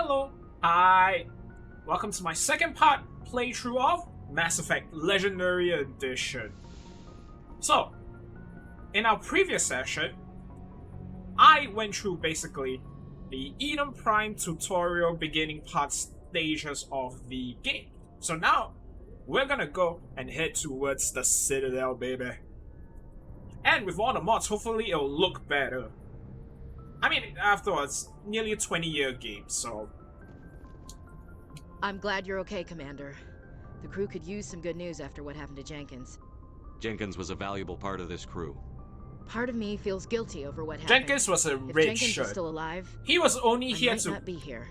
Hello! Hi! Welcome to my second part playthrough of Mass Effect Legendary Edition. So, in our previous session, I went through basically the Eden Prime tutorial beginning part stages of the game. So now, we're gonna go and head towards the Citadel, baby. And with all the mods, hopefully it'll look better. I mean, after all, it's nearly a 20-year game, so... I'm glad you're okay, Commander. The crew could use some good news after what happened to Jenkins. Jenkins was a valuable part of this crew. Part of me feels guilty over what happened. Jenkins was a if red Jenkins shirt. is still alive, He was only I here might to... not be here.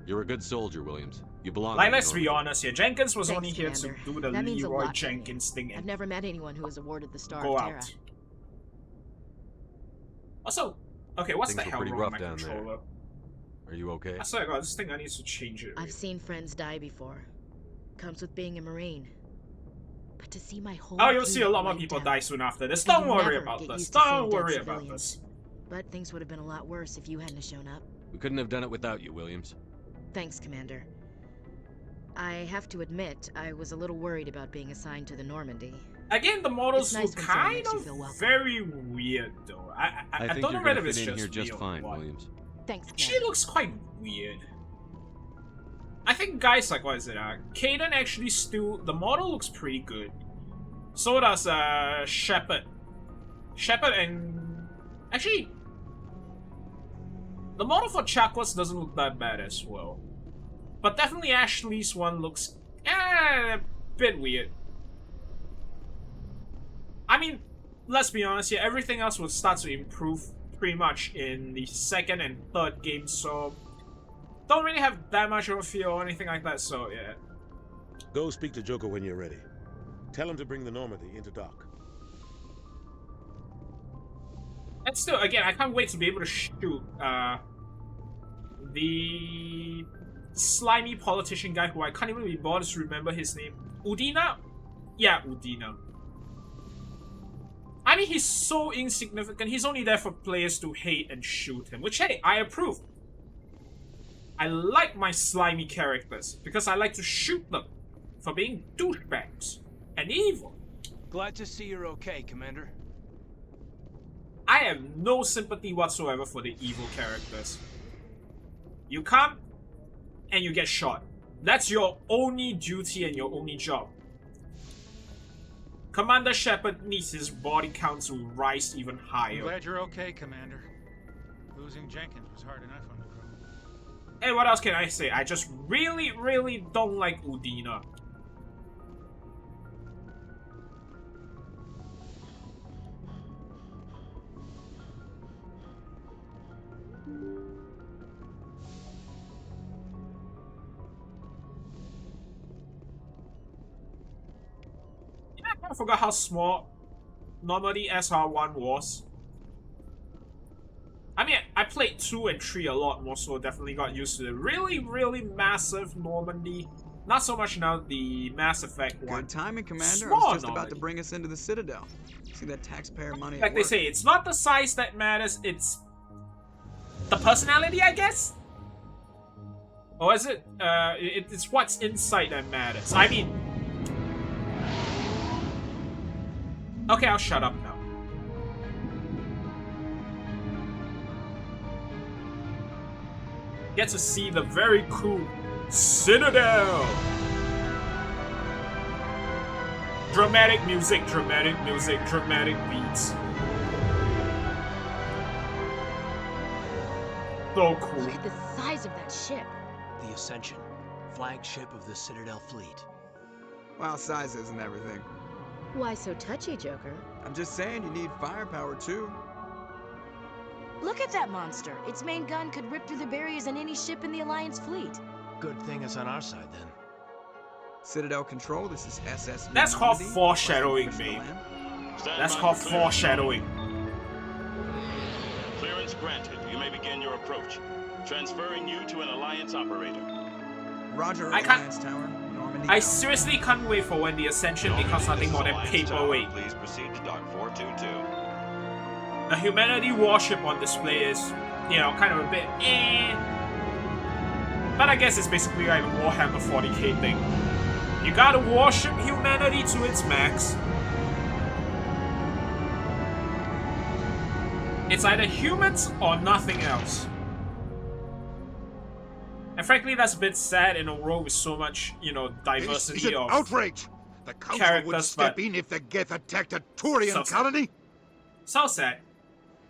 You're a good soldier, Williams. You belong. Like, let's be honest here. Jenkins was Thanks, only here Commander. to do the That means a Leroy lot to me. Jenkins thing I've and never met anyone who was awarded the Star go of Terra. out. Also, okay, what's Things the were hell pretty wrong rough with my down there. controller? Are you okay? I swear to God, this thing I need to change it. I've seen friends die before. Comes with being a Marine. But to see my whole Oh, you'll see a team lot more wiped people out, die soon after this. and Don't you worry never about get this. used to seeing Don't dead worry about civilians. this. But things would have been a lot worse if you hadn't have shown up. We couldn't have done it without you, Williams. Thanks, Commander. I have to admit, I was a little worried about being assigned to the Normandy. Again, the models It's nice look when someone kind makes you of feel welcome. very weird, though. I I think don't know you're whether gonna it's fit in just here just me or fine, what. Williams. Thanks, She Commander. looks quite weird. I think guys like, what is it, Kaden actually still, the model looks pretty good. So does, Shepard. Shepard and... Actually... The model for Chakwas doesn't look that bad as well. But definitely Ashley's one looks, a bit weird. I mean, let's be honest here, everything else will start to improve pretty much in the second and third game, so... Don't really have that much of a feel or anything like that, so yeah. Go speak to Joker when you're ready. Tell him to bring the Normandy into dock. And still, again, I can't wait to be able to shoot, the slimy politician guy who I can't even be bothered to remember his name. Udina? Yeah, Udina. I mean, he's so insignificant. He's only there for players to hate and shoot him, which, hey, I approve. I like my slimy characters because I like to shoot them for being douchebags and evil. Glad to see you're okay, Commander. I have no sympathy whatsoever for the evil characters. You come and you get shot. That's your only duty and your only job. Commander Shepard needs his body count to rise even I'm higher. glad you're okay, Commander. Losing Jenkins was hard enough on the crew. Hey, what else can I say? I just really, really don't like Udina. I forgot how small normally SR1 was. I mean, I played 2 and 3 a lot more, so definitely got used to the really, really massive Normandy. Not so much now the Mass Effect one. Good timing, Commander. Small I was just about Normandy. to bring us into the Citadel. See that taxpayer money Like at they work. say, it's not the size that matters, it's the personality, I guess? Or is it? It's what's inside that matters. I mean... Okay, I'll shut up now. Get to see the very cool Citadel! Dramatic music, dramatic music, dramatic beats. So cool. Look at the size of that ship. The Ascension, flagship of the Citadel fleet. Well, size isn't everything. Why so touchy, Joker? I'm just saying you need firepower too. Look at that monster. Its main gun could rip through the barriers in any ship in the Alliance fleet. Good thing it's on our side then. Citadel Control, this is SS. That's called Normandy. foreshadowing, Requesting babe. permission to land. That's called foreshadowing. Clearance granted. You may begin your approach. Transferring you to an Alliance operator. Roger, I can't- Alliance Tower. Normandy I out. seriously can't wait for when the Ascension becomes nothing more than paperweight. Please proceed to Dock 422. The humanity warship on display is, you know, kind of a bit But I guess it's basically like a Warhammer 40k thing. You gotta worship humanity to its max. It's either humans or nothing else. And frankly, that's a bit sad in a world with so much, you know, diversity This is an of outrage! The council characters, would step but- in if the Geth attacked a Turian So- colony? So sad.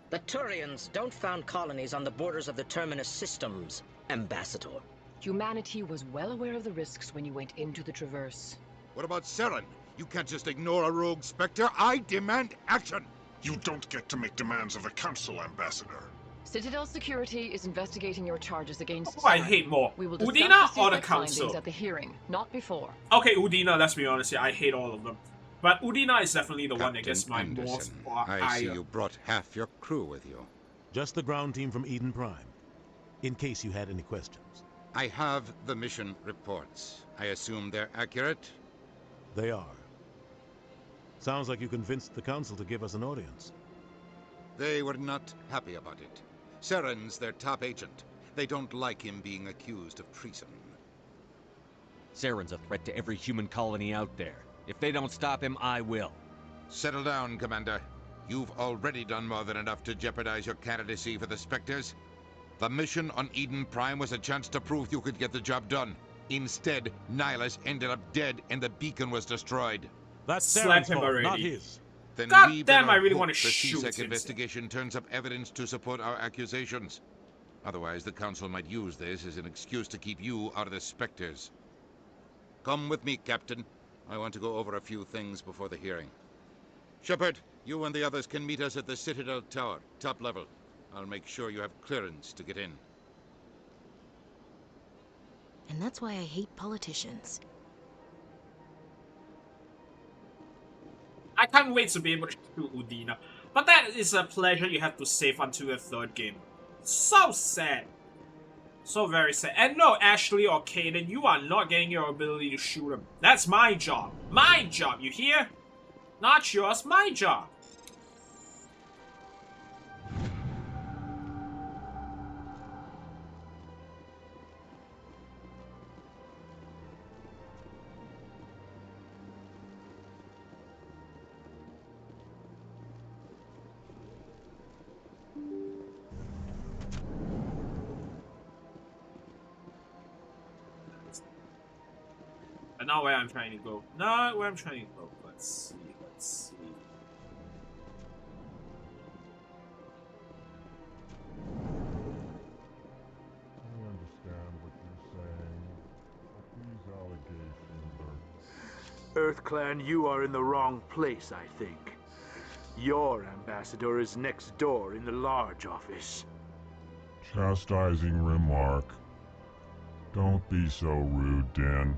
The Turians don't found colonies on the borders of the Terminus systems, Ambassador. Humanity was well aware of the risks when you went into the Traverse. What about Seren? You can't just ignore a rogue Spectre. I demand action! You don't get to make demands of the Council, Ambassador. Citadel Security is investigating your charges against Oh, I Saren. hate more. We will discuss Udina the or the secret Council? findings at the hearing, not before. Okay, Udina, let's be honest here, I hate all of them. But Udina is definitely the one that gets my Captain most Anderson, I see ire. you brought half your crew with you. Just the ground team from Eden Prime, in case you had any questions. I have the mission reports. I assume they're accurate? They are. Sounds like you convinced the Council to give us an audience. They were not happy about it. Seren's their top agent. They don't like him being accused of treason. Saren's a threat to every human colony out there. If they don't stop him, I will. Settle down, Commander. You've already done more than enough to jeopardize your candidacy for the Spectres. The mission on Eden Prime was a chance to prove you could get the job done. Instead, Nihilus ended up dead and the beacon was destroyed. That's Slap Saren's him fault, already. not his. Then God we damn, better I really hope wanna the shoot CSEC him. investigation turns up evidence to support our accusations. Otherwise, the Council might use this as an excuse to keep you out of the Spectres. Come with me, Captain. I want to go over a few things before the hearing. Shepard, you and the others can meet us at the Citadel Tower, top level. I'll make sure you have clearance to get in. And that's why I hate politicians. I can't wait to be able to shoot Udina. But that is a pleasure you have to save until the third game. So sad. So very sad. And no, Ashley or Kaden, you are not getting your ability to shoot him. That's my job. My job, you hear? Not yours, my job. But not where I'm trying to go. Not where I'm trying to go. Let's see. Let's see. I understand what you're saying, but these allegations are... EarthClan, you are in the wrong place, I think. Your ambassador is next door in the large office. Chastising remark. Don't be so rude, Dan.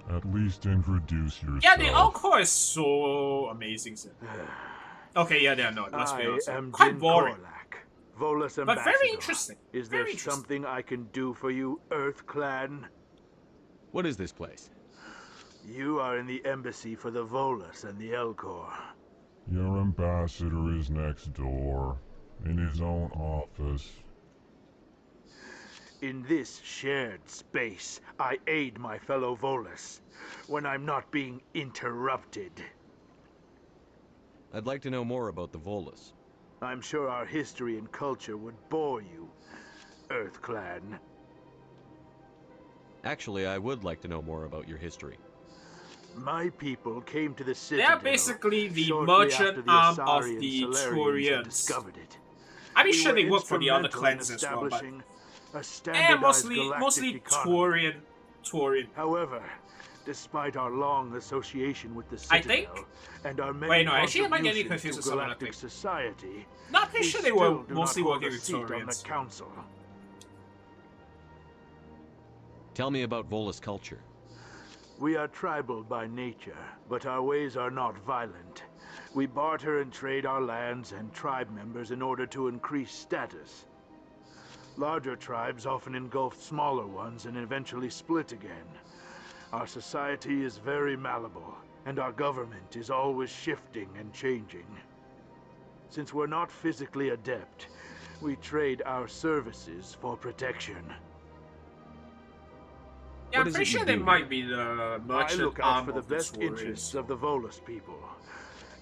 At least introduce yourself. Yeah, the Encore is so amazing. Okay, yeah, they're not. Let's be honest. I am Quite Jin boring. Korlak, Volus But ambassador. very interesting. Is Very there interesting. something I can do for you, EarthClan? What is this place? You are in the embassy for the Volus and the Elcor. Your ambassador is next door, in his own office. In this shared space, I aid my fellow Volus when I'm not being interrupted. I'd like to know more about the Volus. I'm sure our history and culture would bore you, EarthClan. Actually, I would like to know more about your history. My people came to the They Citadel. are basically the shortly merchant after the arm of Asari the and Solarians had Turians. discovered it. I'm We sure they were work for the other instrumental in clans as well, but establishing a standardized mostly galactic economy. Turian. However, despite our long association with the I Citadel think- and our many Wait, no, actually, am I getting contributions confused to with some other galactic thing? society, Not pretty we sure they were still do mostly not hold working a with seat on the Turians. council. Tell me about Volus culture. We are tribal by nature, but our ways are not violent. We barter and trade our lands and tribe members in order to increase status. Larger tribes often engulf smaller ones and eventually split again. Our society is very malleable, and our government is always shifting and changing. Since we're not physically adept, we trade our services for protection. Yeah, What I'm is pretty it you sure they do might here? be the I merchant look out arm for the of the best interests Tories. of the Volus people.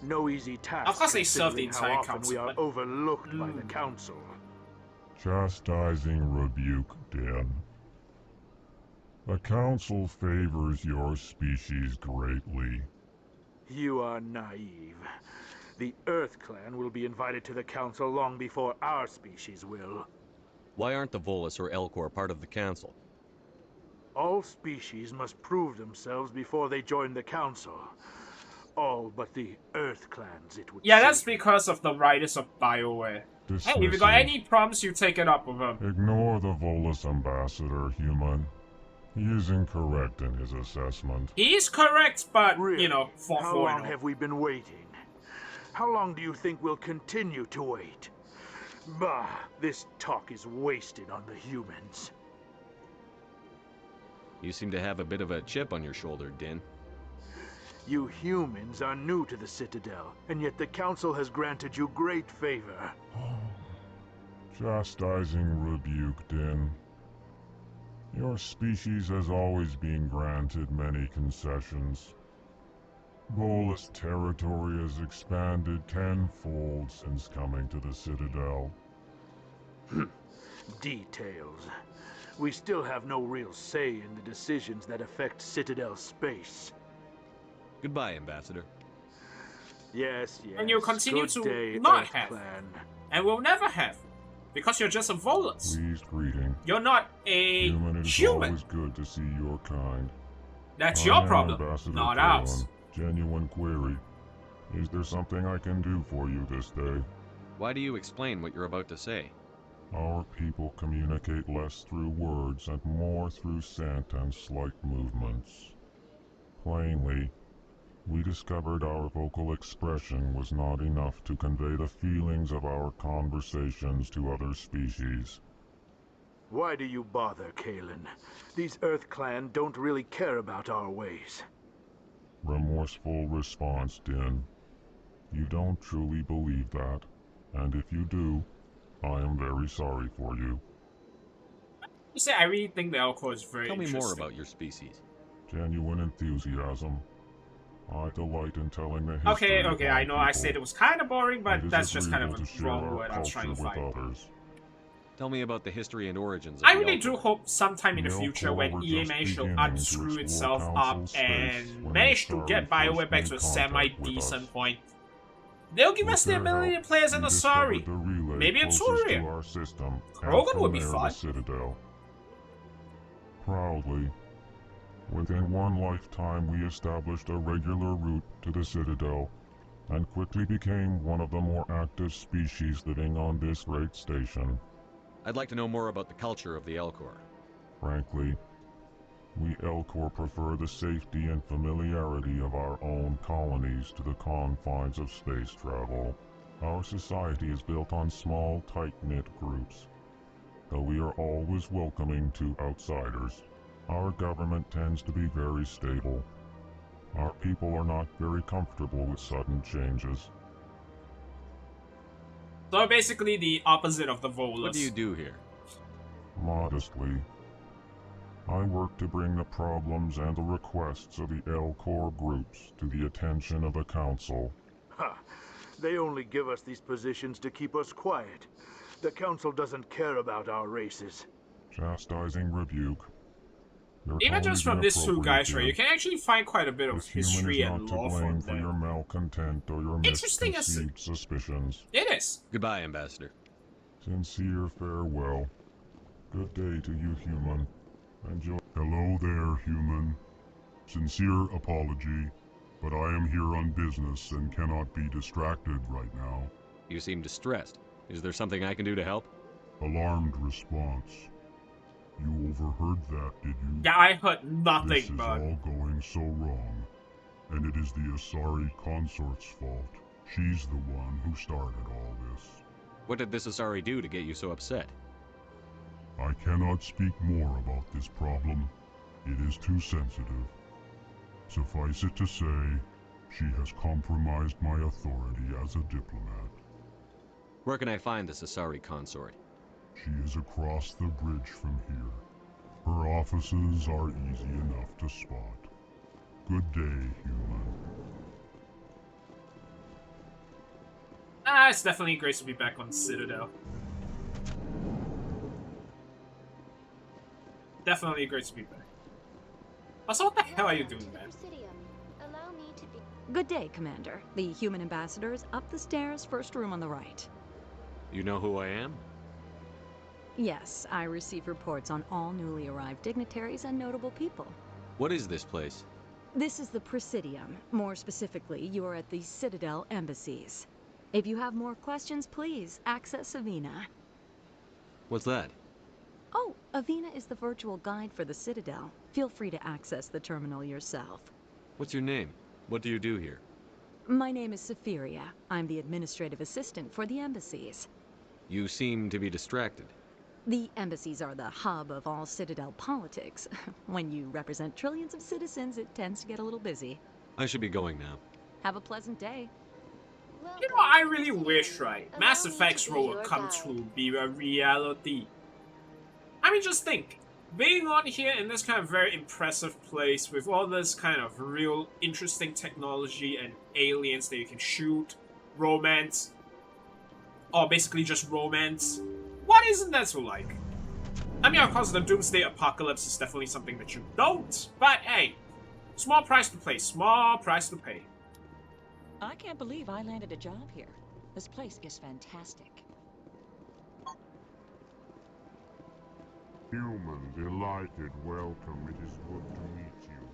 No easy task, Of course they serve the considering how entire often council, we are but... overlooked by the council. Chastising rebuke, Den. The council favors your species greatly. You are naive. The Earth Clan will be invited to the council long before our species will. Why aren't the Volus or Elcor part of the council? All species must prove themselves before they join the council. All but the Earth Clans, it would Yeah, seem. that's because of the writers of BioWare. Hey, if you got Dismissive. any problems, you take it up with them. Ignore the Volus ambassador, human. He is incorrect in his assessment. He's correct, but, Really? you know, How long have we been waiting? How long do you think we'll continue to wait? Bah, this talk is wasted on the humans. You seem to have a bit of a chip on your shoulder, Din. You humans are new to the Citadel, and yet the Council has granted you great favor. Chastising rebuke, Din. Your species has always been granted many concessions. Volus territory has expanded tenfold since coming to the Citadel. Details. We still have no real say in the decisions that affect Citadel space. Goodbye, Ambassador. Yes, yes. And you'll continue Good to day, not Earth have. Clan. And will never have. Because you're just a Volus. Pleased greeting. You're not a Human, it is human. always good to see your kind. That's I your am problem, Ambassador not Talon. ours. Genuine query. Is there something I can do for you this day? Why do you explain what you're about to say? Our people communicate less through words and more through scent and slight movements. Plainly, we discovered our vocal expression was not enough to convey the feelings of our conversations to other species. Why do you bother, Kalen? These Earth Clan don't really care about our ways. Remorseful response, Din. You don't truly believe that, and if you do, I am very sorry for you. You say I really think the Elcor is very Tell me interesting. more about your species. Genuine enthusiasm. I delight in telling the history Okay, of okay, our I know I people. said it was kind of boring, It but is that's just kind of agreeable a to share wrong our word I was trying to culture find. with others. Tell me about the history and origins of I the really Elcor. do hope sometime in the The future Elcor when were EA just managed to beginning to unscrew explore itself council up space and when manage to Asari get first BioWare back made to a contact with semi-decent us. point, they'll give With us the their ability to help, play as we an discovered Asari. the relay Maybe a closest Turian. to our system, and Krogan from would be there fun. the Citadel. Proudly, within one lifetime we established a regular route to the Citadel, and quickly became one of the more active species living on this great station. I'd like to know more about the culture of the Elcor. Frankly, we Elcor prefer the safety and familiarity of our own colonies to the confines of space travel. Our society is built on small, tight-knit groups. Though we are always welcoming to outsiders, our government tends to be very stable. Our people are not very comfortable with sudden changes. So basically the opposite of the Volus. What do you do here? Modestly, I work to bring the problems and the requests of the Elcor groups to the attention of the Council. Ha! They only give us these positions to keep us quiet. The Council doesn't care about our races. Chastising rebuke. Your Even tone just is from this two inappropriate, guys right, Din. you can actually find quite a bit of This human history is and not to lore blame from for your them. malcontent or your Interesting as- misconceived suspicions. It is. Goodbye, Ambassador. Sincere farewell. Good day to you, human. Enjoy. Hello there, human. Sincere apology, but I am here on business and cannot be distracted right now. You seem distressed. Is there something I can do to help? Alarmed response. You overheard that, did you? Yeah, I heard This nothing, is but all going so wrong, and it is the Asari consort's fault. She's the one who started all this. What did this Asari do to get you so upset? I cannot speak more about this problem. It is too sensitive. Suffice it to say, she has compromised my authority as a diplomat. Where can I find this Asari consort? She is across the bridge from here. Her offices are easy enough to spot. Good day, human. It's definitely great to be back on Citadel. Definitely great to be back. Also, what the hell are you doing, man? Good day, Commander. The human ambassador is up the stairs, first room on the right. You know who I am? Yes, I receive reports on all newly arrived dignitaries and notable people. What is this place? This is the Presidium. More specifically, you are at the Citadel embassies. If you have more questions, please access Avina. What's that? Oh, Avina is the virtual guide for the Citadel. Feel free to access the terminal yourself. What's your name? What do you do here? My name is Safiria. I'm the administrative assistant for the embassies. You seem to be distracted. The embassies are the hub of all Citadel politics. When you represent trillions of citizens, it tends to get a little busy. I should be going now. Have a pleasant day. You know, I really wish, right, Mass Effect's role would come to be a reality. I mean, just think. Being on here in this kind of very impressive place with all this kind of real interesting technology and aliens that you can shoot, romance, or basically just romance. What isn't that so like? I mean, of course, the Doomsday Apocalypse is definitely something that you don't, but hey, small price to pay, small price to pay. I can't believe I landed a job here. This place is fantastic. Human, delighted, welcome. It is good to meet you.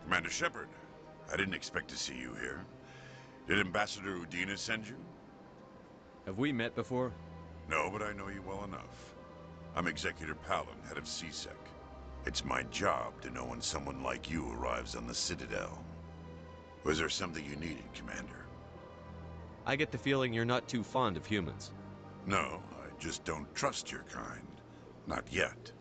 Commander Shepard, I didn't expect to see you here. Did Ambassador Udina send you? Have we met before? No, but I know you well enough. I'm Executor Palin, head of CSEC. It's my job to know when someone like you arrives on the Citadel. Was there something you needed, Commander? I get the feeling you're not too fond of humans. No, I just don't trust your kind. Not yet.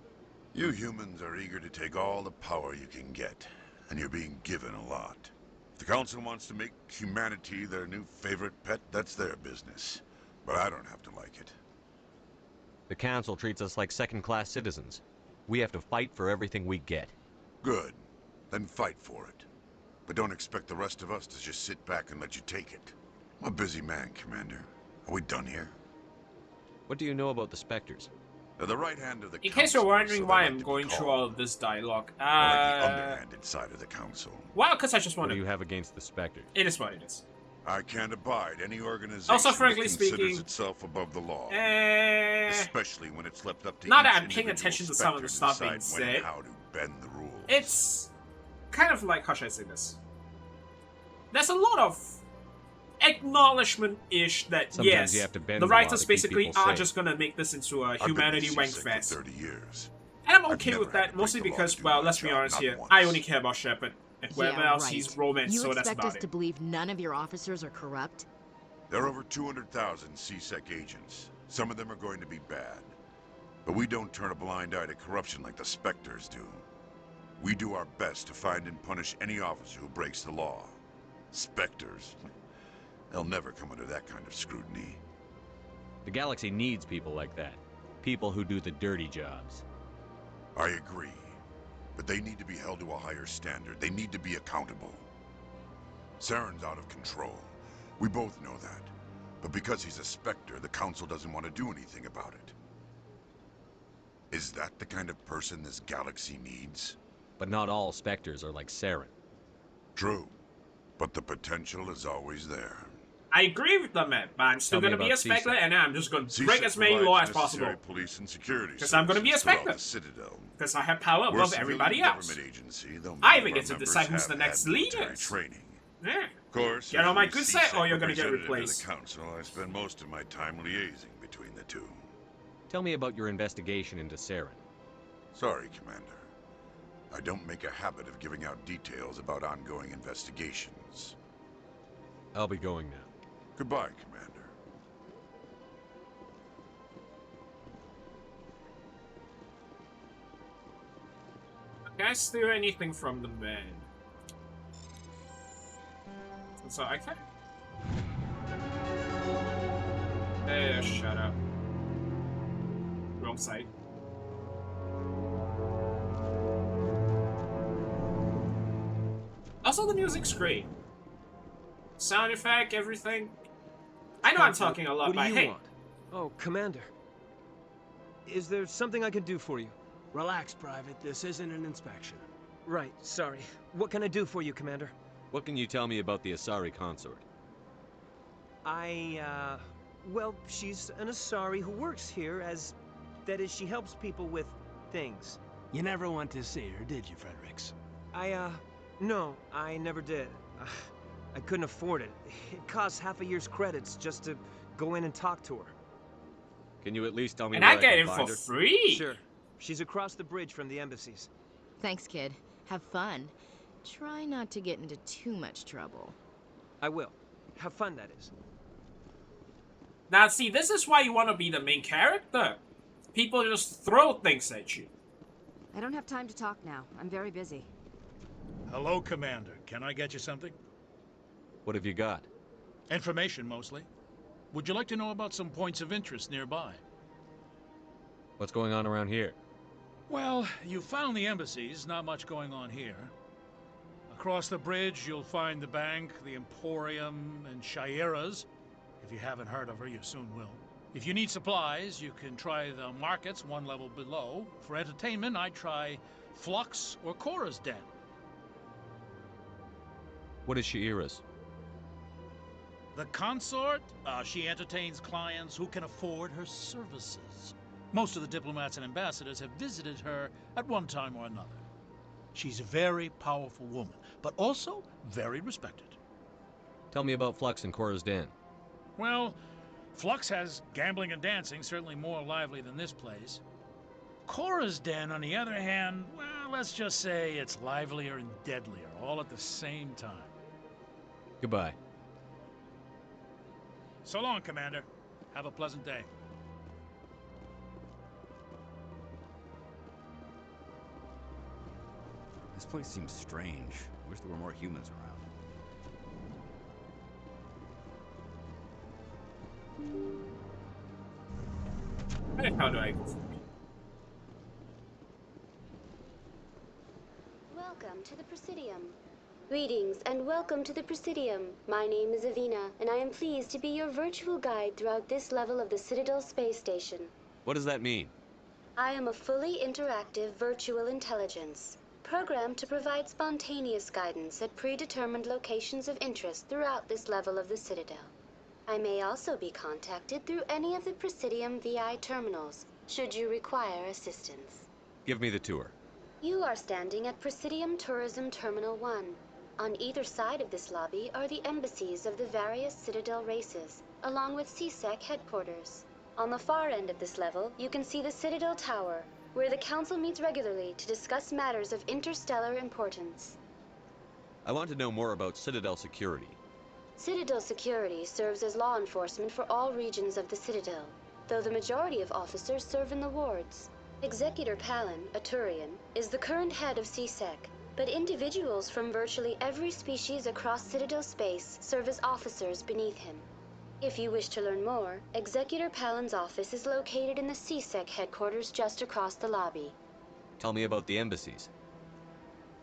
You humans are eager to take all the power you can get, and you're being given a lot. If the Council wants to make humanity their new favorite pet, that's their business. But I don't have to like it. The Council treats us like second-class citizens. We have to fight for everything we get. Good. Then fight for it. But don't expect the rest of us to just sit back and let you take it. I'm a busy man, Commander. Are we done here? What do you know about the Spectres? They're the right hand of the In case you're wondering why I'm going through all of this dialogue, like the underhanded side of the Council. Well, because I just want What to... do you have against the Spectres? It is what it is. I can't abide any organization Also, frankly that considers speaking, itself above the law. Especially when it's left up to not that I'm paying attention to some of the stuff being said. How to bend the rules. It's kind of like, how should I say this? There's a lot of acknowledgement-ish that Sometimes yes, you have to bend the the law writers to keep basically people are safe. just gonna make this into a I've been humanity in wank CSEC fest. for 30 years. And I'm I've okay never with had that, to mostly break the law because, to do well, my let's be job, honest not here, once. I only care about Shepard. And whoever else he's romance, You so that's expect about us it. to believe none of your officers are corrupt? There are over 200,000 CSEC agents. Some of them are going to be bad. But we don't turn a blind eye to corruption like the Spectres do. We do our best to find and punish any officer who breaks the law. Spectres? They'll never come under that kind of scrutiny. The galaxy needs people like that. People who do the dirty jobs. I agree. But they need to be held to a higher standard. They need to be accountable. Saren's out of control. We both know that. But because he's a Spectre, the Council doesn't want to do anything about it. Is that the kind of person this galaxy needs? But not all Spectres are like Saren. True. But the potential is always there. I agree with them, man, but I'm still Tell me gonna be a about Spectre, CSEC. and I'm just gonna CSEC break as many provides laws as possible. necessary police and security Because I'm gonna be a services throughout Spectre. the Citadel. Because I have power We're a above civilian everybody else. government agency, though I many even of get our to decide who's members the have next had military leaders. training. Yeah. Of course, Get on my as good the side, or CSEC you're gonna get representative to replaced. the Council, I spend most of my time liaising between the two. Tell me about your investigation into Saren. Sorry, Commander. I don't make a habit of giving out details about ongoing investigations. I'll be going now. Goodbye, Commander. Can I steal anything from the man? So I can. Shut up. Wrong side. Also, the music's great. Sound effect, everything. I know I'm talking a lot, what but do you hey. want? Oh, Commander. Is there something I can do for you? Relax, Private. This isn't an inspection. Right, sorry. What can I do for you, Commander? What can you tell me about the Asari consort? Well, she's an Asari who works here as... That is, she helps people with things. You never went to see her, did you, Fredericks? No, I never did. I couldn't afford it. It costs half a year's credits just to go in and talk to her. Can you at least tell me And where I get can it find for her? free? Sure. She's across the bridge from the embassies. Thanks, kid. Have fun. Try not to get into too much trouble. I will. Have fun, that is. Now, see, this is why you want to be the main character. People just throw things at you. I don't have time to talk now. I'm very busy. Hello, Commander. Can I get you something? What have you got? Information, mostly. Would you like to know about some points of interest nearby? What's going on around here? Well, you found the embassies. Not much going on here. Across the bridge, you'll find the bank, the Emporium, and Shaira's. If you haven't heard of her, you soon will. If you need supplies, you can try the markets one level below. For entertainment, I'd try Flux or Cora's Den. What is Shaira's? The consort, she entertains clients who can afford her services. Most of the diplomats and ambassadors have visited her at one time or another. She's a very powerful woman, but also very respected. Tell me about Flux and Cora's Den. Well, Flux has gambling and dancing, certainly more lively than this place. Cora's Den, on the other hand, well, let's just say it's livelier and deadlier, all at the same time. Goodbye. So long, Commander. Have a pleasant day. This place seems strange. Wish there were more humans around. How do I go? Welcome to the Presidium. Greetings and welcome to the Presidium. My name is Avina, and I am pleased to be your virtual guide throughout this level of the Citadel space station. What does that mean? I am a fully interactive virtual intelligence, programmed to provide spontaneous guidance at predetermined locations of interest throughout this level of the Citadel. I may also be contacted through any of the Presidium VI terminals, should you require assistance. Give me the tour. You are standing at Presidium Tourism Terminal 1. On either side of this lobby are the embassies of the various Citadel races, along with CSEC headquarters. On the far end of this level, you can see the Citadel Tower, where the Council meets regularly to discuss matters of interstellar importance. I want to know more about Citadel security. Citadel security serves as law enforcement for all regions of the Citadel, though the majority of officers serve in the wards. Executor Palin, a Turian, is the current head of CSEC, but individuals from virtually every species across Citadel space serve as officers beneath him. If you wish to learn more, Executor Palin's office is located in the CSEC headquarters just across the lobby. Tell me about the embassies.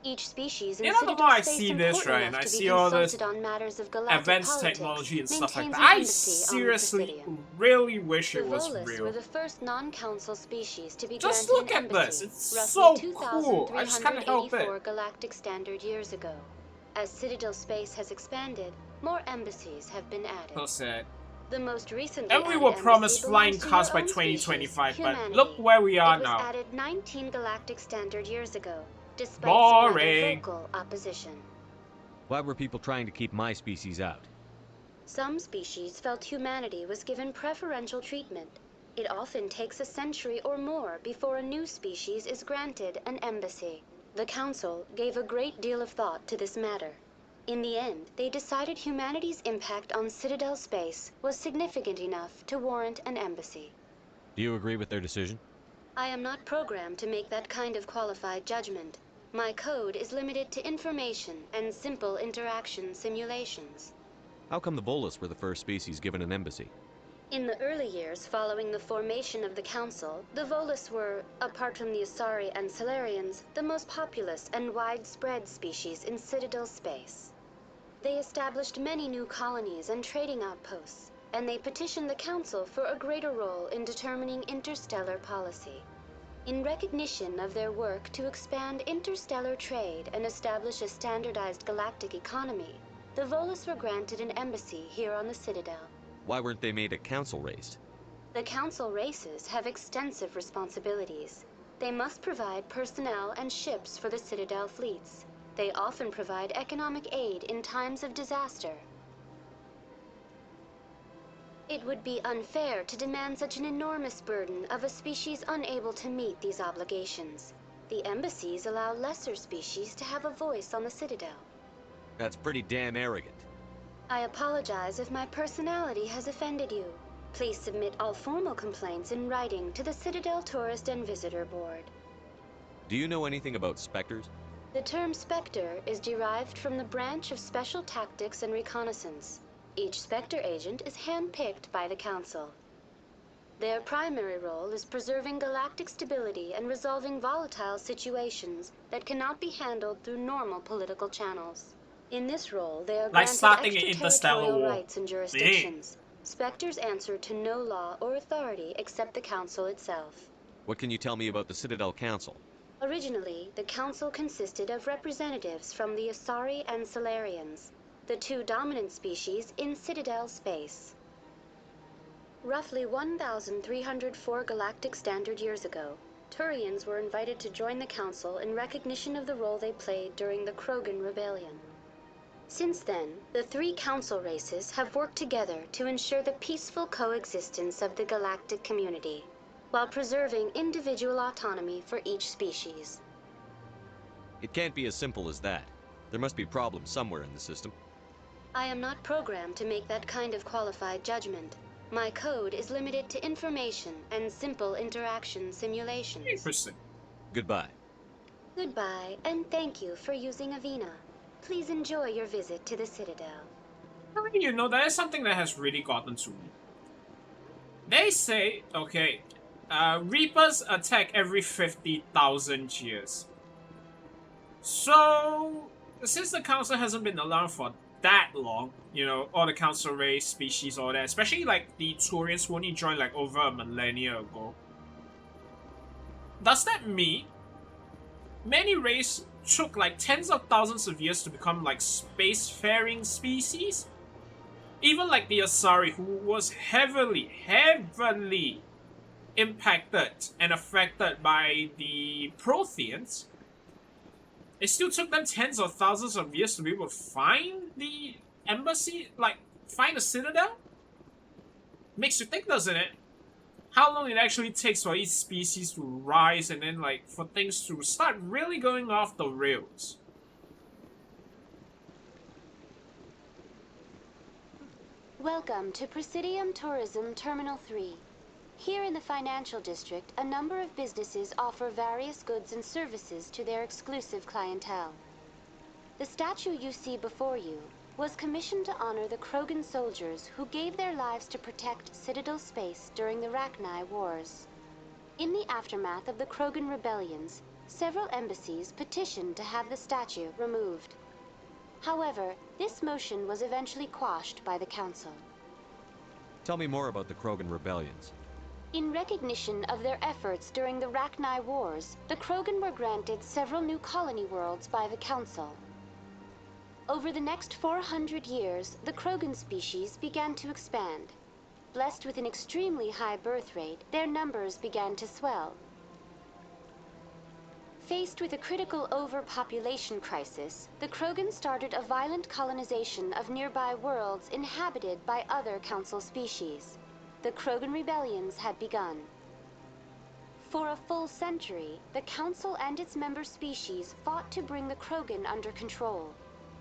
Each species in You know, the Citadel more I space see important this, right, and enough I to be see all this consulted on matters of galactic advanced politics technology and stuff like maintains that, an I embassy on the seriously Presidium. really wish The it was Volus real. were the first non-council species to be Just granted look an at this, embassy, it's roughly so cool. I just can't help it. 2,384 galactic standard years ago. As Citadel space has expanded, more embassies have been added. So sad. The most recent And we were promised flying cars by 2025, but look where we are now. It was added 19 galactic standard years ago, despite some Boring. rather vocal opposition. Why were people trying to keep my species out? Some species felt humanity was given preferential treatment. It often takes a century or more before a new species is granted an embassy. The Council gave a great deal of thought to this matter. In the end, they decided humanity's impact on Citadel space was significant enough to warrant an embassy. Do you agree with their decision? I am not programmed to make that kind of qualified judgment. My code is limited to information and simple interaction simulations. How come the Volus were the first species given an embassy? In the early years following the formation of the Council, the Volus were, apart from the Asari and Salarians, the most populous and widespread species in Citadel space. They established many new colonies and trading outposts, and they petitioned the Council for a greater role in determining interstellar policy. In recognition of their work to expand interstellar trade and establish a standardized galactic economy, the Volus were granted an embassy here on the Citadel. Why weren't they made a council race? The Council races have extensive responsibilities. They must provide personnel and ships for the Citadel fleets. They often provide economic aid in times of disaster. It would be unfair to demand such an enormous burden of a species unable to meet these obligations. The embassies allow lesser species to have a voice on the Citadel. That's pretty damn arrogant. I apologize if my personality has offended you. Please submit all formal complaints in writing to the Citadel Tourist and Visitor Board. Do you know anything about specters? The term Spectre is derived from the branch of Special Tactics and Reconnaissance. Each Spectre agent is handpicked by the Council. Their primary role is preserving galactic stability and resolving volatile situations that cannot be handled through normal political channels. In this role, they are Like granted starting an interstellar extraterritorial war. rights and jurisdictions. Spectres answer to no law or authority except the Council itself. What can you tell me about the Citadel Council? Originally, the Council consisted of representatives from the Asari and Salarians, the two dominant species in Citadel space. Roughly 1,304 galactic standard years ago, Turians were invited to join the Council in recognition of the role they played during the Krogan Rebellion. Since then, the three Council races have worked together to ensure the peaceful coexistence of the galactic community, while preserving individual autonomy for each species. It can't be as simple as that. There must be problems somewhere in the system. I am not programmed to make that kind of qualified judgment. My code is limited to information and simple interaction simulations. Interesting. Goodbye. Goodbye, and thank you for using Avina. Please enjoy your visit to the Citadel. You know, that is something that has really gotten to me. They say, okay, Reapers attack every 50,000 years. So, since the Council hasn't been around for that long, you know, all the Council race, species, all that, especially like the Turians who only joined like over a millennia ago, does that mean many races took like tens of thousands of years to become like spacefaring species? Even like the Asari, who was heavily impacted and affected by the Protheans, it still took them tens of thousands of years to be able to find the embassy, like find the Citadel? Makes you think, doesn't it? How long it actually takes for each species to rise and then like for things to start really going off the rails. Welcome to Presidium Tourism Terminal 3. Here in the financial district, a number of businesses offer various goods and services to their exclusive clientele. The statue you see before you was commissioned to honor the Krogan soldiers who gave their lives to protect Citadel space during the Rachni Wars. In the aftermath of the Krogan rebellions, several embassies petitioned to have the statue removed. However, this motion was eventually quashed by the Council. Tell me more about the Krogan rebellions. In recognition of their efforts during the Rachni Wars, the Krogan were granted several new colony worlds by the Council. Over the next 400 years, the Krogan species began to expand. Blessed with an extremely high birth rate, their numbers began to swell. Faced with a critical overpopulation crisis, the Krogan started a violent colonization of nearby worlds inhabited by other Council species. The Krogan rebellions had begun. For a full century, the Council and its member species fought to bring the Krogan under control.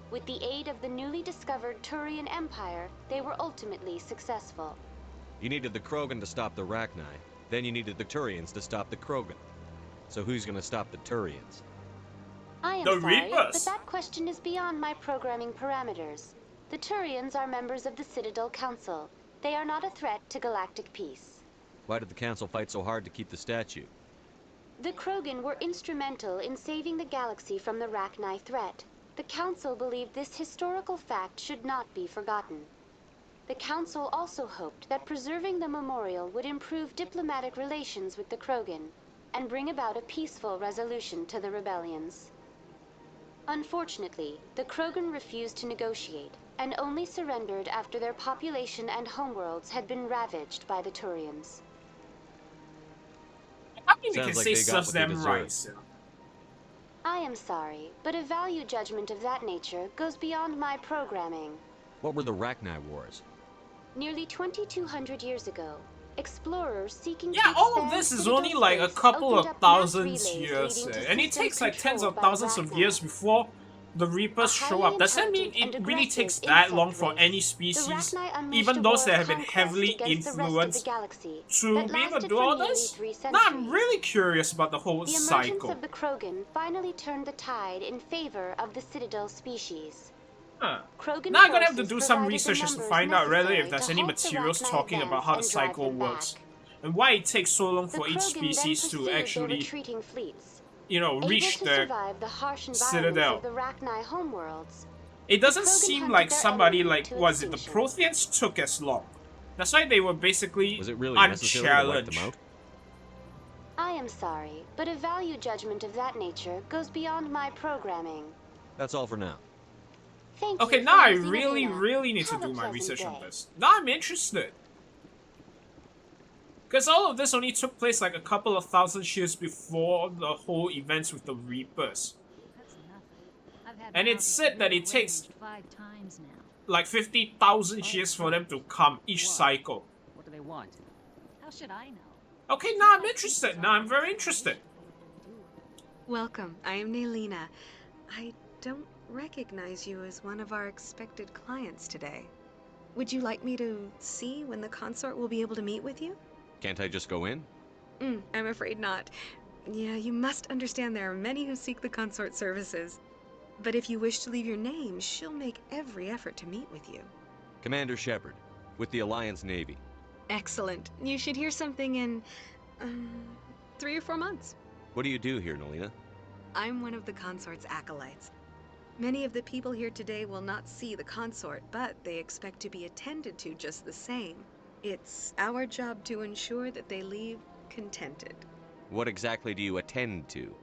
With the aid of the newly discovered Turian Empire, they were ultimately successful. You needed the Krogan to stop the Rachni, then you needed the Turians to stop the Krogan. So who's gonna stop the Turians? I am The sorry, Reapers. but that question is beyond my programming parameters. The Turians are members of the Citadel Council. They are not a threat to galactic peace. Why did the Council fight so hard to keep the statue? The Krogan were instrumental in saving the galaxy from the Rachni threat. The Council believed this historical fact should not be forgotten. The Council also hoped that preserving the memorial would improve diplomatic relations with the Krogan and bring about a peaceful resolution to the rebellions. Unfortunately, the Krogan refused to negotiate and only surrendered after their population and homeworlds had been ravaged by the Turians. I think they Sounds can like say they got serves what they them deserve. right. So. I am sorry, but a value judgment of that nature goes beyond my programming. What were the Rachni Wars? Nearly 2,200 years ago, explorers seeking to Yeah, all of expand this is Citadel only like a space couple opened of up mass thousands relays years, leading to and it systems takes like tens controlled of by thousands of Rachni. years before the Reapers show up. Does that mean it really takes that long for any species, even those that have been heavily influenced, to be able to do all this? Now I'm really curious about the whole The emergence cycle. of the Krogan finally turned the tide in favor of the Citadel species. Huh. Krogan Now I'm gonna have to forces do some provided the research to numbers find out really necessary if there's to any halt the materials Rachni talking about how the advance and drive cycle them works, back. and why it takes so long The for each Krogan then species to pursued their actually, retreating fleets. you know, Able reach to the survive the harsh environments Citadel. of the Rachni homeworlds, It doesn't the Krogan seem hunted like their somebody enemy like, to was it the extinction. Protheans took as long. That's why they were basically Was it really necessary to wipe them unchallenged. out? I am sorry, but a value judgment of that nature goes beyond my programming. That's all for now. Thank Okay, you now for I using really, Avina. really need to Have a do my pleasant research on day. this. Now I'm interested. Because all of this only took place like a couple of thousand years before the whole events with the Reapers. And it's said that it takes 5 times now. like 50,000 years for them to come each cycle. What do they want? How should I know? Okay, now I'm interested. Now I'm very interested. Welcome. I am Naelina. I don't recognize you as one of our expected clients today. Would you like me to see when the consort will be able to meet with you? Can't I just go in? I'm afraid not. Yeah, you must understand there are many who seek the consort services. But if you wish to leave your name, she'll make every effort to meet with you. Commander Shepard, with the Alliance Navy. Excellent. You should hear something in 3 or 4 months. What do you do here, Naelina? I'm one of the consort's acolytes. Many of the people here today will not see the consort, but they expect to be attended to just the same. It's our job to ensure that they leave contented. What exactly do you attend to?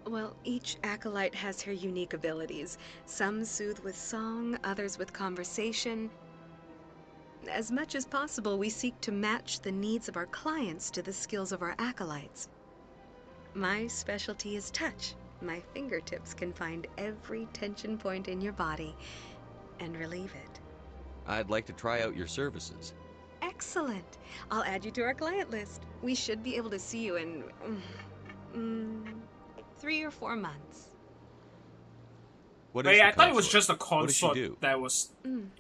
Well, each acolyte has her unique abilities. Some soothe with song, others with conversation. As much as possible, we seek to match the needs of our clients to the skills of our acolytes. My specialty is touch. My fingertips can find every tension point in your body and relieve it. I'd like to try out your services. Excellent. I'll add you to our client list. We should be able to see you in 3 or 4 months. What Wait, is the I thought it was consort? just a What does she consort do? that was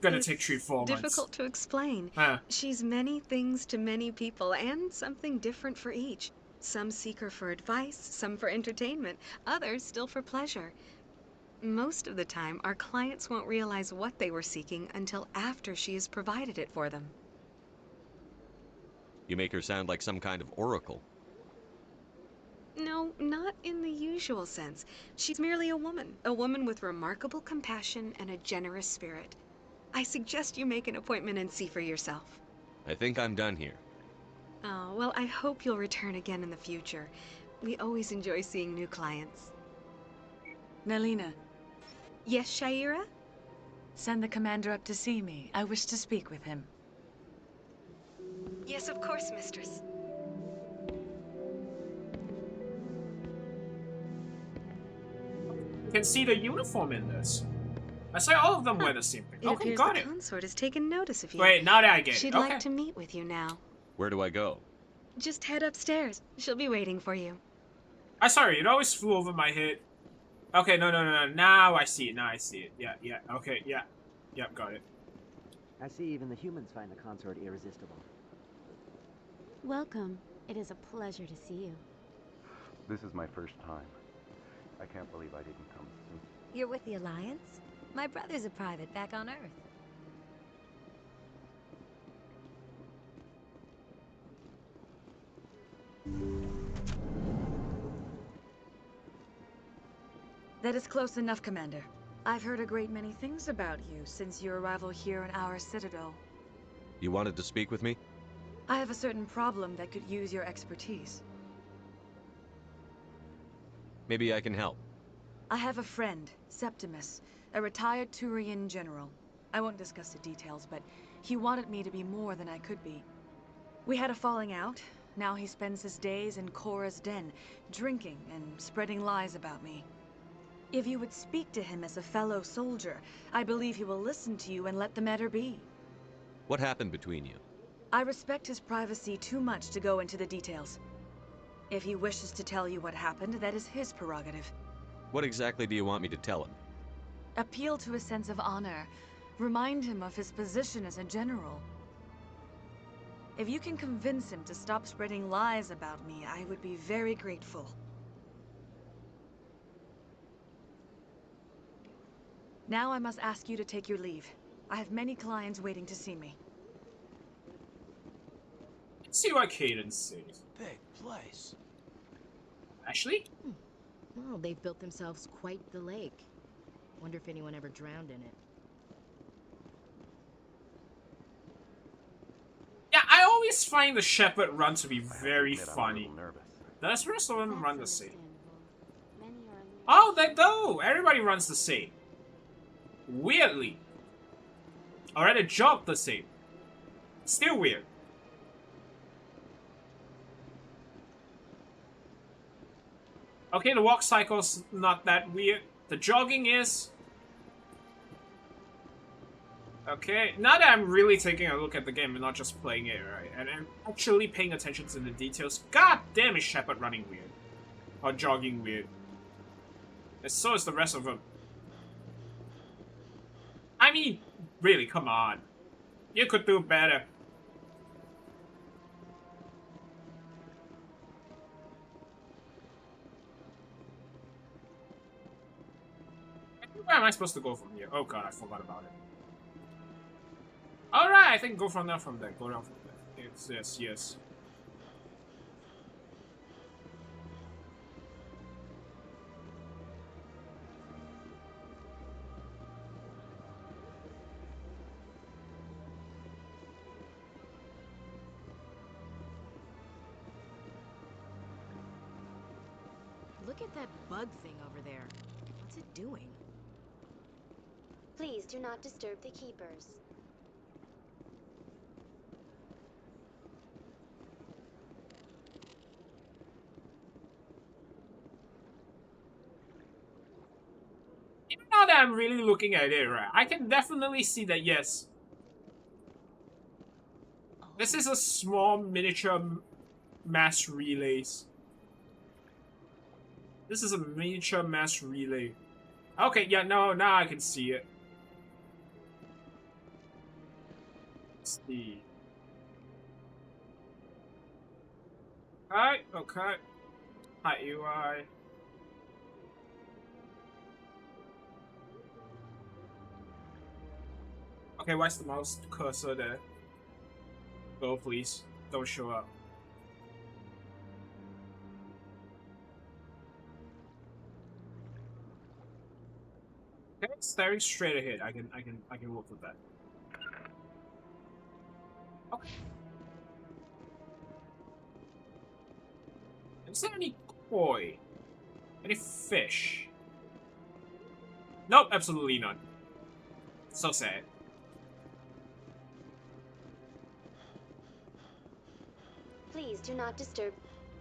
gonna take It's 3-4 months. difficult to explain. She's many things to many people, and something different for each. Some seek her for advice, some for entertainment, others still for pleasure. Most of the time, our clients won't realize what they were seeking until after she has provided it for them. You make her sound like some kind of oracle. No, not in the usual sense. She's merely a woman with remarkable compassion and a generous spirit. I suggest you make an appointment and see for yourself. I think I'm done here. Oh, well, I hope you'll return again in the future. We always enjoy seeing new clients. Naelina. Yes, Shaira? Send the commander up to see me. I wish to speak with him. Yes, of course, mistress. You can see the uniform in this. I say all of them wear the same thing. It Okay, appears got the it. consort has taken notice of you. Wait, now that I get it. She'd Okay. like to meet with you now. Where do I go? Just head upstairs. She'll be waiting for you. I'm sorry, it always flew over my head. Okay, no. Now I see it. Now I see it. Yeah. Okay, yeah. Yep, got it. I see even the humans find the consort irresistible. Welcome. It is a pleasure to see you. This is my first time. I can't believe I didn't come sooner. You're with the Alliance? My brother's a private back on Earth. That is close enough, Commander. I've heard a great many things about you since your arrival here in our Citadel. You wanted to speak with me? I have a certain problem that could use your expertise. Maybe I can help. I have a friend, Septimus, a retired Turian general. I won't discuss the details, but he wanted me to be more than I could be. We had a falling out. Now he spends his days in Korra's den, drinking and spreading lies about me. If you would speak to him as a fellow soldier, I believe he will listen to you and let the matter be. What happened between you? I respect his privacy too much to go into the details. If he wishes to tell you what happened, that is his prerogative. What exactly do you want me to tell him? Appeal to his sense of honor. Remind him of his position as a general. If you can convince him to stop spreading lies about me, I would be very grateful. Now I must ask you to take your leave. I have many clients waiting to see me. Let's see what Cadence says. Big place. Ashley? Well, they've built themselves quite the lake. Wonder if anyone ever drowned in it. Yeah, I always find the Shepherd run to be very funny. Does the rest of them run the same? Oh, they do! Everybody runs the same. Weirdly. Or at a job the same. Still weird. Okay, the walk cycle's not that weird. The jogging is. Okay, now that I'm really taking a look at the game and not just playing it, right? And I'm actually paying attention to the details. God damn, is Shepard running weird. Or jogging weird. And so is the rest of them. I mean, really, come on. You could do better. Where am I supposed to go from here? Oh god, I forgot about it. Alright, I think go from there, Go down from there. Yes, yes. Look at that bug thing over there. What's it doing? Please do not disturb the keepers. Even now that I'm really looking at it, right, I can definitely see that, yes. This is a small miniature mass relays. This is a miniature mass relay. Okay, yeah, no, now I can see it. Let's see. Okay. Hi, UI. Okay, why's the mouse cursor there? Go, please. Don't show up. Okay, staring straight ahead. I can work with that. Okay. Is there any koi? Any fish? Nope, absolutely none. So sad. Please do not disturb.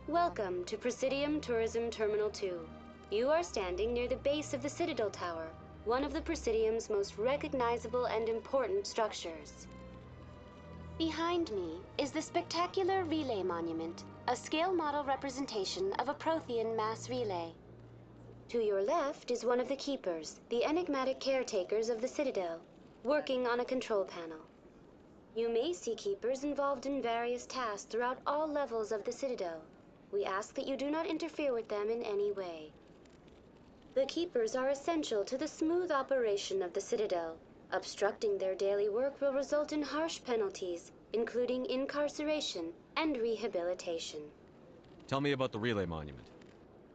Welcome to Presidium Tourism Terminal 2. You are standing near the base of the Citadel Tower, one of the Presidium's most recognizable and important structures. Behind me is the spectacular Relay Monument, a scale model representation of a Prothean mass relay. To your left is one of the Keepers, the enigmatic caretakers of the Citadel, working on a control panel. You may see Keepers involved in various tasks throughout all levels of the Citadel. We ask that you do not interfere with them in any way. The Keepers are essential to the smooth operation of the Citadel. Obstructing their daily work will result in harsh penalties, including incarceration and rehabilitation. Tell me about the relay monument.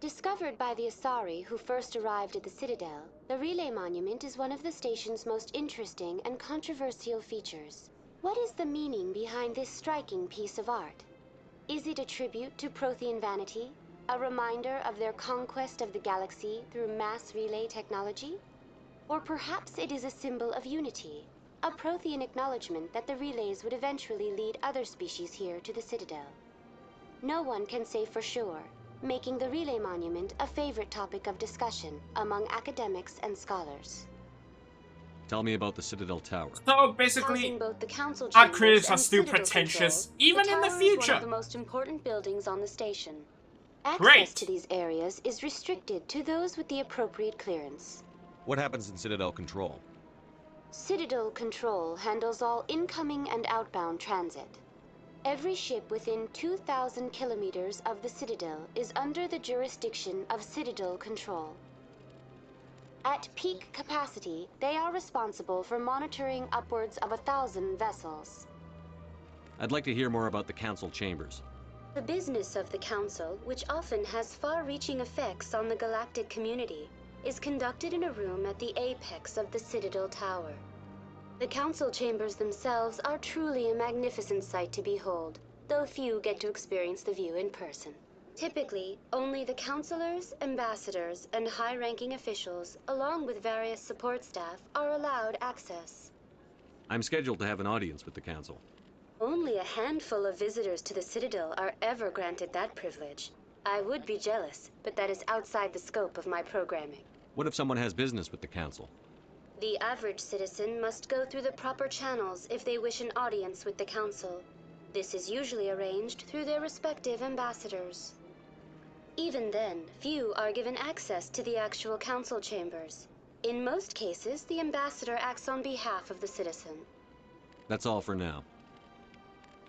Discovered by the Asari who first arrived at the Citadel, the Relay Monument is one of the station's most interesting and controversial features. What is the meaning behind this striking piece of art? Is it a tribute to Prothean vanity? A reminder of their conquest of the galaxy through mass relay technology? Or perhaps it is a symbol of unity, a Prothean acknowledgement that the relays would eventually lead other species here to the Citadel. No one can say for sure, making the Relay Monument a favorite topic of discussion among academics and scholars. Tell me about the Citadel Tower. So basically, Housing both the council our chambers critics are and still Citadel pretentious, control, even the in the tower is one future. of the most important buildings on the station. Access Great. to these areas is restricted to those with the appropriate clearance. What happens in Citadel Control? Citadel Control handles all incoming and outbound transit. Every ship within 2,000 kilometers of the Citadel is under the jurisdiction of Citadel Control. At peak capacity, they are responsible for monitoring upwards of 1,000 vessels. I'd like to hear more about the Council Chambers. The business of the Council, which often has far-reaching effects on the galactic community, is conducted in a room at the apex of the Citadel Tower. The Council Chambers themselves are truly a magnificent sight to behold, though few get to experience the view in person. Typically, only the councilors, ambassadors, and high-ranking officials, along with various support staff, are allowed access. I'm scheduled to have an audience with the Council. Only a handful of visitors to the Citadel are ever granted that privilege. I would be jealous, but that is outside the scope of my programming. What if someone has business with the Council? The average citizen must go through the proper channels if they wish an audience with the Council. This is usually arranged through their respective ambassadors. Even then, few are given access to the actual Council chambers. In most cases, the ambassador acts on behalf of the citizen. That's all for now.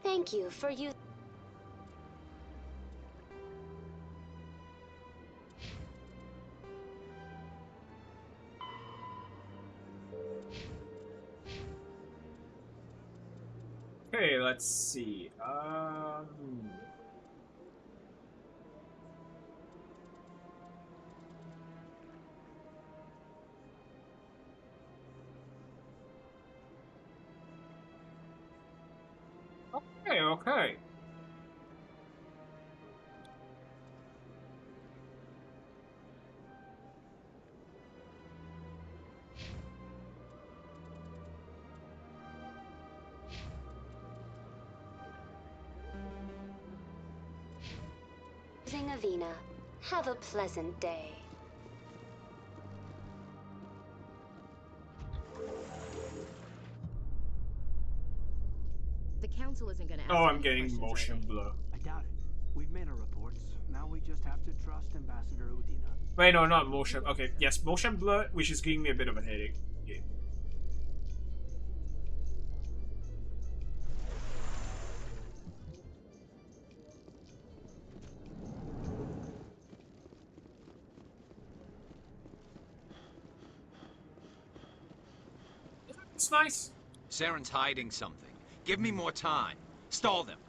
Thank you for you. Okay, let's see. Okay. Avina, have a pleasant day. The council isn't gonna ask Oh, I'm any getting questions, motion are they? blur. I doubt it. We've made our reports. Now we just have to trust Ambassador Udina. Wait, no, not motion. Okay, yes, motion blur, which is giving me a bit of a headache. Yeah. It's nice. Saren's hiding something. Give me more time. Stall them.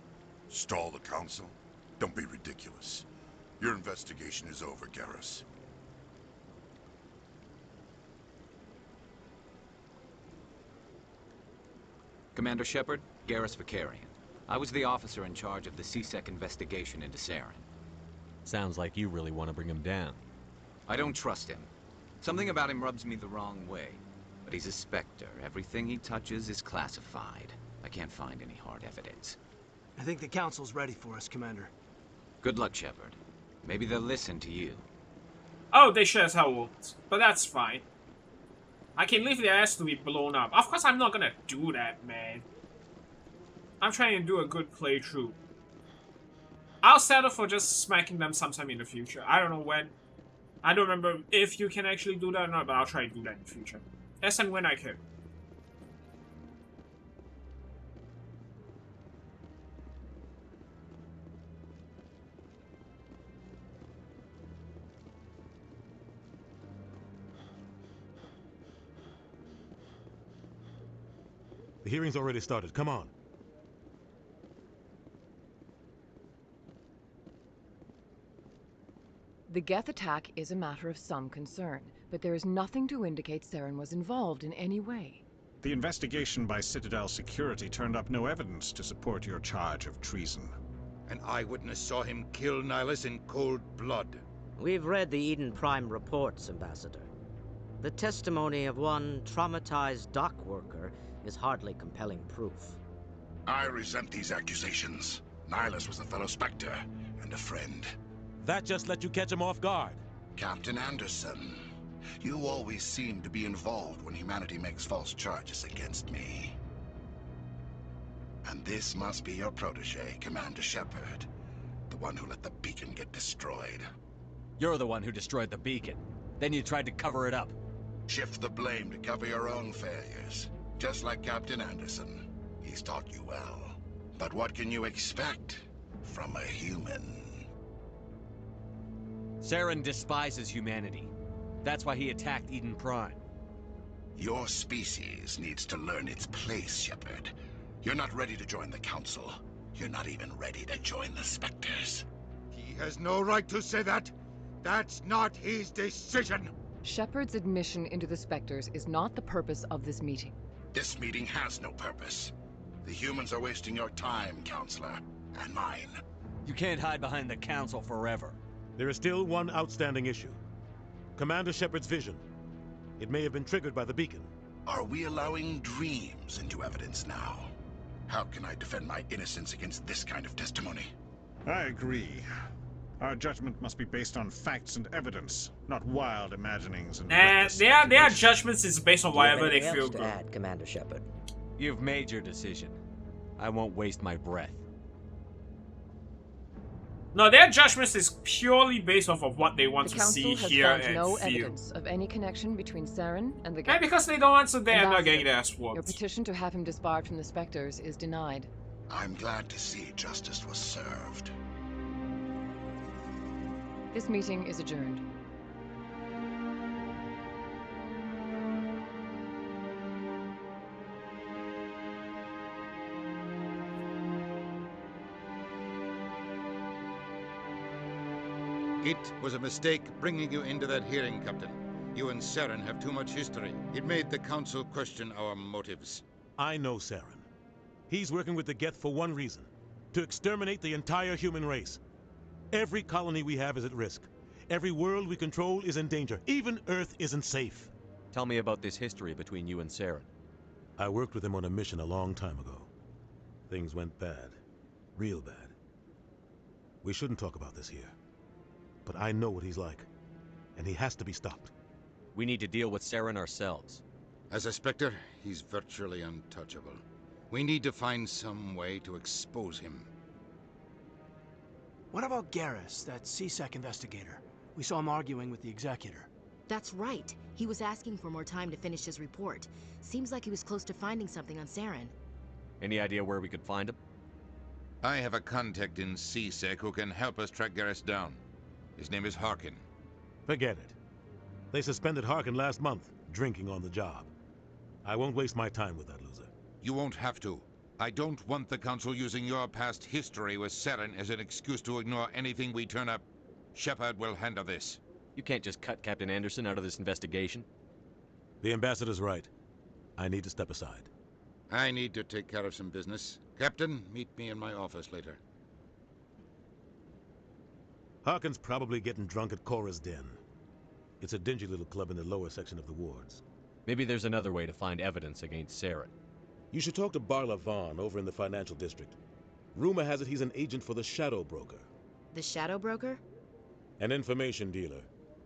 Stall the Council? Don't be ridiculous. Your investigation is over, Garrus. Commander Shepard, Garrus Vicarian. I was the officer in charge of the CSEC investigation into Saren. Sounds like you really want to bring him down. I don't trust him. Something about him rubs me the wrong way. But he's a Spectre. Everything he touches is classified. I can't find any hard evidence. I think the Council's ready for us, Commander. Good luck, Shepard. Maybe they'll listen to you. Oh, they sure as hell won't. But that's fine. I can leave their ass to be blown up. Of course I'm not gonna do that, man. I'm trying to do a good playthrough. I'll settle for just smacking them sometime in the future. I don't know when. I don't remember if you can actually do that or not, but I'll try to do that in the future. As and when I can. The hearing's already started. Come on. The Geth attack is a matter of some concern, but there is nothing to indicate Saren was involved in any way. The investigation by Citadel security turned up no evidence to support your charge of treason. An eyewitness saw him kill Nihilus in cold blood. We've read the Eden Prime reports, Ambassador. The testimony of one traumatized dock worker is hardly compelling proof. I resent these accusations. Nihilus was a fellow Spectre and a friend. That just let you catch him off guard. Captain Anderson, you always seem to be involved when humanity makes false charges against me. And this must be your protege, Commander Shepard. The one who let the beacon get destroyed. You're the one who destroyed the beacon. Then you tried to cover it up. Shift the blame to cover your own failures. Just like Captain Anderson. He's taught you well. But what can you expect from a human? Saren despises humanity. That's why he attacked Eden Prime. Your species needs to learn its place, Shepard. You're not ready to join the Council. You're not even ready to join the Spectres. He has no right to say that. That's not his decision. Shepard's admission into the Spectres is not the purpose of this meeting. This meeting has no purpose. The humans are wasting your time, Counselor, and mine. You can't hide behind the Council forever. There is still one outstanding issue. Commander Shepard's vision. It may have been triggered by the beacon. Are we allowing dreams into evidence now? How can I defend my innocence against this kind of testimony? I agree. Our judgment must be based on facts and evidence, not wild imaginings and reckless their judgments is based on whatever they feel to good. add, Commander Shepard? You've made your decision. I won't waste my breath. No, their judgments is purely based off of what they want The to Council see, has hear, found and no feel. evidence of any connection between Saren and the And Geth. because they don't answer, they're not Ambassador, getting their ass your whooped. petition to have him disbarred from the Spectres is denied. I'm glad to see justice was served. This meeting is adjourned. It was a mistake bringing you into that hearing, Captain. You and Saren have too much history. It made the Council question our motives. I know Saren. He's working with the Geth for one reason. To exterminate the entire human race. Every colony we have is at risk. Every world we control is in danger. Even Earth isn't safe. Tell me about this history between you and Saren. I worked with him on a mission a long time ago. Things went bad. Real bad. We shouldn't talk about this here. But I know what he's like. And he has to be stopped. We need to deal with Saren ourselves. As a Spectre, he's virtually untouchable. We need to find some way to expose him. What about Garrus, that CSEC investigator? We saw him arguing with the Executor. That's right. He was asking for more time to finish his report. Seems like he was close to finding something on Saren. Any idea where we could find him? I have a contact in CSEC who can help us track Garrus down. His name is Harkin. Forget it. They suspended Harkin last month, drinking on the job. I won't waste my time with that loser. You won't have to. I don't want the Council using your past history with Saren as an excuse to ignore anything we turn up. Shepard will handle this. You can't just cut Captain Anderson out of this investigation. The Ambassador's right. I need to step aside. I need to take care of some business. Captain, meet me in my office later. Harkin's probably getting drunk at Cora's Den. It's a dingy little club in the lower section of the wards. Maybe there's another way to find evidence against Saren. You should talk to Barla Vaughn over in the financial district. Rumor has it he's an agent for the Shadow Broker. The Shadow Broker? An information dealer.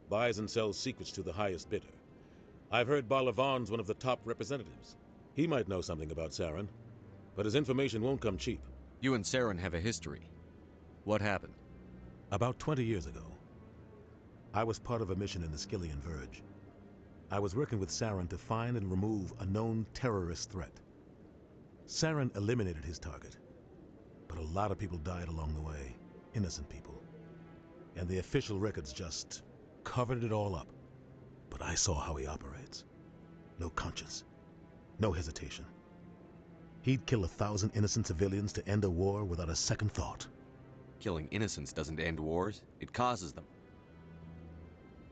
Buys and sells secrets to the highest bidder. I've heard Barla Vaughn's one of the top representatives. He might know something about Saren, but his information won't come cheap. You and Saren have a history. What happened? About 20 years ago, I was part of a mission in the Skillian Verge. I was working with Saren to find and remove a known terrorist threat. Saren eliminated his target, but a lot of people died along the way, innocent people. And the official records just covered it all up. But I saw how he operates. No conscience, no hesitation. He'd kill 1,000 innocent civilians to end a war without a second thought. Killing innocents doesn't end wars, it causes them.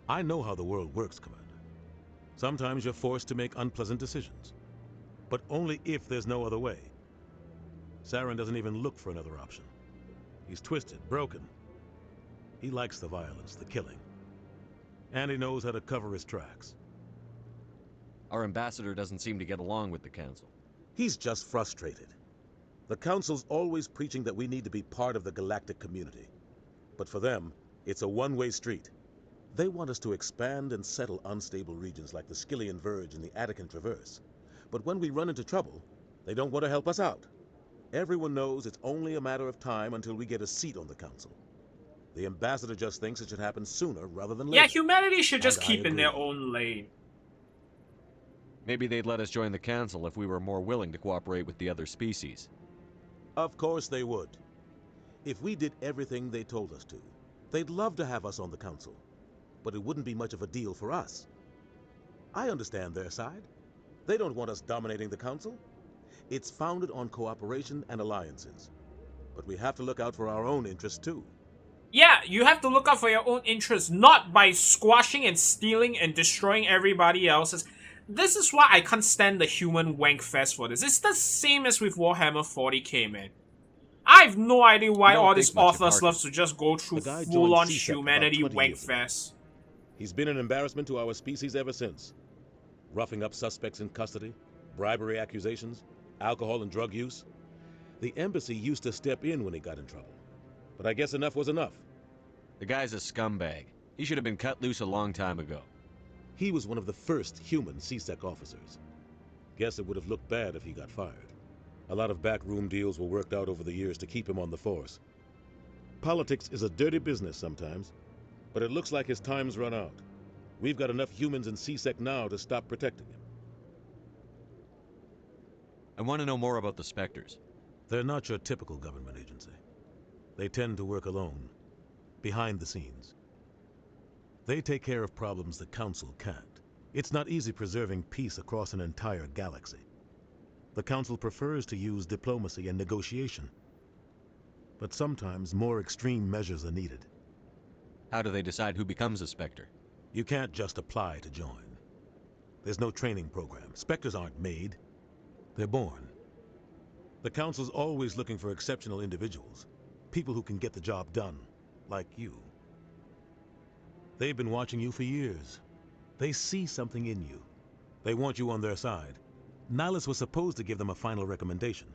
I know how the world works, Commander. Sometimes you're forced to make unpleasant decisions. But only if there's no other way. Saren doesn't even look for another option. He's twisted, broken. He likes the violence, the killing. And he knows how to cover his tracks. Our ambassador doesn't seem to get along with the Council. He's just frustrated. The Council's always preaching that we need to be part of the galactic community. But for them, it's a one-way street. They want us to expand and settle unstable regions like the Skillian Verge and the Attican Traverse. But when we run into trouble, they don't want to help us out. Everyone knows it's only a matter of time until we get a seat on the Council. The ambassador just thinks it should happen sooner rather than later. Yeah, humanity should just And keep I in their agree. own lane. Maybe they'd let us join the Council if we were more willing to cooperate with the other species. Of course they would. If we did everything they told us to, they'd love to have us on the Council. But it wouldn't be much of a deal for us. I understand their side. They don't want us dominating the Council. It's founded on cooperation and alliances. But we have to look out for our own interests too. Yeah, you have to look out for your own interests, not by squashing and stealing and destroying everybody else's. This is why I can't stand the human wank fest for this. It's the same as with Warhammer 40k, man. I have no idea why all these authors love to just go through The guy joined full-on CSEC about humanity 20 wank years ago. fest. He's been an embarrassment to our species ever since. Roughing up suspects in custody, bribery accusations, alcohol and drug use. The embassy used to step in when he got in trouble. But I guess enough was enough. The guy's a scumbag. He should have been cut loose a long time ago. He was one of the first human CSEC officers. Guess it would have looked bad if he got fired. A lot of backroom deals were worked out over the years to keep him on the force. Politics is a dirty business sometimes, but it looks like his time's run out. We've got enough humans in CSEC now to stop protecting him. I want to know more about the Spectres. They're not your typical government agency. They tend to work alone, behind the scenes. They take care of problems the Council can't. It's not easy preserving peace across an entire galaxy. The Council prefers to use diplomacy and negotiation. But sometimes more extreme measures are needed. How do they decide who becomes a Spectre? You can't just apply to join. There's no training program. Spectres aren't made. They're born. The Council's always looking for exceptional individuals. People who can get the job done, like you. They've been watching you for years. They see something in you. They want you on their side. Nihilus was supposed to give them a final recommendation,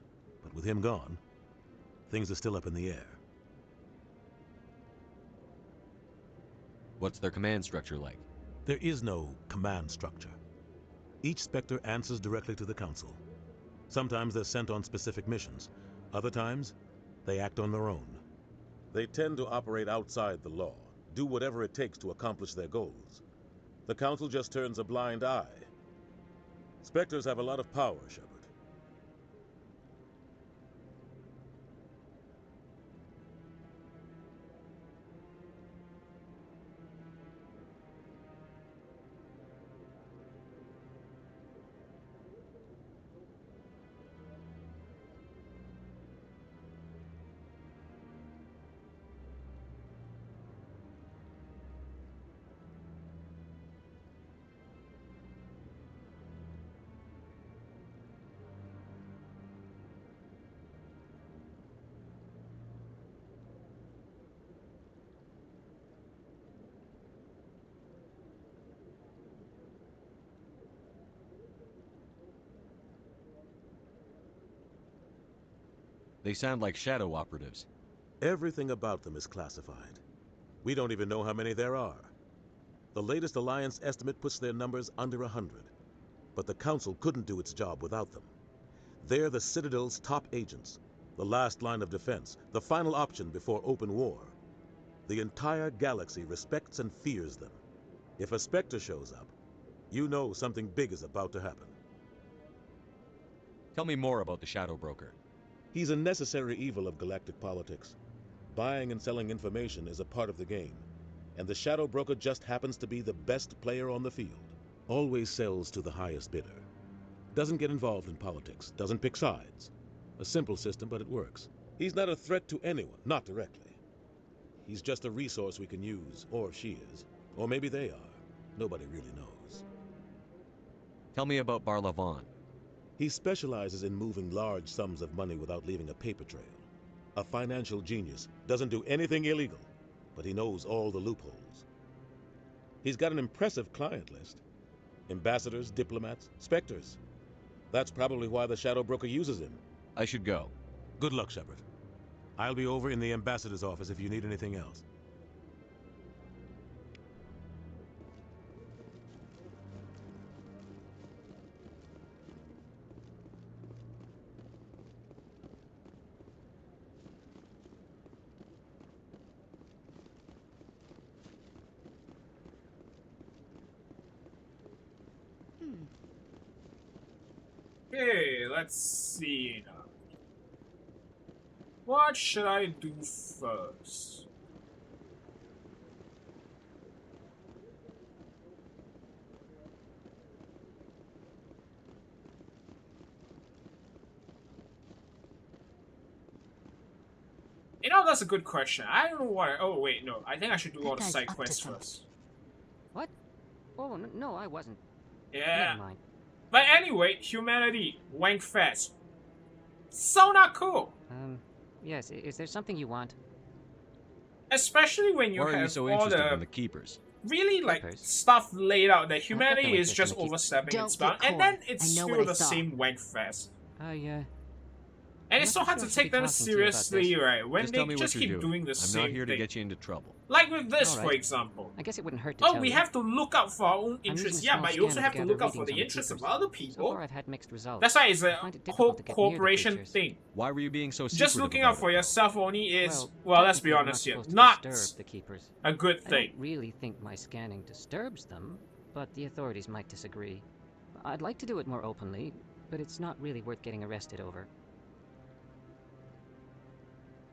but with him gone, things are still up in the air. What's their command structure like? There is no command structure. Each Spectre answers directly to the Council. Sometimes they're sent on specific missions. Other times, they act on their own. They tend to operate outside the law, do whatever it takes to accomplish their goals. The Council just turns a blind eye. Spectres have a lot of power, Shepard. They sound like shadow operatives. Everything about them is classified. We don't even know how many there are. The latest Alliance estimate puts their numbers under 100. But the Council couldn't do its job without them. They're the Citadel's top agents, the last line of defense, the final option before open war. The entire galaxy respects and fears them. If a Spectre shows up, you know something big is about to happen. Tell me more about the Shadow Broker. He's a necessary evil of galactic politics. Buying and selling information is a part of the game, and the Shadow Broker just happens to be the best player on the field. Always sells to the highest bidder. Doesn't get involved in politics, doesn't pick sides. A simple system, but it works. He's not a threat to anyone, not directly. He's just a resource we can use, or she is, Or maybe they are. Nobody really knows. Tell me about Barlavon. He specializes in moving large sums of money without leaving a paper trail. A financial genius, doesn't do anything illegal, but he knows all the loopholes. He's got an impressive client list. Ambassadors, diplomats, specters. That's probably why the Shadow Broker uses him. I should go. Good luck, Shepard. I'll be over in the ambassador's office if you need anything else. Okay, let's see now. What should I do first? You know, that's a good question. I don't know what. Oh, wait, no. I think I should do all the side quests first. What? Oh, no, I wasn't. Yeah. Never mind. But anyway, humanity, wank fest. So not cool. Yes, is there something you want? Especially when you Why are you have so all interested the in the keepers? really like stuff laid out that humanity definitely is just interested in the overstepping Don't its bound, get and then coy. it's I know still what I the saw. same wank fest. I'm And it's so not hard sure to I should take be them talking to you about seriously, this. right? When Just they tell me just what you're keep doing. doing the I'm same not here to thing. get you into trouble. Like with this, All for right. example. I guess it wouldn't hurt to Oh, tell we you. have to look out for our own I'm using interests. a Yeah, small but you also scanner have to to gather look out for readings the on the interests of keepers. other So people. far, I've had mixed results. That's why it's a I find it whole difficult to get near the cooperation creatures. thing. Why were you being so secretive Just looking about out for it, though? yourself only is, well, let's be technically, I'm honest here, supposed to not disturb the keepers. a good I thing. don't really think my scanning disturbs them, but the authorities might disagree. I'd like to do it more openly, but it's not really worth getting arrested over.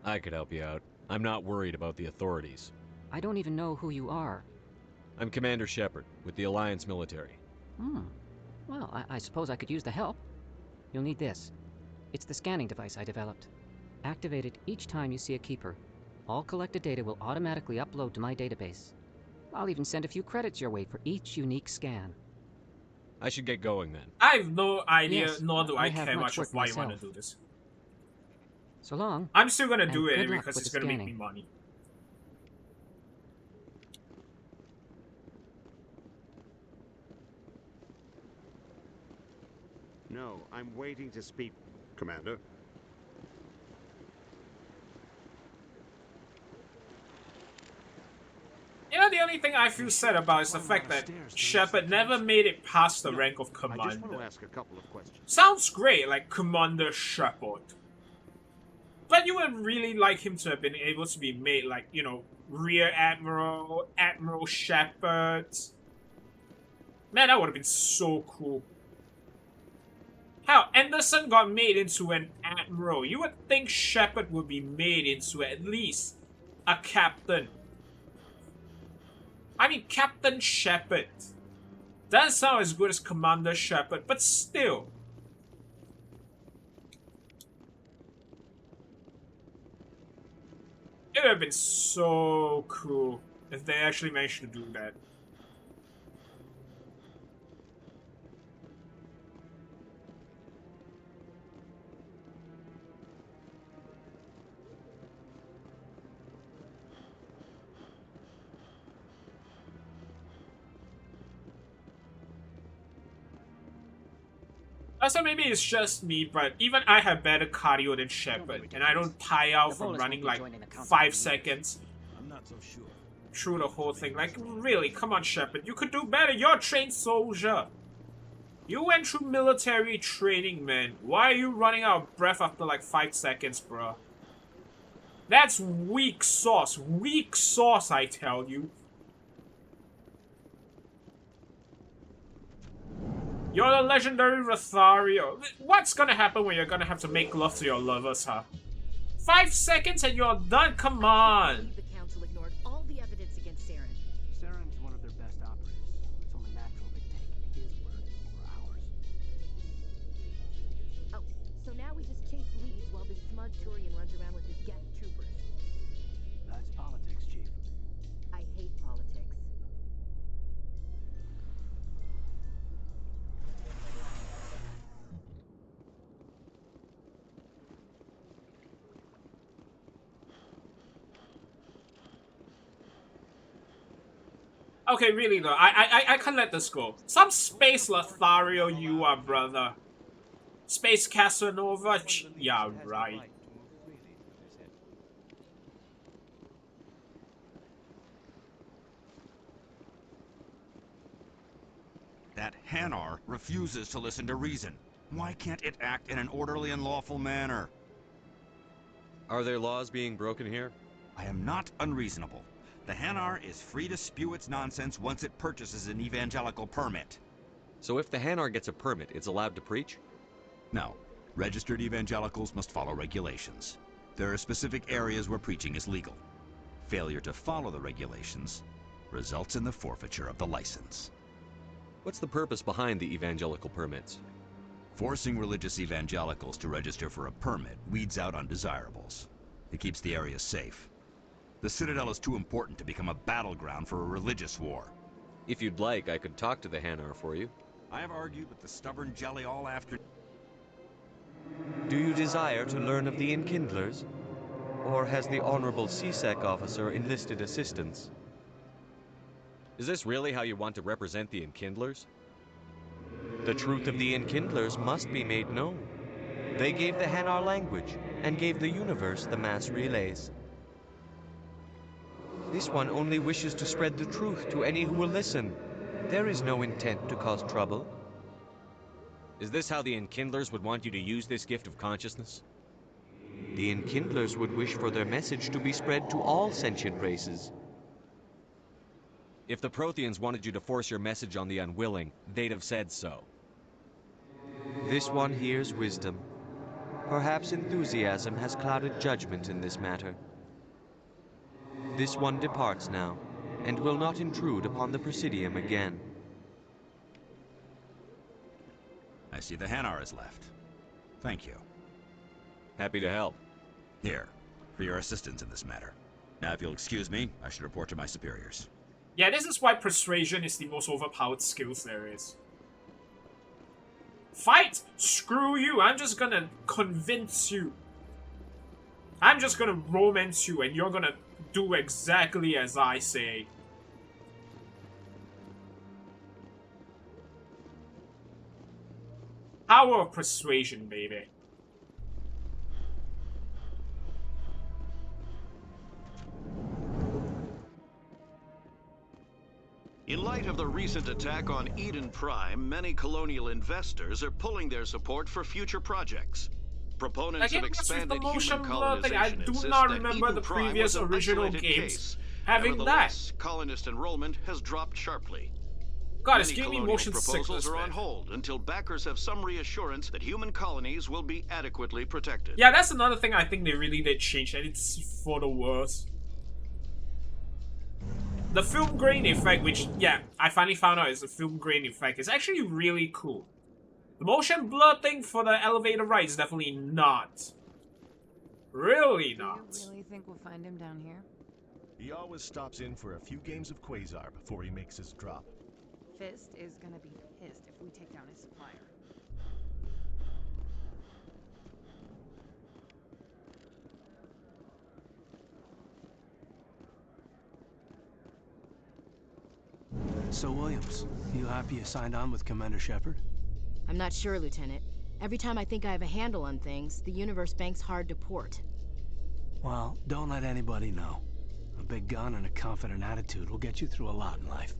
I could help you out. I'm not worried about the authorities. I don't even know who you are. I'm Commander Shepard, with the Alliance military. Well, I suppose I could use the help. You'll need this. It's the scanning device I developed. Activate it each time you see a keeper. All collected data will automatically upload to my database. I'll even send a few credits your way for each unique scan. I should get going then. I have no idea, Yes, nor do I I have care much much of work why you want to myself. do this. So long. I'm still gonna and do it good luck because with it's the gonna make me scanning. money. No, I'm waiting to speak, Commander. You know, the only thing I feel sad about is the fact that Shepard never made it past the rank of I just want to Commander. ask a couple of questions. Sounds great, like Commander Shepard. But you would really like him to have been able to be made like, you know, Rear Admiral, Admiral Shepard. Man, that would have been so cool. Hell, Anderson got made into an Admiral. You would think Shepard would be made into at least a Captain. I mean, Captain Shepard. Doesn't sound as good as Commander Shepard, but still. It would have been so cool if they actually managed to do that. Also, maybe it's just me, but even I have better cardio than Shepard, and I don't tire out from running like 5 seconds I'm not so sure. through the whole thing. Like, really, come on, Shepard, you could do better. You're a trained soldier. You went through military training, man. Why are you running out of breath after like 5 seconds, bro? That's weak sauce. Weak sauce, I tell you. You're the legendary Rathario. What's gonna happen when you're gonna have to make love to your lovers, huh? 5 seconds and you're done? Come on! The council ignored all the evidence against Saren. Saren's one of their best operatives. It's only natural they take his word over ours. Oh, so now we just chase leads while this smug Turian runs around with his Geth troopers. That's politics, Chief. I hate politics. Okay, really though, I can't let this go. Some space Lothario you are, brother. Space Casanova? Yeah, right. That Hanar refuses to listen to reason. Why can't it act in an orderly and lawful manner? Are there laws being broken here? I am not unreasonable. The Hanar is free to spew its nonsense once it purchases an evangelical permit. So if the Hanar gets a permit, it's allowed to preach? No. Registered evangelicals must follow regulations. There are specific areas where preaching is legal. Failure to follow the regulations results in the forfeiture of the license. What's the purpose behind the evangelical permits? Forcing religious evangelicals to register for a permit weeds out undesirables. It keeps the area safe. The Citadel is too important to become a battleground for a religious war. If you'd like, I could talk to the Hanar for you. I have argued with the stubborn jelly all afternoon. Do you desire to learn of the Enkindlers? Or has the Honorable CSEC officer enlisted assistance? Is this really how you want to represent the Enkindlers? The truth of the Enkindlers must be made known. They gave the Hanar language, and gave the universe the mass relays. This one only wishes to spread the truth to any who will listen. There is no intent to cause trouble. Is this how the Enkindlers would want you to use this gift of consciousness? The Enkindlers would wish for their message to be spread to all sentient races. If the Protheans wanted you to force your message on the unwilling, they'd have said so. This one hears wisdom. Perhaps enthusiasm has clouded judgment in this matter. This one departs now, and will not intrude upon the Presidium again. I see the Hanar is left. Thank you. Happy to help. Here, for your assistance in this matter. Now, if you'll excuse me, I should report to my superiors. Yeah, this is why persuasion is the most overpowered skills there is. Fight! Screw you! I'm just gonna convince you. I'm just gonna romance you and you're gonna do exactly as I say. Power of persuasion, baby. In light of the recent attack on Eden Prime, many colonial investors are pulling their support for future projects. Proponents of expanded human colonization I do insist not that remember Eden the Prime previous was an original isolated games case. having that. Nevertheless, colonist enrollment has dropped sharply. God, it's Many giving me colonial motion proposals sickness, are man. on hold until backers have some reassurance that human colonies will be adequately protected. Yeah, that's another thing I think they really did change, and it's for the worse. The film grain effect, which, yeah, I finally found out is a film grain effect, is actually really cool. The motion blur thing for the elevator ride is definitely not. Really not. Do you really think we'll find him down here? He always stops in for a few games of Quasar before he makes his drop. Fist is gonna be pissed if we take down his supplier. So, Williams, you happy you signed on with Commander Shepard? I'm not sure, Lieutenant. Every time I think I have a handle on things, the universe bank's hard to port. Well, don't let anybody know. A big gun and a confident attitude will get you through a lot in life.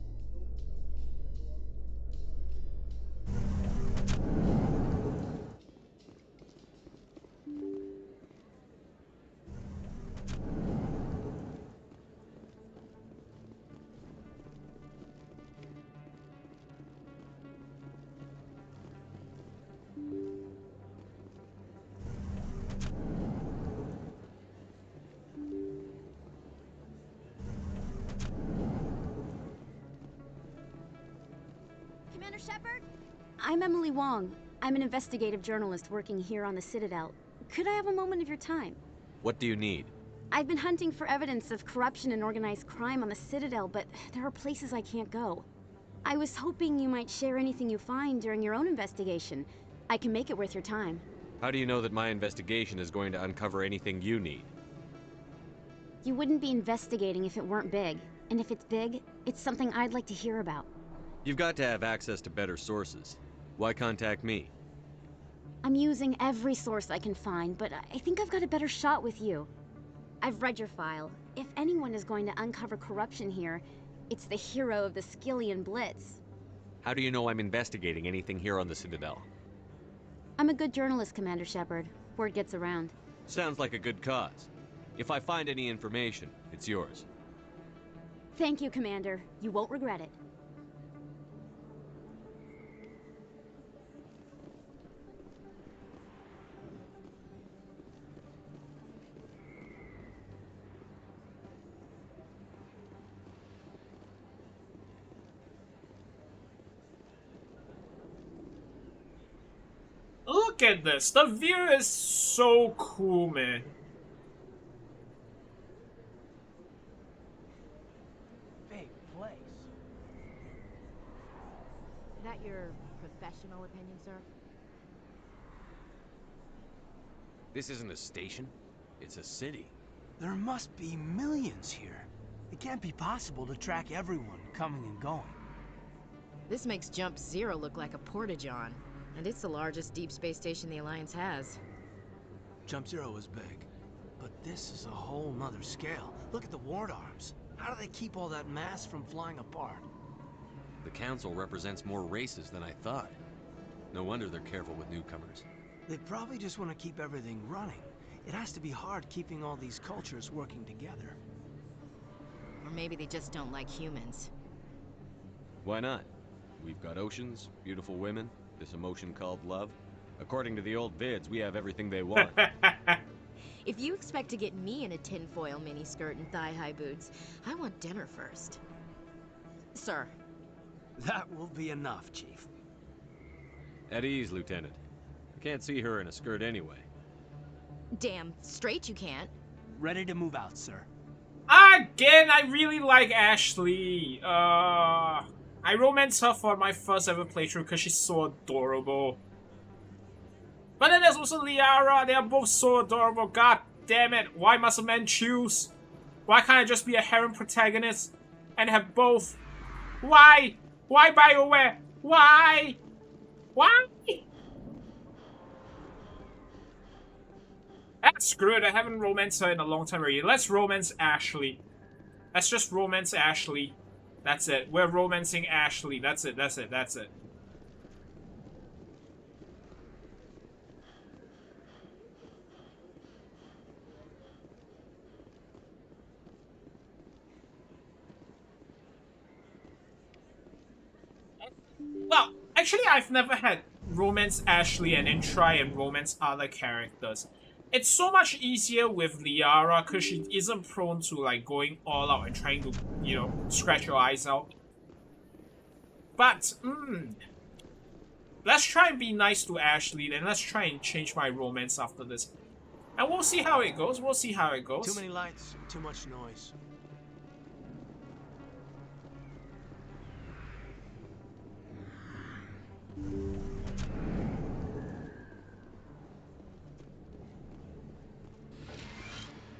Commander Shepard? I'm Emily Wong. I'm an investigative journalist working here on the Citadel. Could I have a moment of your time? What do you need? I've been hunting for evidence of corruption and organized crime on the Citadel, but there are places I can't go. I was hoping you might share anything you find during your own investigation. I can make it worth your time. How do you know that my investigation is going to uncover anything you need? You wouldn't be investigating if it weren't big. And if it's big, it's something I'd like to hear about. You've got to have access to better sources. Why contact me? I'm using every source I can find, but I think I've got a better shot with you. I've read your file. If anyone is going to uncover corruption here, it's the hero of the Skillian Blitz. How do you know I'm investigating anything here on the Citadel? I'm a good journalist, Commander Shepard. Word gets around. Sounds like a good cause. If I find any information, it's yours. Thank you, Commander. You won't regret it. Look at this. The view is so cool, man. Big place. That your professional opinion, sir? This isn't a station. It's a city. There must be millions here. It can't be possible to track everyone coming and going. This makes Jump Zero look like a porta-john. And it's the largest deep space station the Alliance has. Jump Zero is big, but this is a whole nother scale. Look at the ward arms. How do they keep all that mass from flying apart? The Council represents more races than I thought. No wonder they're careful with newcomers. They probably just want to keep everything running. It has to be hard keeping all these cultures working together. Or maybe they just don't like humans. Why not? We've got oceans, beautiful women, this emotion called love. According to the old vids, we have everything they want. If you expect to get me in a tinfoil miniskirt and thigh-high boots, I want dinner first. Sir. That will be enough, Chief. At ease, Lieutenant. I can't see her in a skirt anyway. Damn straight you can't. Ready to move out, sir. Again, I really like Ashley. I romanced her for my first ever playthrough because she's so adorable. But then there's also Liara. They are both so adorable. God damn it. Why must a man choose? Why can't I just be a harem protagonist and have both? Why? Why BioWare? Why? Why? Screw it. I haven't romanced her in a long time already. Let's romance Ashley. Let's just romance Ashley. That's it. We're romancing Ashley. That's it. That's it. That's it. Well, actually, I've never had romance Ashley and then try and romance other characters. It's so much easier with Liara because she isn't prone to like going all out and trying to, you know, scratch your eyes out. But, let's try and be nice to Ashley, then let's try and change my romance after this. And we'll see how it goes, we'll see how it goes. Too many lights, too much noise.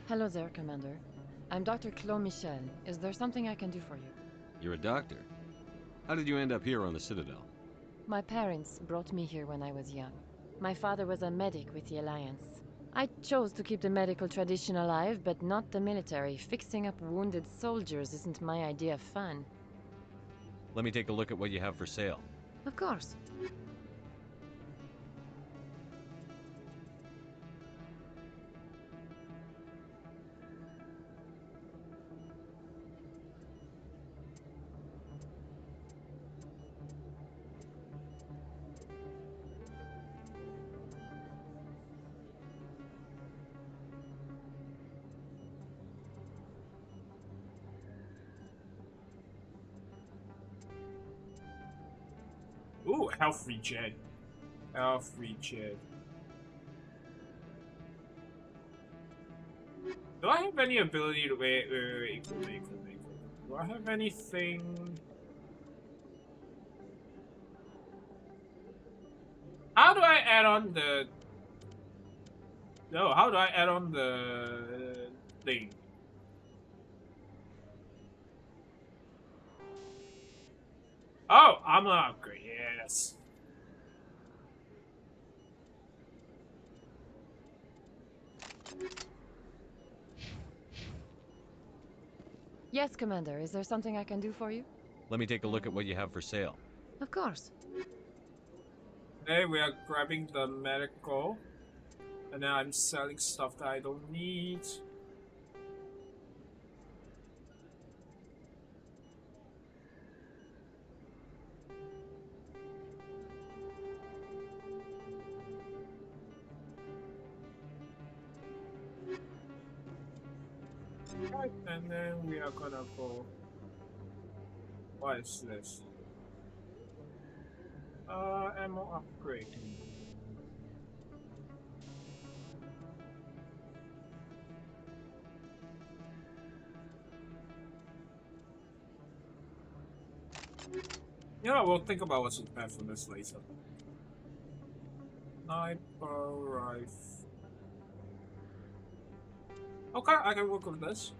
Hello there, Commander. I'm Dr. Claude Michel. Is there something I can do for you? You're a doctor. How did you end up here on the Citadel? My parents brought me here when I was young. My father was a medic with the Alliance. I chose to keep the medical tradition alive, but not the military. Fixing up wounded soldiers isn't my idea of fun. Let me take a look at what you have for sale. Of course. Ooh, health regen. Health regen. Do I have any ability to wait? Do I have anything? How do I add on the? No, how do I add on the thing? Oh, I'm gonna upgrade. Yes. Yes, Commander. Is there something I can do for you? Let me take a look at what you have for sale. Of course. Okay, we are grabbing the medical. And now I'm selling stuff that I don't need. Right, and then we are gonna go. What is this? Ammo upgrade. Yeah, we'll think about what's best for this later. Sniper rifle. Okay, I can work with this.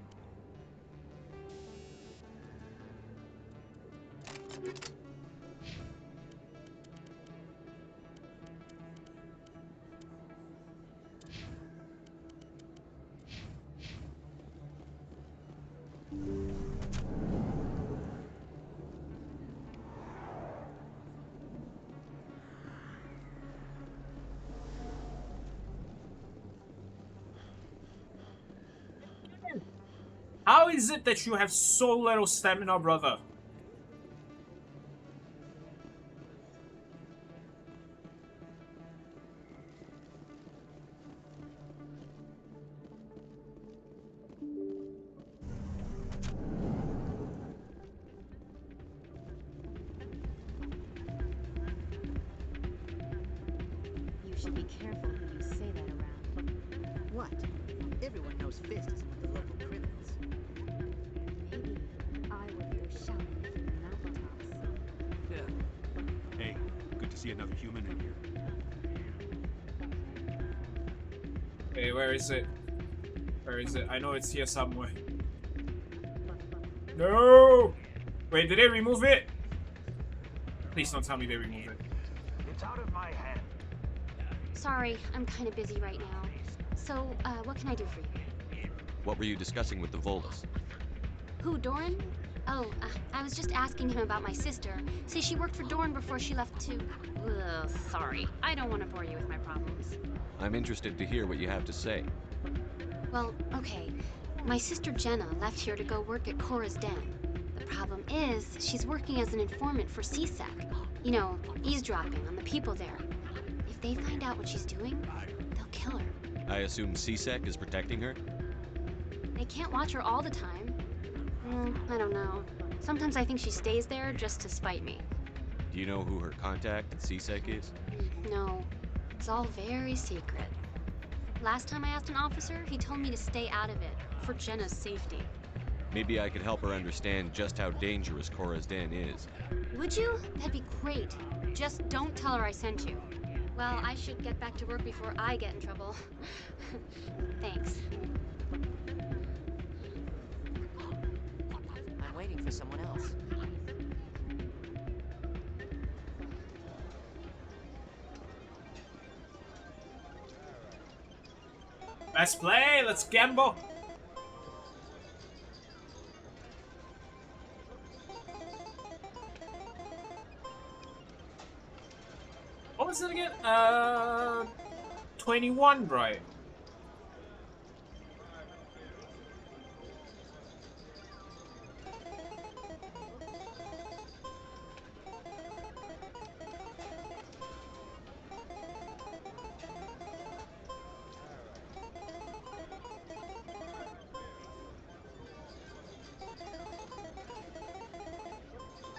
How is it that you have so little stamina, brother? You should be careful who you say that around. What? Everyone knows Fist is with the local criminals. Maybe I would go shouting from the mountaintops. Yeah. Hey, good to see another human in here. Okay, where is it? Where is it? I know it's here somewhere. No! Wait, did they remove it? Please don't tell me they removed it. It's out of my hand. Sorry, I'm kind of busy right now. So, what can I do for you? What were you discussing with the Volus? Who, Doran? Oh, I was just asking him about my sister. Say she worked for Doran before she left to... Ugh, sorry. I don't want to bore you with my problems. I'm interested to hear what you have to say. Well, okay. My sister Jenna left here to go work at Cora's Den. The problem is, she's working as an informant for CSEC. You know, eavesdropping on the people there. If they find out what she's doing, they'll kill her. I assume CSEC is protecting her? They can't watch her all the time. I don't know. Sometimes I think she stays there just to spite me. Do you know who her contact at CSEC is? No, it's all very secret. Last time I asked an officer, he told me to stay out of it, for Jenna's safety. Maybe I could help her understand just how dangerous Cora's Den is. Would you? That'd be great. Just don't tell her I sent you. Well, I should get back to work before I get in trouble. Thanks. I'm waiting for someone else. Let's play, let's gamble. What was it again? 21, right?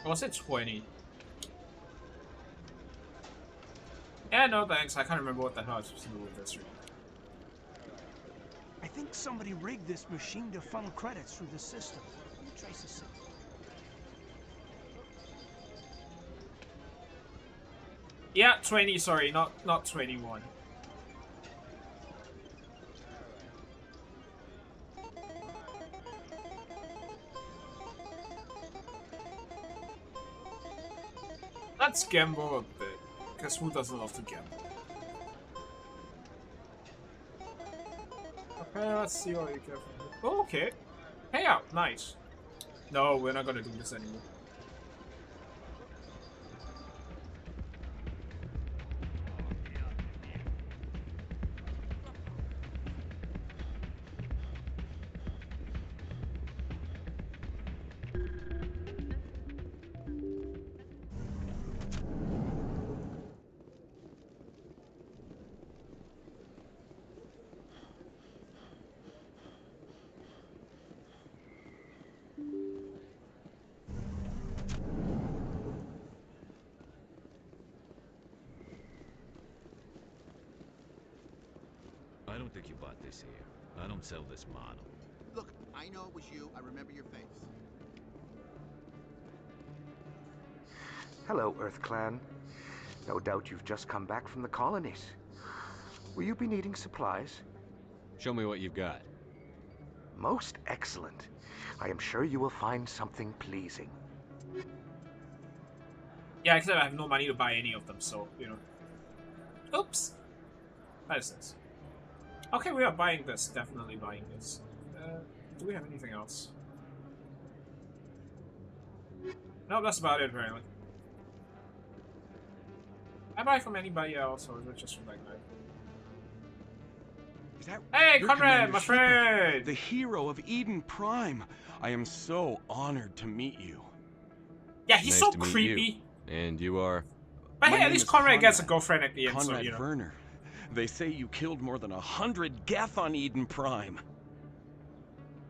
Or was it 20? Yeah, no thanks. I can't remember what the hell I was supposed to do with this. I think somebody rigged this machine to funnel credits through the system. Let me trace this. Yeah, 20, sorry, not 21. Let's gamble a bit, because who doesn't love to gamble? Okay, let's see what you get from here. Oh, okay. Payout, nice. No, we're not gonna do this anymore. I don't think you bought this here. I don't sell this model. Look, I know it was you. I remember your face. Hello, Earth Clan. No doubt you've just come back from the colonies. Will you be needing supplies? Show me what you've got. Most excellent. I am sure you will find something pleasing. Yeah, except I have no money to buy any of them, so, you know. Oops! That is this. Okay, we are buying this. Definitely buying this. Do we have anything else? No, that's about it, apparently. I buy from anybody else, or is it just from that guy? Is that hey, your Conrad, my Shepard, friend! the hero of Eden Prime. I am so honored to meet you. Yeah, he's nice so to meet creepy. You. And you are? But My hey, at name least is Conrad gets a girlfriend at the end, Conrad so, you know. Werner. They say you killed more than 100 Geth on Eden Prime.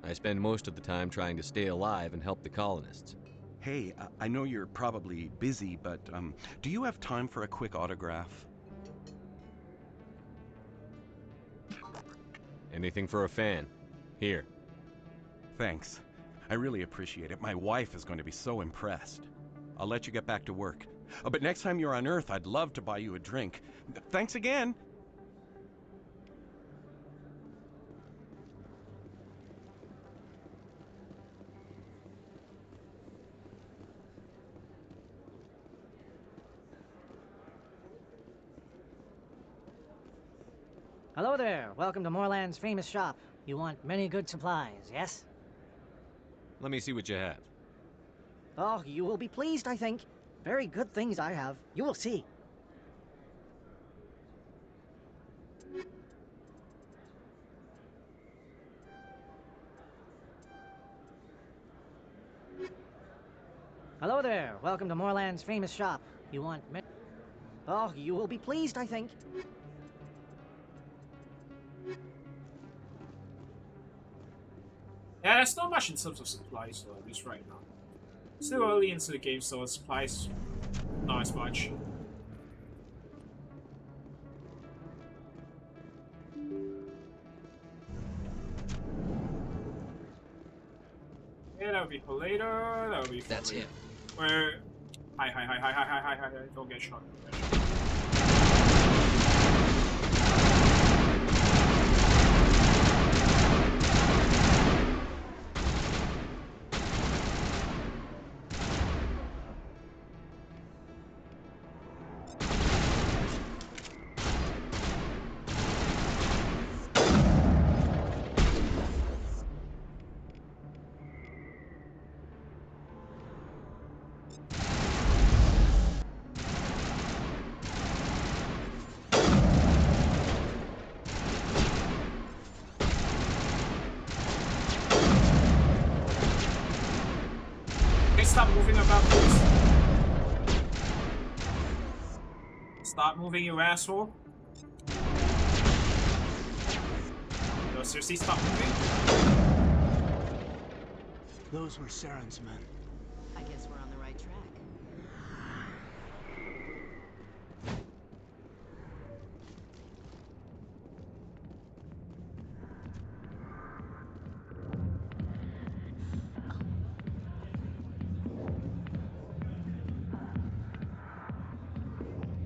I spend most of the time trying to stay alive and help the colonists. Hey, I know you're probably busy, but do you have time for a quick autograph? Anything for a fan. Here. Thanks. I really appreciate it. My wife is going to be so impressed. I'll let you get back to work. But next time you're on Earth, I'd love to buy you a drink. Thanks again. Hello there. Welcome to Moorland's famous shop. You want many good supplies, yes? Let me see what you have. Oh, you will be pleased, I think. Very good things I have. You will see. Hello there. Welcome to Moorland's famous shop. You want many... Oh, you will be pleased, I think. Yeah, there's not much in terms of supplies, though, at least right now. Still early into the game, so supplies not as much. Yeah, that would be for later. That would be for That's later. him. Where? Hi. Don't get shot. Don't get shot. Stop moving about, please. Stop moving, you asshole. No, seriously, stop moving. Those were Saren's men. I guess we're on the right track.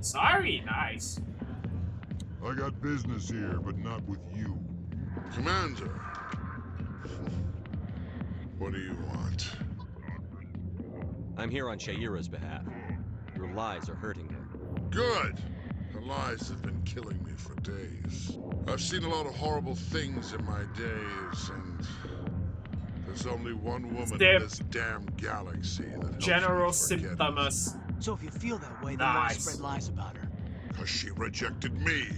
Sorry, nice. I got business here, but not with you. Commander. What do you want? I'm here on Shaira's behalf. Your lies are hurting her. Good. Her lies have been killing me for days. I've seen a lot of horrible things in my days, and there's only one woman in this damn galaxy that helps General me forget it. Symptomus. So if you feel that way, then why spread lies about her? Because she rejected me.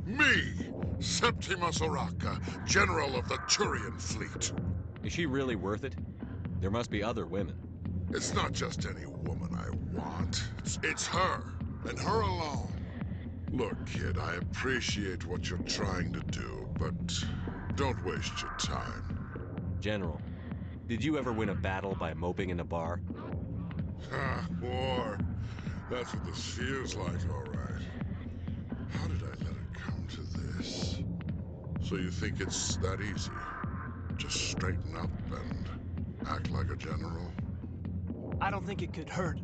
Me! Septimus Oraka, General of the Turian fleet. Is she really worth it? There must be other women. It's not just any woman I want. It's her, and her alone. Look, kid, I appreciate what you're trying to do, but don't waste your time. General, did you ever win a battle by moping in a bar? Ha, war. That's what this feels like, all right. How did I let it come to this? So you think it's that easy? Just straighten up and act like a general? I don't think it could hurt.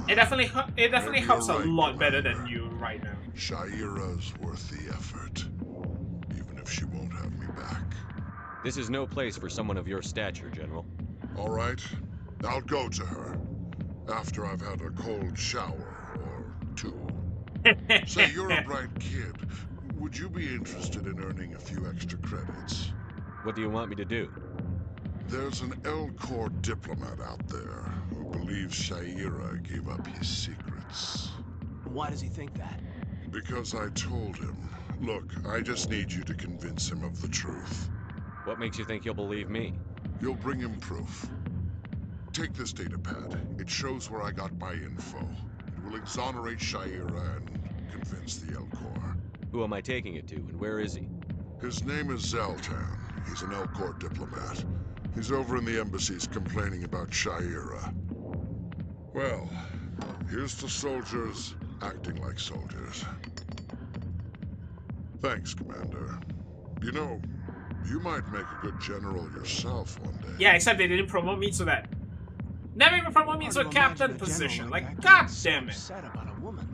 It definitely Maybe helps you're a right, lot better Commander. than you right now. Shaira's worth the effort, even if she won't have me back. This is no place for someone of your stature, General. All right, I'll go to her after I've had a cold shower or two. Say, you're a bright kid. Would you be interested in earning a few extra credits? What do you want me to do? There's an L-Corps diplomat out there who believes Shaira gave up his secrets. Why does he think that? Because I told him. Look, I just need you to convince him of the truth. What makes you think he'll believe me? You'll bring him proof. Take this datapad. It shows where I got my info. It will exonerate Shaira and convince the L-Corps. Who am I taking it to, and where is he? His name is Zaltan. He's an L-Corps diplomat. He's over in the embassies complaining about Shaira. Well, here's to soldiers acting like soldiers. Thanks, Commander. You know, you might make a good general yourself one day. Yeah, except they didn't promote me to that. Never even promote me to a captain position. Like, god damn it. Upset about a woman.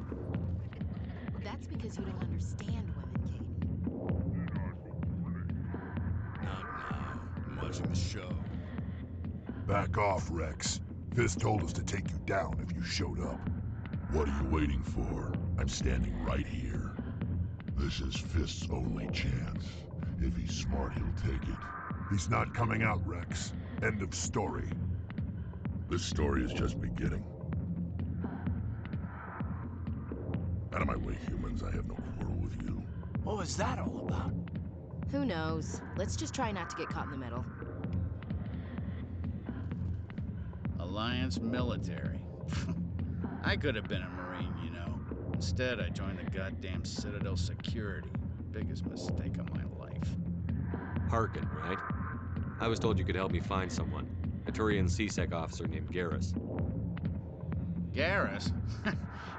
That's because you don't understand women, Not now. I'm watching the show. Back off, Rex. Fist told us to take you down if you showed up. What are you waiting for? I'm standing right here. This is Fist's only chance. If he's smart, he'll take it. He's not coming out, Rex. End of story. This story is just beginning. Out of my way, humans. I have no quarrel with you. What was that all about? Who knows? Let's just try not to get caught in the middle. Alliance military. I could have been a Marine, you know. Instead, I joined the goddamn Citadel security. Biggest mistake of my life. Harkin, right? I was told you could help me find someone. A Turian CSEC officer named Garrus. Garrus?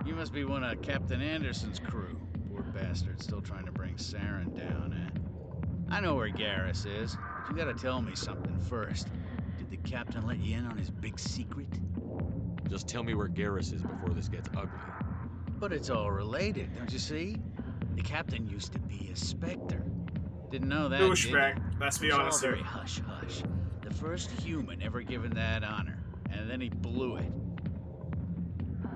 You must be one of Captain Anderson's crew. Poor bastard still trying to bring Saren down, eh? I know where Garrus is, but you gotta tell me something first. Did the captain let you in on his big secret? Just tell me where Garrus is before this gets ugly. But it's all related, don't you see? The captain used to be a Spectre. Didn't know that, Douchebag, let's be It's all honest here. very hush-hush. The first human ever given that honor, and then he blew it.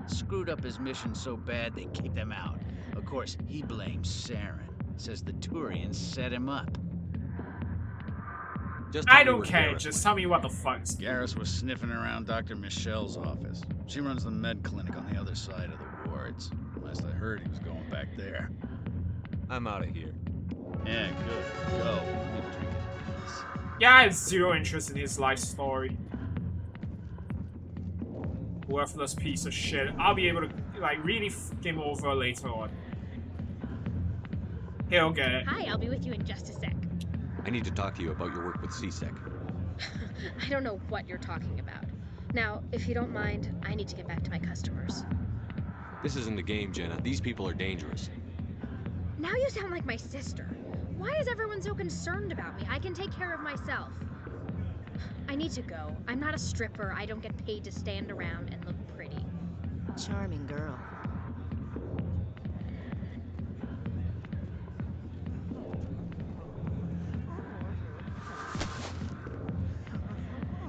Screwed up his mission so bad they kicked him out. Of course, he blames Saren. Says the Turians set him up. I don't care, just tell me what the fuck's... Garrus was sniffing around Dr. Michelle's office. She runs the med clinic on the other side of the wards. Last I heard, he was going back there. I'm out of here. Yeah, good. Go. We'll drink it. Yeah, I have zero interest in his life story. Worthless piece of shit. I'll be able to, like, really fuck him over later on. He'll get it. Hi, I'll be with you in just a sec. I need to talk to you about your work with CSEC. I don't know what you're talking about. Now, if you don't mind, I need to get back to my customers. This isn't a game, Jenna. These people are dangerous. Now you sound like my sister. Why is everyone so concerned about me? I can take care of myself. I need to go. I'm not a stripper. I don't get paid to stand around and look pretty. Charming girl.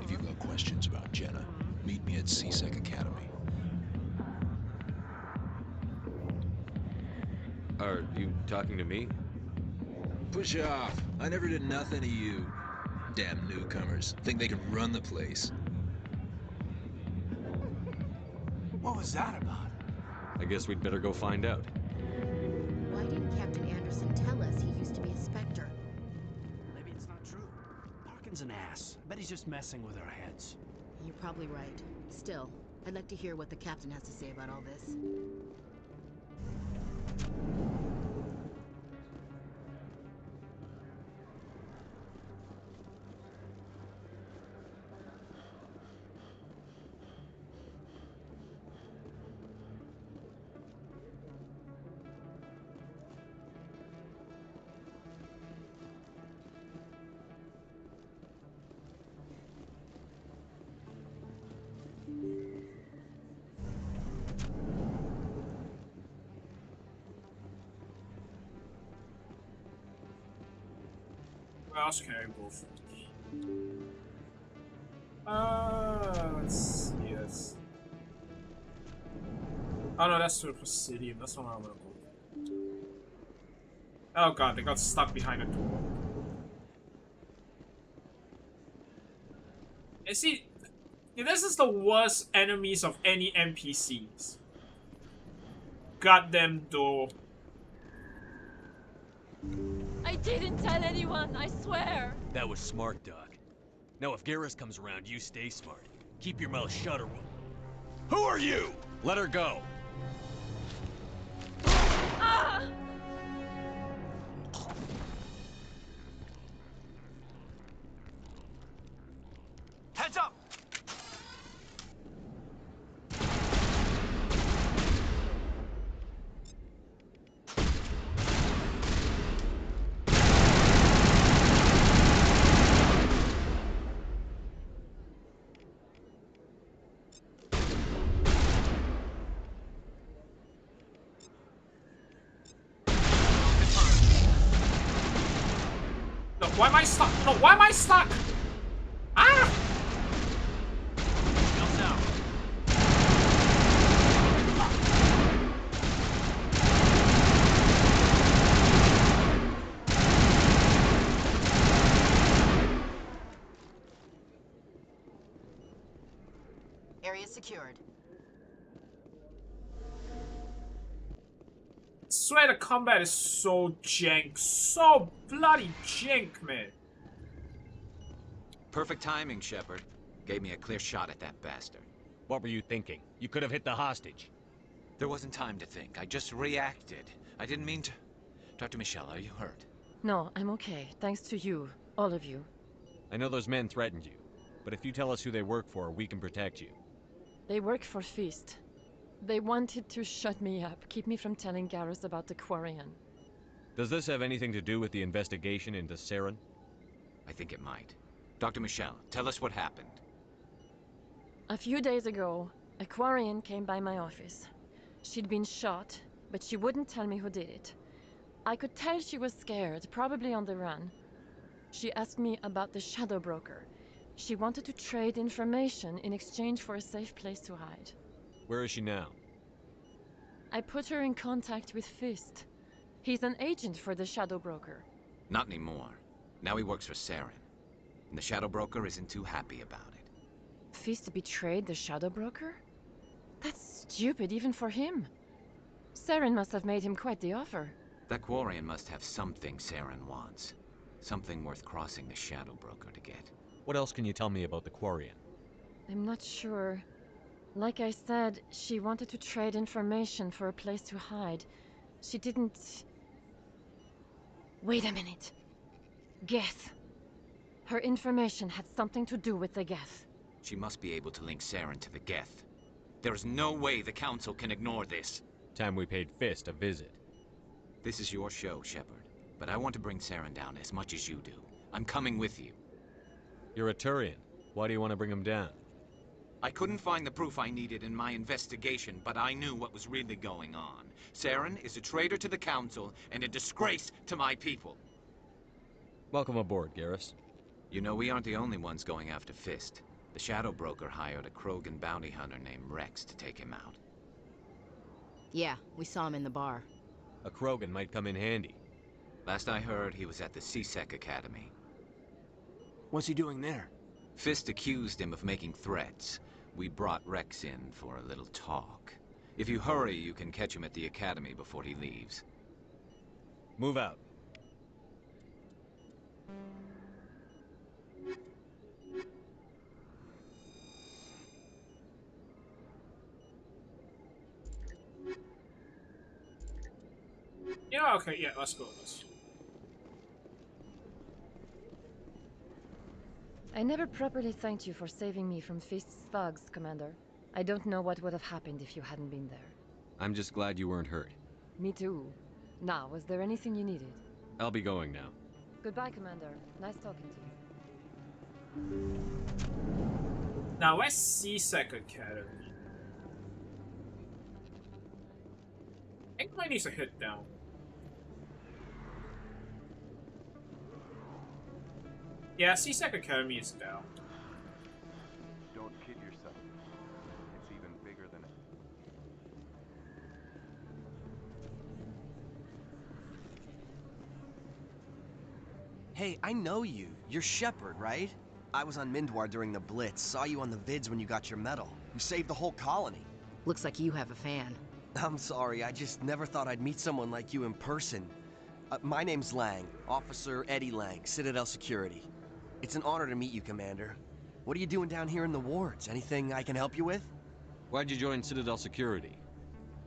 If you've got questions about Jenna, meet me at CSEC Academy. Are you talking to me? Push off. I never did nothing to you. Damn newcomers. Think they can run the place. What was that about? I guess we'd better go find out. Why didn't Captain Anderson tell us he used to be a Spectre? Maybe it's not true. Parkin's an ass. I bet he's just messing with our heads. You're probably right. Still, I'd like to hear what the captain has to say about all this. Where else can I go for? Let's see this. Oh no, that's the Presidium. That's not where I want to go. Oh god, they got stuck behind a door. And see, this is the worst enemies of any NPCs. Goddamn door. I didn't tell anyone, I swear. That was smart, Doc. Now if Garrus comes around, you stay smart. Keep your mouth shut or we'll... Who are you? Let her go. Ah! Heads up! No, why am I stuck? No, why am I stuck? Ah! Jumps out. Area secured. I swear the combat is so jank. So bloody jank, man. Perfect timing, Shepard. Gave me a clear shot at that bastard. What were you thinking? You could have hit the hostage. There wasn't time to think. I just reacted. I didn't mean to... Dr. Michelle, are you hurt? No, I'm okay. Thanks to you. All of you. I know those men threatened you, but if you tell us who they work for, we can protect you. They work for Feast. They wanted to shut me up, keep me from telling Garrus about the Quarian. Does this have anything to do with the investigation into Saren? I think it might. Dr. Michelle, tell us what happened. A few days ago, a Quarian came by my office. She'd been shot, but she wouldn't tell me who did it. I could tell she was scared, probably on the run. She asked me about the Shadow Broker. She wanted to trade information in exchange for a safe place to hide. Where is she now? I put her in contact with Fist. He's an agent for the Shadow Broker. Not anymore. Now he works for Saren. And the Shadow Broker isn't too happy about it. Fist betrayed the Shadow Broker? That's stupid even for him. Saren must have made him quite the offer. That Quarian must have something Saren wants. Something worth crossing the Shadow Broker to get. What else can you tell me about the Quarian? I'm not sure. Like I said, she wanted to trade information for a place to hide. She didn't... Wait a minute. Geth. Her information had something to do with the Geth. She must be able to link Saren to the Geth. There's no way the Council can ignore this. Time we paid Fist a visit. This is your show, Shepard. But I want to bring Saren down as much as you do. I'm coming with you. You're a Turian. Why do you want to bring him down? I couldn't find the proof I needed in my investigation, but I knew what was really going on. Saren is a traitor to the Council and a disgrace to my people. Welcome aboard, Garrus. You know, we aren't the only ones going after Fist. The Shadow Broker hired a Krogan bounty hunter named Rex to take him out. Yeah, we saw him in the bar. A Krogan might come in handy. Last I heard, he was at the CSEC Academy. What's he doing there? Fist accused him of making threats. We brought Rex in for a little talk. If you hurry, you can catch him at the Academy before he leaves. Move out. Yeah, okay, yeah, let's go. I never properly thanked you for saving me from Fist's thugs, Commander. I don't know what would have happened if you hadn't been there. I'm just glad you weren't hurt. Me too. Now, was there anything you needed? I'll be going now. Goodbye, Commander. Nice talking to you. Now, where's CSEC Academy? I think I need to hit down. Yeah, CSEC Academy is down. Don't kid yourself. It's even bigger than it. Hey, I know you. You're Shepard, right? I was on Mindwar during the Blitz. Saw you on the vids when you got your medal. You saved the whole colony. Looks like you have a fan. I'm sorry, I just never thought I'd meet someone like you in person. My name's Lang, Officer Eddie Lang, Citadel Security. It's an honor to meet you, Commander. What are you doing down here in the wards? Anything I can help you with? Why'd you join Citadel Security?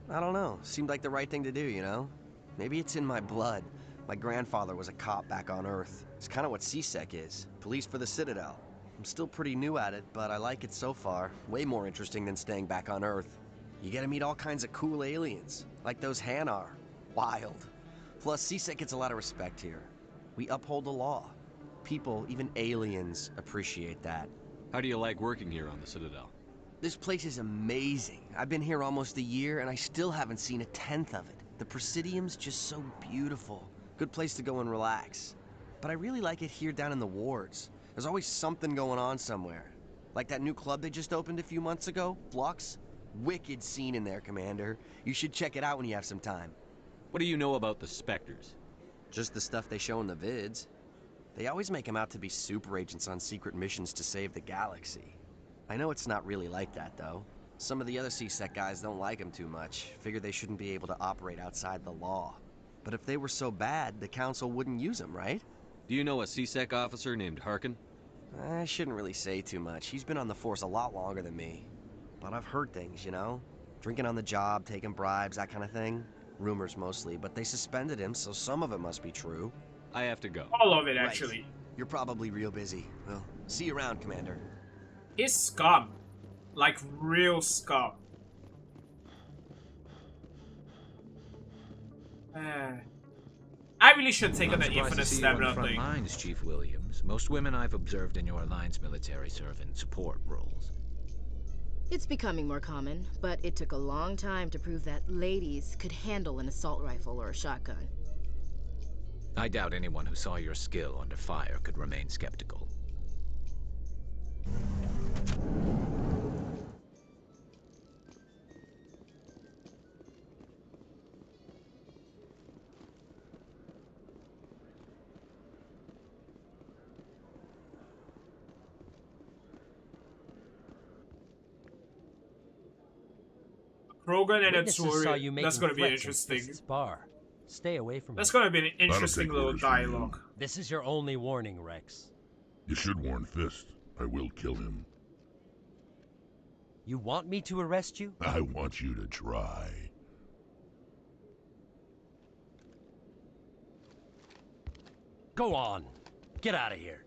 I don't know. Seemed like the right thing to do, you know? Maybe it's in my blood. My grandfather was a cop back on Earth. It's kind of what CSEC is. Police for the Citadel. I'm still pretty new at it, but I like it so far. Way more interesting than staying back on Earth. You get to meet all kinds of cool aliens, like those Hanar. Wild. Plus, CSEC gets a lot of respect here. We uphold the law. People, even aliens, appreciate that. How do you like working here on the Citadel? This place is amazing. I've been here almost a year, and I still haven't seen a tenth of it. The Presidium's just so beautiful. Good place to go and relax. But I really like it here down in the wards. There's always something going on somewhere. Like that new club they just opened a few months ago, Flux. Wicked scene in there, Commander. You should check it out when you have some time. What do you know about the Spectres? Just the stuff they show in the vids. They always make them out to be super agents on secret missions to save the galaxy. I know it's not really like that, though. Some of the other CSEC guys don't like them too much. Figure they shouldn't be able to operate outside the law. But if they were so bad, the Council wouldn't use them, right? Do you know a CSEC officer named Harkin? I shouldn't really say too much. He's been on the force a lot longer than me. But I've heard things, you know? Drinking on the job, taking bribes, that kind of thing. Rumors mostly, but they suspended him, so some of it must be true. I have to go. All of it, actually. Right. You're probably real busy. Well, see you around, Commander. He's scum. Like, real scum. I really should take on that infinite stamina thing. Lines, Chief Williams. Most women I've observed in your alliance military serve in support roles. It's becoming more common, but it took a long time to prove that ladies could handle an assault rifle or a shotgun. I doubt anyone who saw your skill under fire could remain skeptical. Krogan and Witnesses saw Atsuri. you That's making gonna be threats in interesting. Fist's bar. Stay away from That's it. gonna be an interesting little dialogue. This is your only warning, Rex. You should warn Fist. I will kill him. You want me to arrest you? I want you to try. Go on. Get out of here.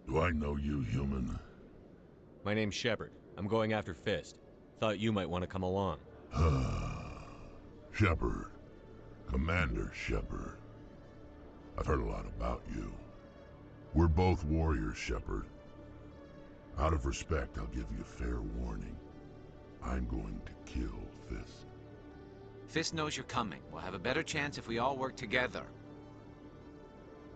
Do I know you, human? My name's Shepard. I'm going after Fist. Thought you might want to come along. Shepard. Commander Shepard. I've heard a lot about you. We're both warriors, Shepard. Out of respect, I'll give you fair warning. I'm going to kill Fist. Fist knows you're coming. We'll have a better chance if we all work together.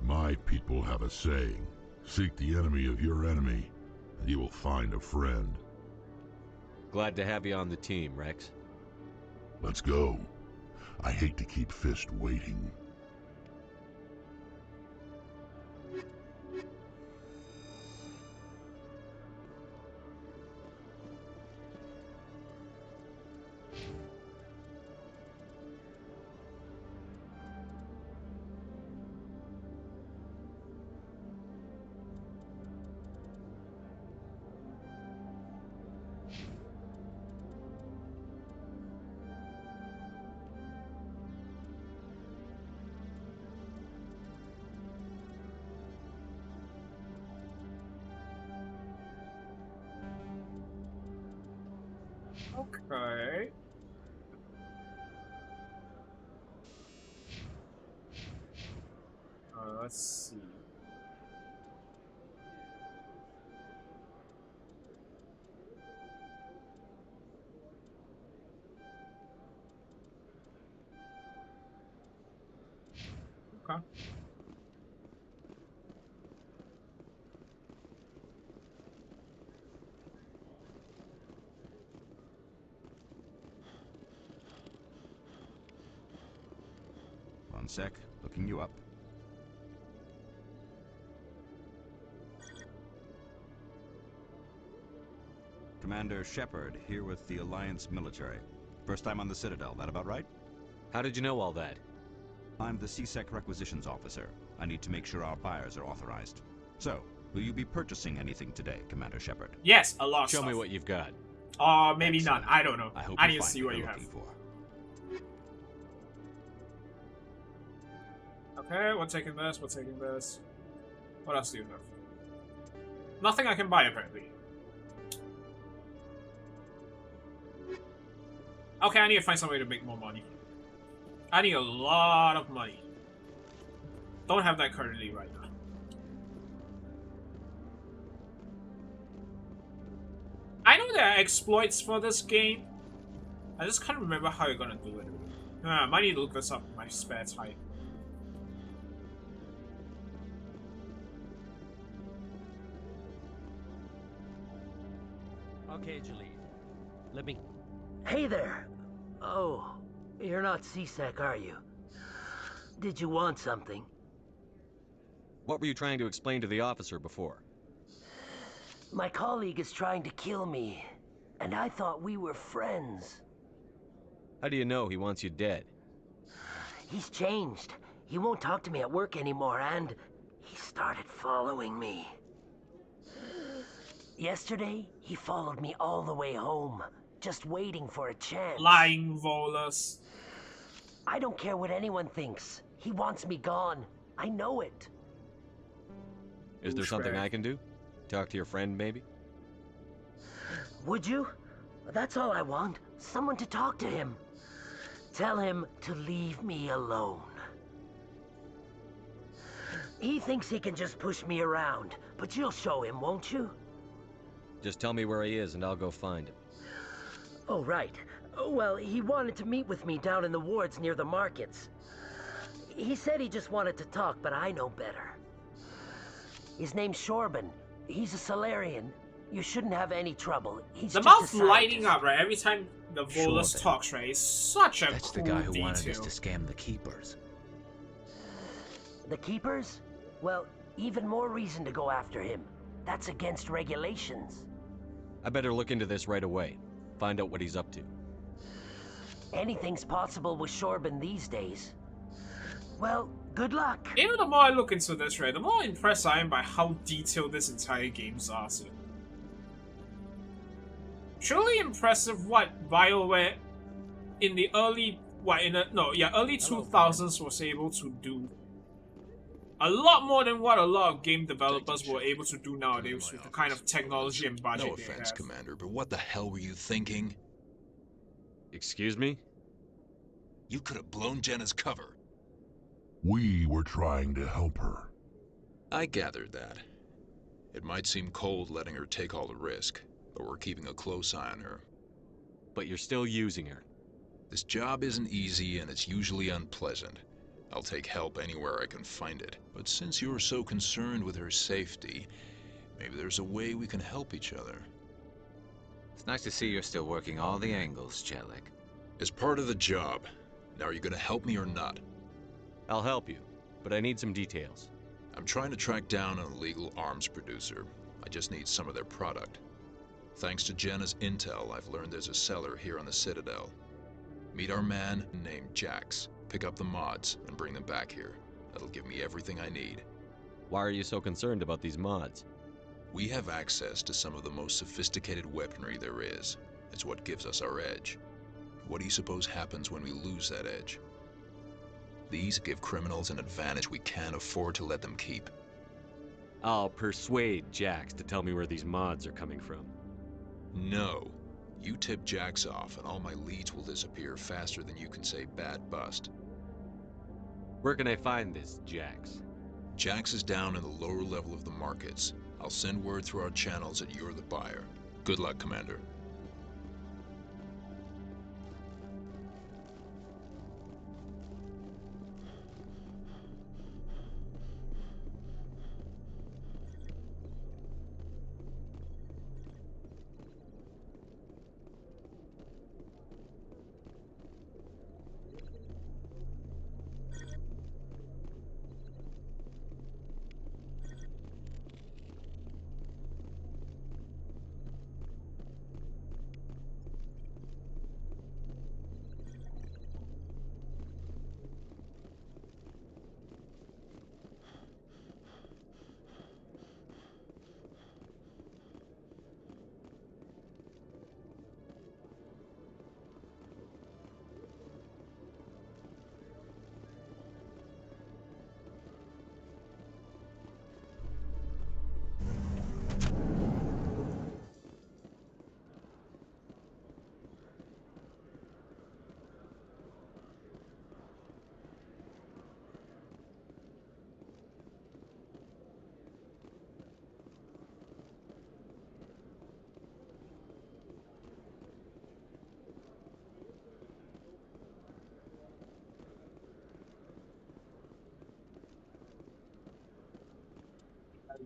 My people have a saying. Seek the enemy of your enemy, and you will find a friend. Glad to have you on the team, Rex. Let's go. I hate to keep Fist waiting. Okay. Let's see. Okay. One sec, looking you up. Commander Shepard, here with the Alliance military. First time on the Citadel, that about right? How did you know all that? I'm the CSEC requisitions officer. I need to make sure our buyers are authorized. So, will you be purchasing anything today, Commander Shepard? Yes, a lot of Show stuff. me what you've got. Maybe Excellent. not. I don't know. I hope I you need to find see what you have. looking for. Okay, we're taking this, we're taking this. What else do you have? Nothing I can buy, apparently. Okay, I need to find some way to make more money. I need a lot of money. Don't have that currently right now. I know there are exploits for this game. I just can't remember how you're gonna do it. I might need to look this up in my spare time. Okay, Jalid. Let me... Hey there! Oh, you're not CSEC, are you? Did you want something? What were you trying to explain to the officer before? My colleague is trying to kill me, and I thought we were friends. How do you know he wants you dead? He's changed. He won't talk to me at work anymore, and he started following me. Yesterday, he followed me all the way home, just waiting for a chance. Lying Volus. I don't care what anyone thinks. He wants me gone. I know it. Is there something I can do? Talk to your friend, maybe? Would you? That's all I want. Someone to talk to him. Tell him to leave me alone. He thinks he can just push me around, but you'll show him, won't you? Just tell me where he is and I'll go find him. Oh, right. Well, he wanted to meet with me down in the wards near the markets. He said he just wanted to talk, but I know better. His name's Shorban. He's a Solarian. You shouldn't have any trouble. He's the just mouth lighting up, right? Every time the Volus Shorban. talks, right? It's such a That's cool the guy who detail. wanted us to scam the Keepers. The Keepers? Well, even more reason to go after him. That's against regulations. I better look into this right away. Find out what he's up to. Anything's possible with Shorban these days. Well, good luck. Even the more I look into this, right, the more impressed I am by how detailed this entire game's are. So. Truly impressive what BioWare in the early early 2000s was able to do. A lot more than what a lot of game developers were able to do nowadays with the kind of technology and budget No they offense, have. Commander, but what the hell were you thinking? Excuse me? You could have blown Jenna's cover. We were trying to help her. I gathered that. It might seem cold letting her take all the risk, but we're keeping a close eye on her. But you're still using her. This job isn't easy and it's usually unpleasant. I'll take help anywhere I can find it. But since you're so concerned with her safety, maybe there's a way we can help each other. It's nice to see you're still working all the angles, Chelik. As part of the job. Now, are you gonna help me or not? I'll help you, but I need some details. I'm trying to track down an illegal arms producer. I just need some of their product. Thanks to Jenna's intel, I've learned there's a seller here on the Citadel. Meet our man named Jax. Pick up the mods and bring them back here. That'll give me everything I need. Why are you so concerned about these mods? We have access to some of the most sophisticated weaponry there is. It's what gives us our edge. What do you suppose happens when we lose that edge? These give criminals an advantage we can't afford to let them keep. I'll persuade Jax to tell me where these mods are coming from. No. You tip Jax off and all my leads will disappear faster than you can say bad bust. Where can I find this Jax? Jax is down in the lower level of the markets. I'll send word through our channels that you're the buyer. Good luck, Commander.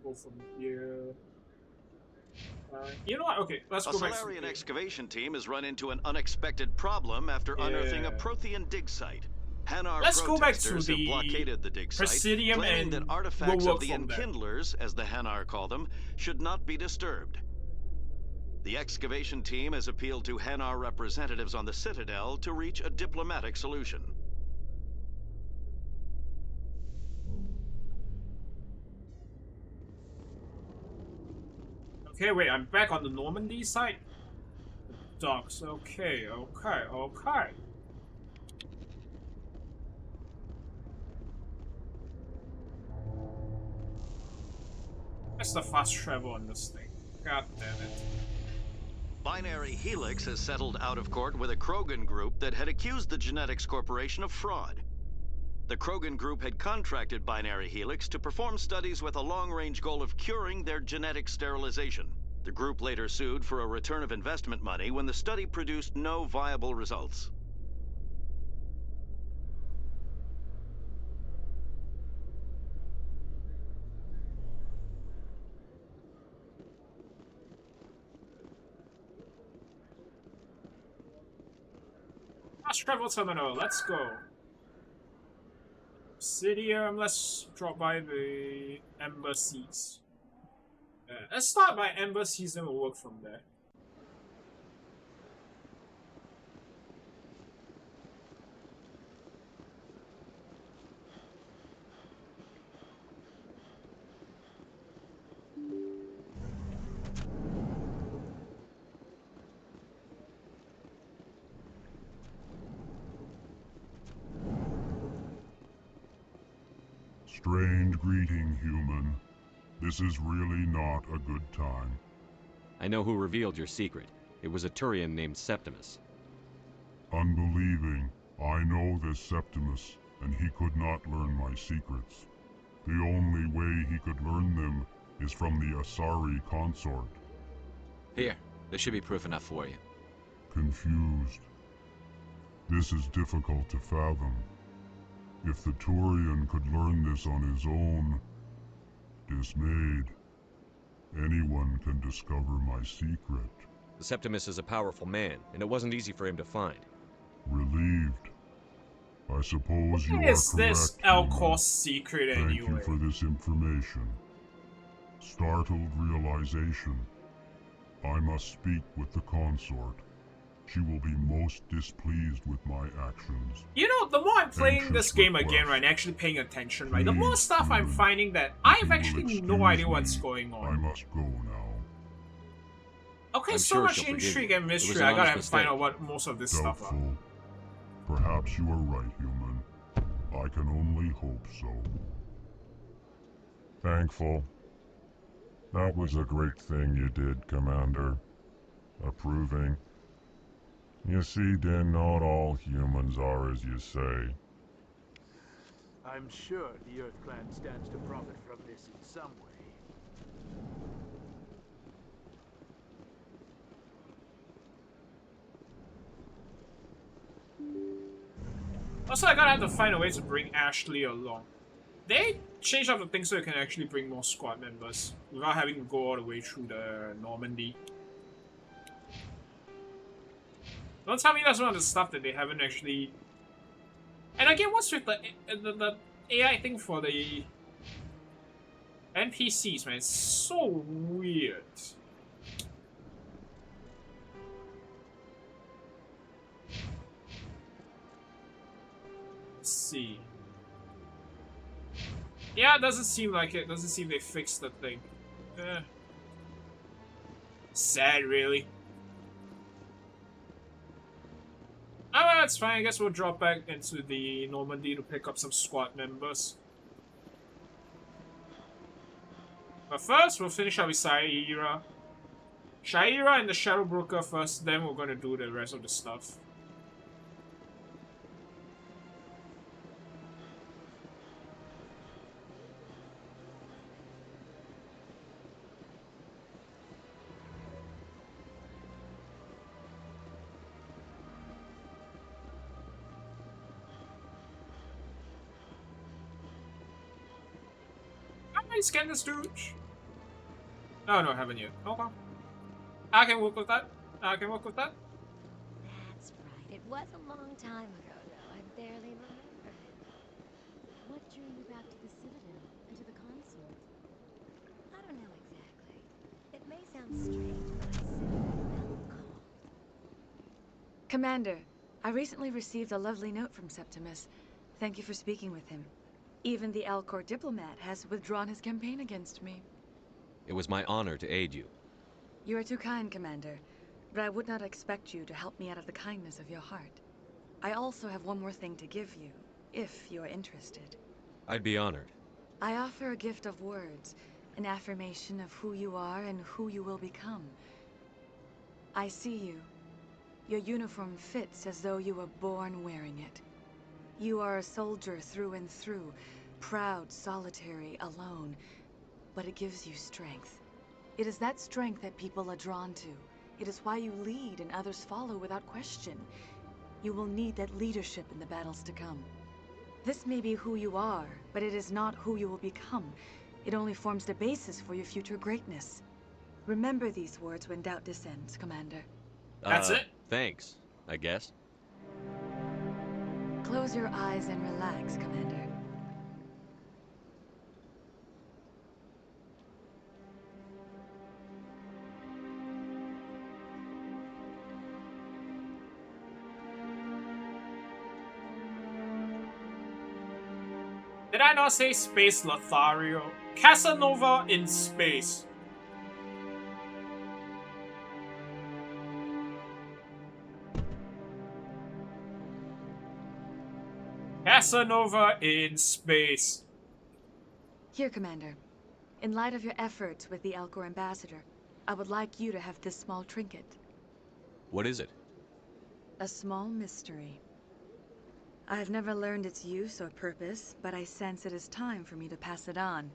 Go from here. You know what? Okay, let's A go back. Solarian excavation team has run into an unexpected problem after unearthing a Prothean dig site. Hanar protesters have blockaded the dig site, claiming that artifacts of the Enkindlers, as the Hanar call them, should not be disturbed. The excavation team has appealed to Hanar representatives on the Citadel to reach a diplomatic solution. Okay, wait, I'm back on the Normandy side. Docks, okay. That's the fast travel on this thing. God damn it. Binary Helix has settled out of court with a Krogan group that had accused the Genetics Corporation of fraud. The Krogan group had contracted Binary Helix to perform studies with a long-range goal of curing their genetic sterilization. The group later sued for a return of investment money when the study produced no viable results. Fast travel terminal, let's go. Obsidian, let's drop by the embassies. Let's start by embassies and we'll work from there. Strange greeting, human. This is really not a good time. I know who revealed your secret. It was a Turian named Septimus. Unbelieving, I know this Septimus, and he could not learn my secrets. The only way he could learn them is from the Asari consort. Here, there should be proof enough for you. Confused. This is difficult to fathom. If the Turian could learn this on his own, dismayed, anyone can discover my secret. The Septimus is a powerful man, and it wasn't easy for him to find. Relieved. I suppose you What are is this correct, Alcor secret Thank anyway? you for this information. Startled realization. I must speak with the consort. She will be most displeased with my actions. You know, the more I'm playing Anxious this game request. again, right, and actually paying attention, right, the more Please, stuff I'm human, finding that if I you have will actually no excuse idea what's me, going on. I must go now. Okay, I'm so sure much she'll forgive intrigue you. and It was mystery. an I gotta honest find mistake. out what most of this stuff are. Doubtful. Perhaps you are right, human. I can only hope so. Thankful. That was a great thing you did, Commander. Approving. You see, Din, not all humans are as you say. I'm sure the Earth Clan stands to profit from this in some way. Also, I gotta have to find a way to bring Ashley along. They changed up the thing so you can actually bring more squad members without having to go all the way through the Normandy. Don't tell me that's one of the stuff that they haven't actually... And again, what's with the AI thing for the NPCs, man? It's so weird. Let's see. Yeah, it doesn't seem like it. Doesn't seem they fixed the thing. Sad, really. Alright, that's fine. I guess we'll drop back into the Normandy to pick up some squad members. But first, we'll finish up with Shaira. Shaira and the Shadow Broker first, then we're gonna do the rest of the stuff. I scan this douche. Oh no, I haven't yet. Okay. I can work with that. I can work with that. That's right. It was a long time ago, though. I barely remember. What drew you back to the Citadel and to the consort? I don't know exactly. It may sound strange, but I simply felt called. Commander, I recently received a lovely note from Septimus. Thank you for speaking with him. Even the Alcor diplomat has withdrawn his campaign against me. It was my honor to aid you. You are too kind, Commander, but I would not expect you to help me out of the kindness of your heart. I also have one more thing to give you, if you are interested. I'd be honored. I offer a gift of words, an affirmation of who you are and who you will become. I see you. Your uniform fits as though you were born wearing it. You are a soldier through and through, proud, solitary, alone, but it gives you strength. It is that strength that people are drawn to. It is why you lead and others follow without question. You will need that leadership in the battles to come. This may be who you are, but it is not who you will become. It only forms the basis for your future greatness. Remember these words when doubt descends, Commander. That's it? Thanks, I guess. Close your eyes and relax, Commander. Did I not say Space Lothario? Casanova in space. Casanova in space. Here, Commander. In light of your efforts with the Alcor ambassador, I would like you to have this small trinket. What is it? A small mystery. I have never learned its use or purpose, but I sense it is time for me to pass it on.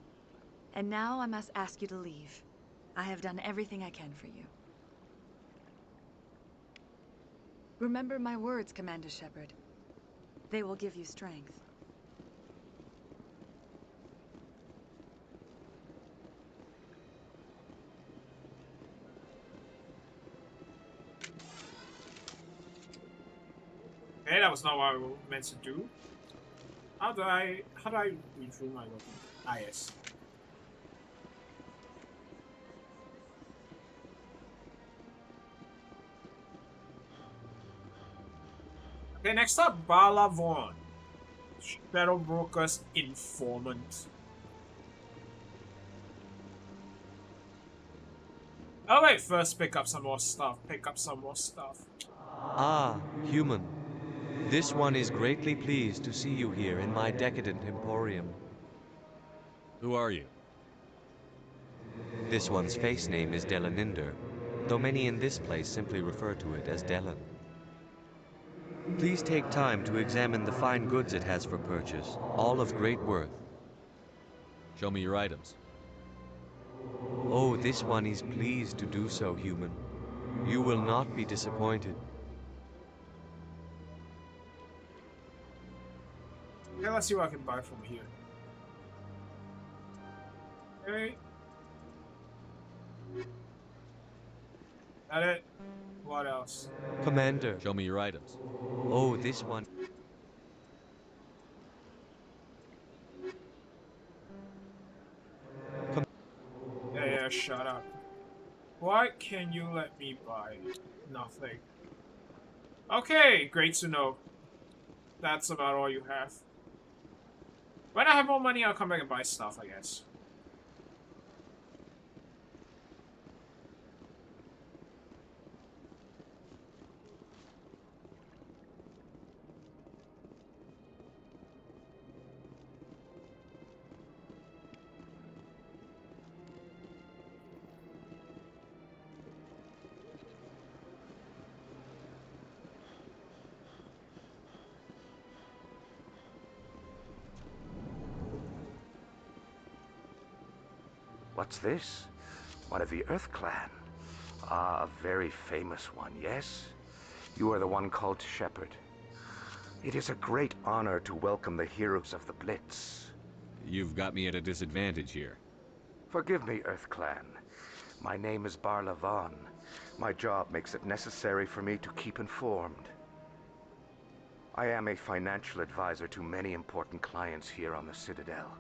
And now I must ask you to leave. I have done everything I can for you. Remember my words, Commander Shepard. They will give you strength. Okay, that was not what I meant to do. How do I read through my weapon? Ah, yes. Okay, next up, Bala Vaughn, Shadow Broker's informant. Oh wait, first pick up some more stuff. Ah, human. This one is greatly pleased to see you here in my decadent emporium. Who are you? This one's face name is Delaninder, though many in this place simply refer to it as Delan. Please take time to examine the fine goods it has for purchase, all of great worth. Show me your items. Oh, this one is pleased to do so, human. You will not be disappointed. Yeah, let's see what I can buy from here. Okay. That it? What else? Commander. Show me your items. Oh, this one. Yeah, shut up. What can you let me buy? Nothing. Okay, great to know. That's about all you have. When I have more money, I'll come back and buy stuff, I guess. What's this? One of the Earth Clan. Ah, a very famous one, yes? You are the one called Shepherd. It is a great honor to welcome the heroes of the Blitz. You've got me at a disadvantage here. Forgive me, Earth Clan. My name is Barla Vaughn. My job makes it necessary for me to keep informed. I am a financial advisor to many important clients here on the Citadel.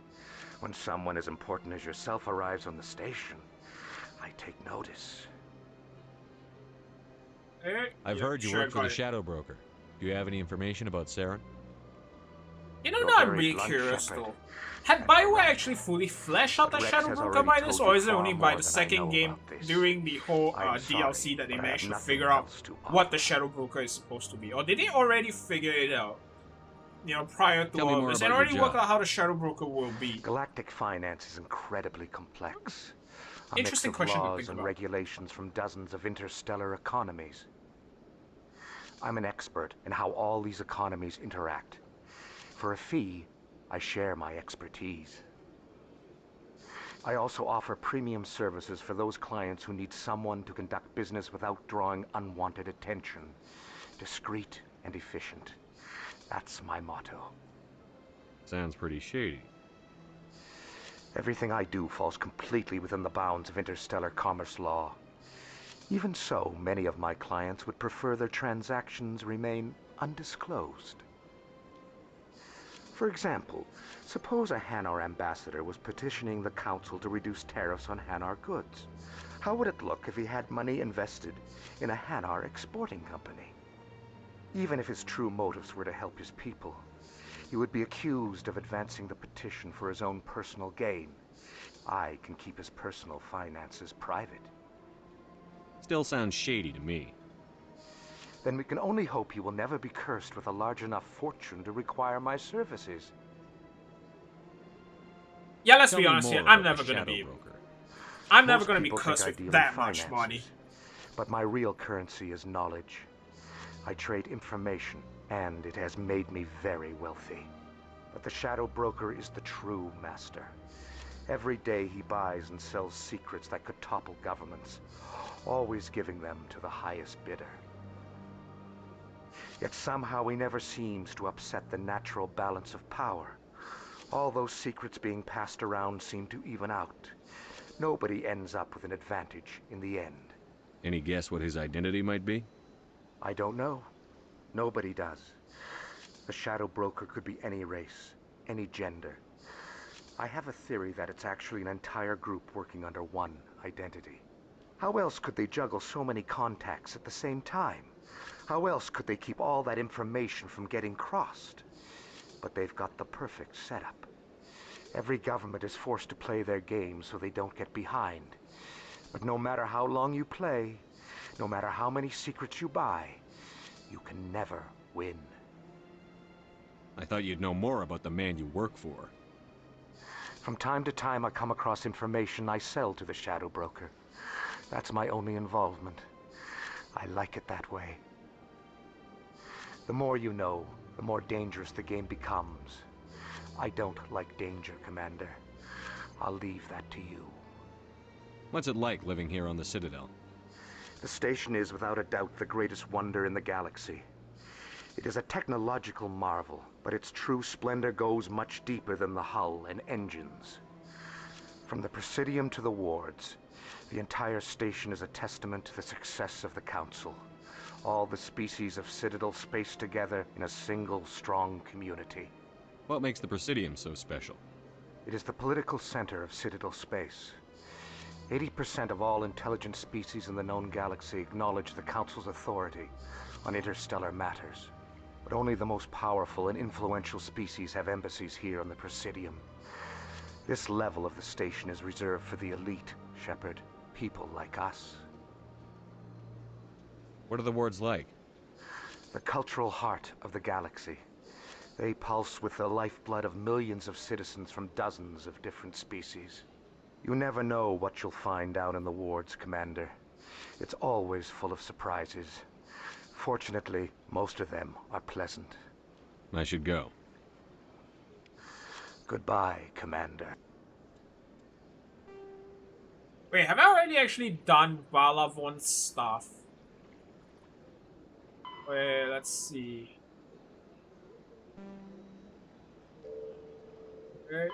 When someone as important as yourself arrives on the station, I take notice. I've heard you work for the Shadow Broker. Do you have any information about Saren? You know, now I'm really curious though. Had BioWare actually fully fleshed out the Shadow Broker by this, or is it only by the second game during the whole DLC that they managed to figure out what the Shadow Broker is supposed to be? Or did they already figure it out? You know, prior to all this, and already worked out how the Shadow Broker will be. Galactic finance is incredibly complex. A Interesting mix of question to laws think and about. regulations from dozens of interstellar economies. I'm an expert in how all these economies interact. For a fee, I share my expertise. I also offer premium services for those clients who need someone to conduct business without drawing unwanted attention. Discreet and efficient. That's my motto. Sounds pretty shady. Everything I do falls completely within the bounds of interstellar commerce law. Even so, many of my clients would prefer their transactions remain undisclosed. For example, suppose a Hanar ambassador was petitioning the council to reduce tariffs on Hanar goods. How would it look if he had money invested in a Hanar exporting company? Even if his true motives were to help his people, he would be accused of advancing the petition for his own personal gain. I can keep his personal finances private. Still sounds shady to me. Then we can only hope he will never be cursed with a large enough fortune to require my services. Yeah, let's be honest here. I'm never gonna be. I'm never gonna be cursed with that much money. But my real currency is knowledge. I trade information, and it has made me very wealthy. But the Shadow Broker is the true master. Every day he buys and sells secrets that could topple governments, always giving them to the highest bidder. Yet somehow he never seems to upset the natural balance of power. All those secrets being passed around seem to even out. Nobody ends up with an advantage in the end. Any guess what his identity might be? I don't know. Nobody does. A shadow broker could be any race, any gender. I have a theory that it's actually an entire group working under one identity. How else could they juggle so many contacts at the same time? How else could they keep all that information from getting crossed? But they've got the perfect setup. Every government is forced to play their game so they don't get behind. But no matter how long you play, no matter how many secrets you buy, you can never win. I thought you'd know more about the man you work for. From time to time, I come across information I sell to the shadow broker. That's my only involvement. I like it that way. The more you know, the more dangerous the game becomes. I don't like danger, Commander. I'll leave that to you. What's it like living here on the Citadel? The station is without a doubt the greatest wonder in the galaxy. It is a technological marvel, but its true splendor goes much deeper than the hull and engines. From the Presidium to the wards, the entire station is a testament to the success of the Council. All the species of Citadel spaced together in a single strong community. What makes the Presidium so special? It is the political center of Citadel space. 80% of all intelligent species in the known galaxy acknowledge the Council's authority on interstellar matters. But only the most powerful and influential species have embassies here on the Presidium. This level of the station is reserved for the elite, Shepard. People like us. What are the wards like? The cultural heart of the galaxy. They pulse with the lifeblood of millions of citizens from dozens of different species. You never know what you'll find down in the wards, Commander. It's always full of surprises. Fortunately, most of them are pleasant. I should go. Goodbye, Commander. Wait, have I already actually done Balavon's stuff? Wait, let's see. Okay.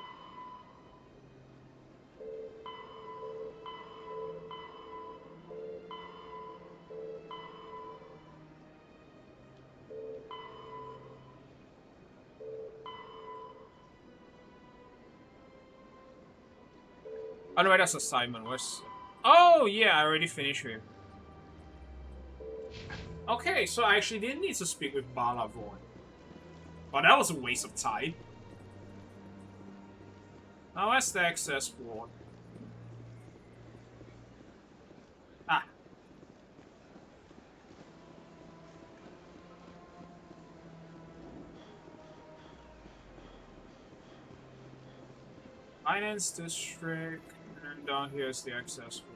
Oh no, that's assignment. Where's... Oh yeah, I already finished here. Okay, so I actually didn't need to speak with Balavon. Oh, that was a waste of time. Now where's the access ward? Ah. Finance district, and down here is the access ward.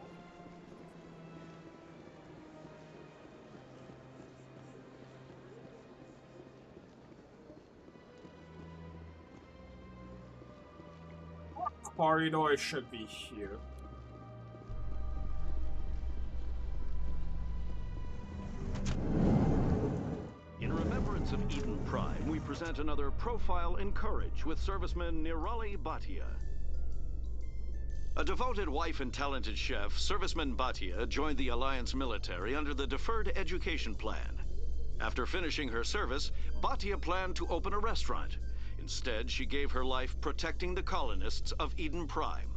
Corridor should be here. In remembrance of Eden Prime, we present another Profile in Courage with serviceman Nirali Bhatia. A devoted wife and talented chef, Serviceman Bhatia joined the Alliance military under the Deferred Education Plan. After finishing her service, Bhatia planned to open a restaurant. Instead, she gave her life protecting the colonists of Eden Prime.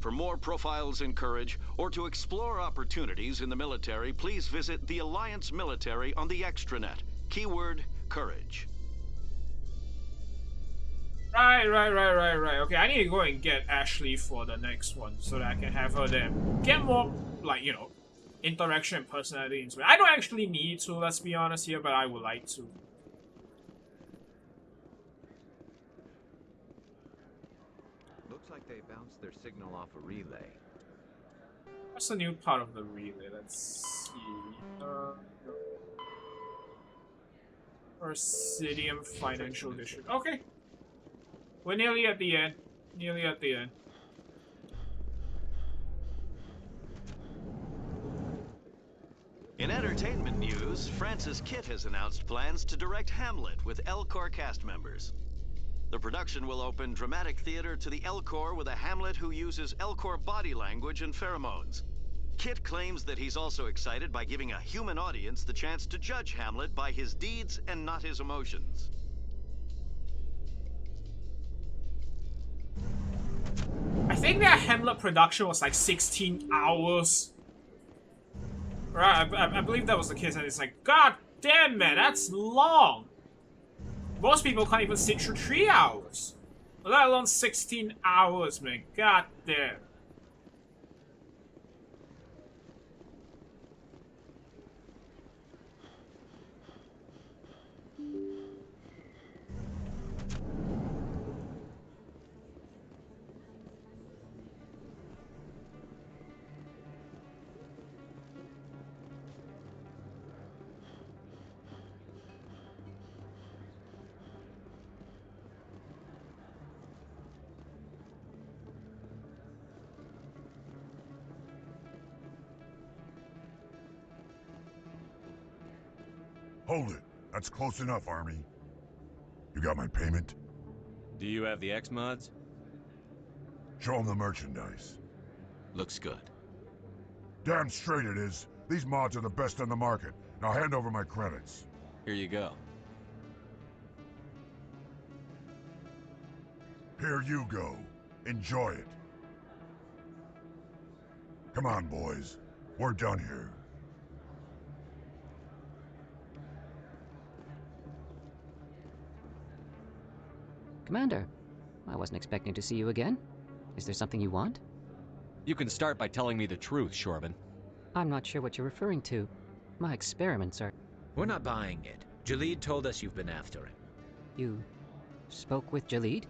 For more profiles in Courage, or to explore opportunities in the military, please visit the Alliance Military on the extranet. Keyword, Courage. Right. Okay, I need to go and get Ashley for the next one, so that I can have her then get more, like, you know, interaction and personality into it. I don't actually need to, let's be honest here, but I would like to. Looks like they bounced their signal off a relay. What's the new part of the relay? Let's see. Presidium Financial District. Okay. We're nearly at the end. Nearly at the end. In entertainment news, Francis Kitt has announced plans to direct Hamlet with Elcor cast members. The production will open dramatic theater to the Elcor with a Hamlet who uses Elcor body language and pheromones. Kitt claims that he's also excited by giving a human audience the chance to judge Hamlet by his deeds and not his emotions. I think their Hamlet production was like 16 hours. Right, I believe that was the case, and it's like, god damn, man, that's long. Most people can't even sit through 3 hours. Let alone 16 hours, man. God damn. Hold it. That's close enough, Army. You got my payment? Do you have the X-Mods? Show them the merchandise. Looks good. Damn straight it is. These mods are the best on the market. Now hand over my credits. Here you go. Here you go. Enjoy it. Come on, boys. We're done here. Commander, I wasn't expecting to see you again. Is there something you want? You can start by telling me the truth, Shorban. I'm not sure what you're referring to. My experiments are... We're not buying it. Jalid told us you've been after him. You spoke with Jalid?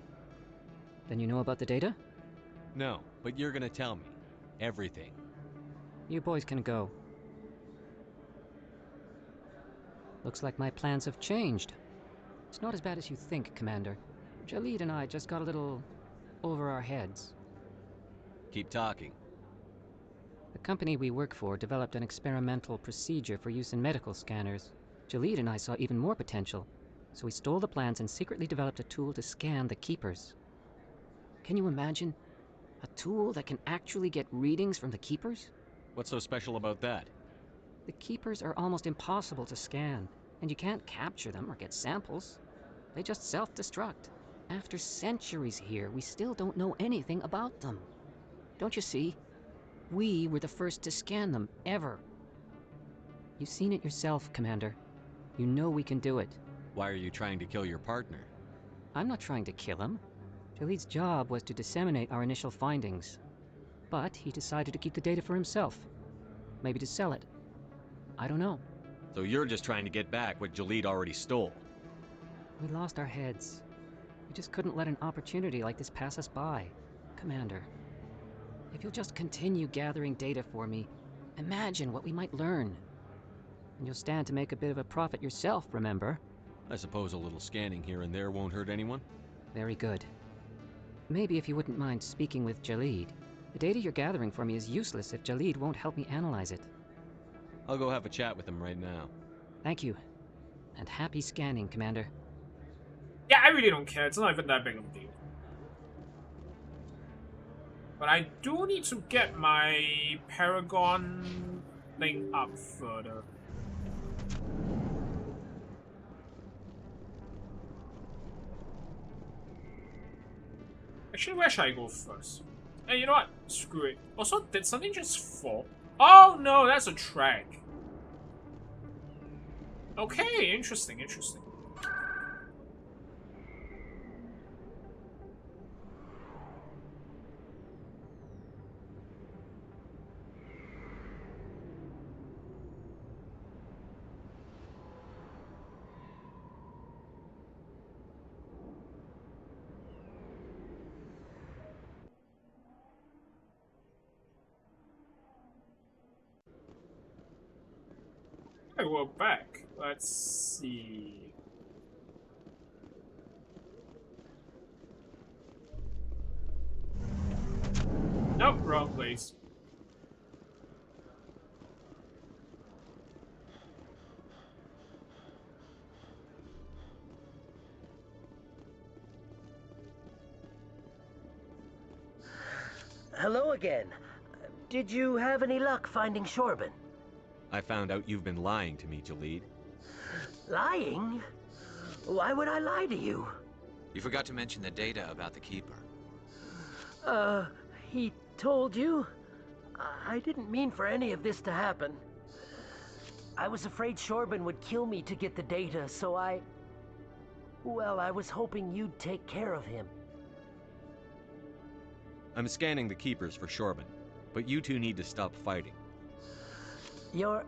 Then you know about the data? No, but you're gonna tell me. Everything. You boys can go. Looks like my plans have changed. It's not as bad as you think, Commander. Jalid and I just got a little over our heads. Keep talking. The company we work for developed an experimental procedure for use in medical scanners. Jalid and I saw even more potential, so we stole the plans and secretly developed a tool to scan the Keepers. Can you imagine? A tool that can actually get readings from the Keepers? What's so special about that? The Keepers are almost impossible to scan, and you can't capture them or get samples. They just self-destruct. After centuries here, we still don't know anything about them. Don't you see? We were the first to scan them, ever. You've seen it yourself, Commander. You know we can do it. Why are you trying to kill your partner? I'm not trying to kill him. Jalid's job was to disseminate our initial findings. But he decided to keep the data for himself. Maybe to sell it. I don't know. So you're just trying to get back what Jalid already stole? We lost our heads. We just couldn't let an opportunity like this pass us by. Commander, if you'll just continue gathering data for me, imagine what we might learn. And you'll stand to make a bit of a profit yourself, remember? I suppose a little scanning here and there won't hurt anyone? Very good. Maybe if you wouldn't mind speaking with Jalid. The data you're gathering for me is useless if Jalid won't help me analyze it. I'll go have a chat with him right now. Thank you. And happy scanning, Commander. Yeah, I really don't care. It's not even that big of a deal. But I do need to get my Paragon thing up further. Actually, where should I go first? Hey, you know what? Screw it. Also, did something just fall? Oh no, that's a track. Okay, interesting, interesting. Okay, we're back. Let's see. Nope, wrong place. Hello again. Did you have any luck finding Shorban? I found out you've been lying to me, Jalid. Lying? Why would I lie to you? You forgot to mention the data about the Keeper. He told you? I didn't mean for any of this to happen. I was afraid Shorban would kill me to get the data, so well, I was hoping you'd take care of him. I'm scanning the keepers for Shorban, but you two need to stop fighting. You're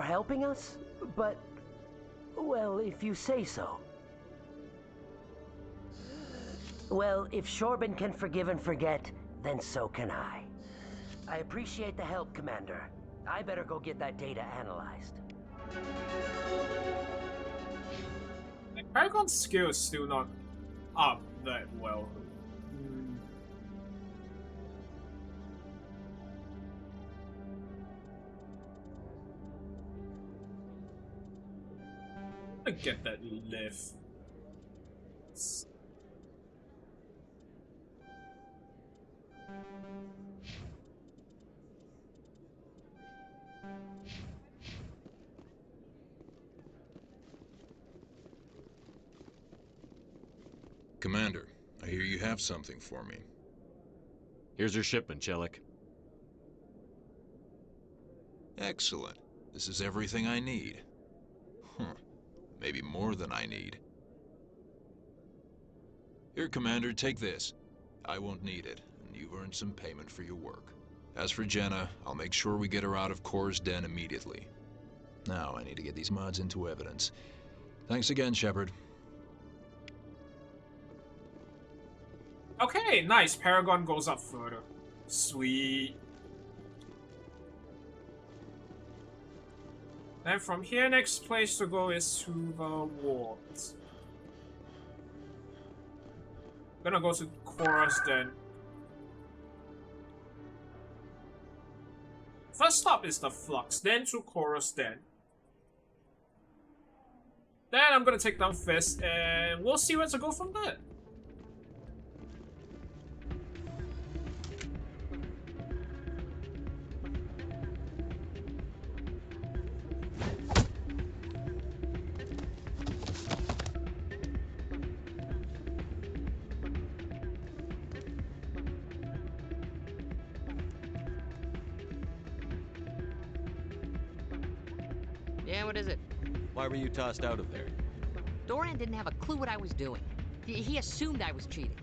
helping us? But, well, if you say so. Well, if Shorban can forgive and forget, then so can I. I appreciate the help, Commander. I better go get that data analyzed. Paragon's skill is still not up that well. I get that lift. Commander, I hear you have something for me. Here's your shipment, Chelik. Excellent. This is everything I need. Maybe more than I need. Here, Commander, take this. I won't need it, and you've earned some payment for your work. As for Jenna, I'll make sure we get her out of Kor's den immediately. Now, I need to get these mods into evidence. Thanks again, Shepard. Okay, nice. Paragon goes up further. Sweet. Then from here, next place to go is to the wards. Gonna go to Kor's den. First stop is the Flux, then to Kor's den. Then I'm gonna take down Fist, and we'll see where to go from there. Yeah, what is it? Why were you tossed out of there? Doran didn't have a clue what I was doing. He assumed I was cheating.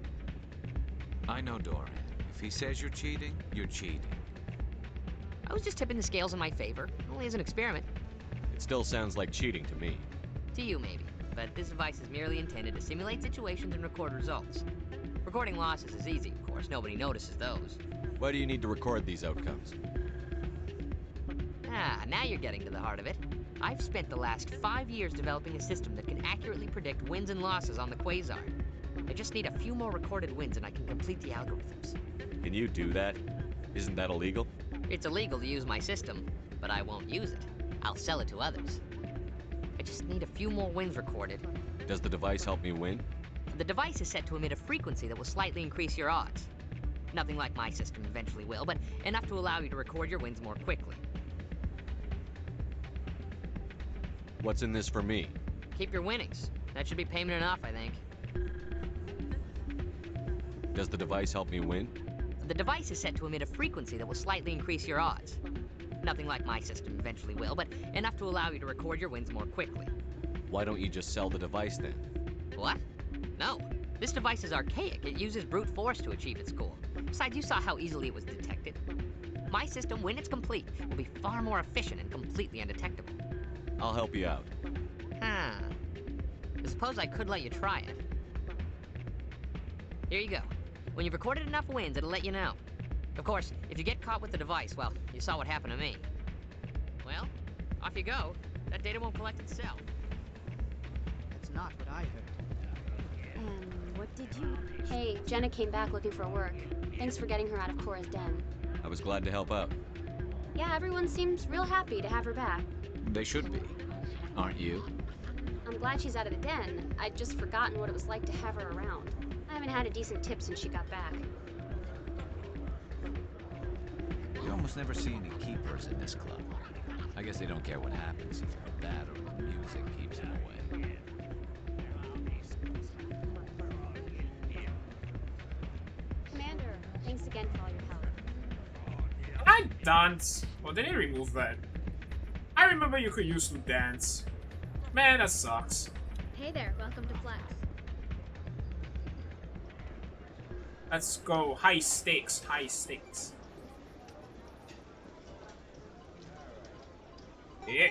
I know Doran. If he says you're cheating, you're cheating. I was just tipping the scales in my favor. Only as an experiment. It still sounds like cheating to me. To you, maybe. But this device is merely intended to simulate situations and record results. Recording losses is easy, of course. Nobody notices those. Why do you need to record these outcomes? Ah, now you're getting to the heart of it. I've spent the last 5 years developing a system that can accurately predict wins and losses on the Quasar. I just need a few more recorded wins and I can complete the algorithms. Can you do that? Isn't that illegal? It's illegal to use my system, but I won't use it. I'll sell it to others. I just need a few more wins recorded. Does the device help me win? The device is set to emit a frequency that will slightly increase your odds. Nothing like my system eventually will, but enough to allow you to record your wins more quickly. What's in this for me? Keep your winnings. That should be payment enough, I think. Does the device help me win? The device is set to emit a frequency that will slightly increase your odds. Nothing like my system eventually will, but enough to allow you to record your wins more quickly. Why don't you just sell the device then? What? No. This device is archaic. It uses brute force to achieve its goal. Besides, you saw how easily it was detected. My system, when it's complete, will be far more efficient and completely undetectable. I'll help you out. I suppose I could let you try it. Here you go. When you've recorded enough wins, it'll let you know. Of course, if you get caught with the device, well, you saw what happened to me. Well, off you go. That data won't collect itself. That's not what I heard. And what did you... Hey, Jenna came back looking for work. Thanks for getting her out of Kor's den. I was glad to help out. Yeah, everyone seems real happy to have her back. They should be. Aren't you? I'm glad she's out of the den. I'd just forgotten what it was like to have her around. I haven't had a decent tip since she got back. You almost never see any keepers in this club. I guess they don't care what happens, either that or the music keeps them away. Commander, I dance? Or did they remove that? I remember you could use to dance. Man, that sucks. Hey there, welcome to Flex. Let's go. High stakes, high stakes. Yeah.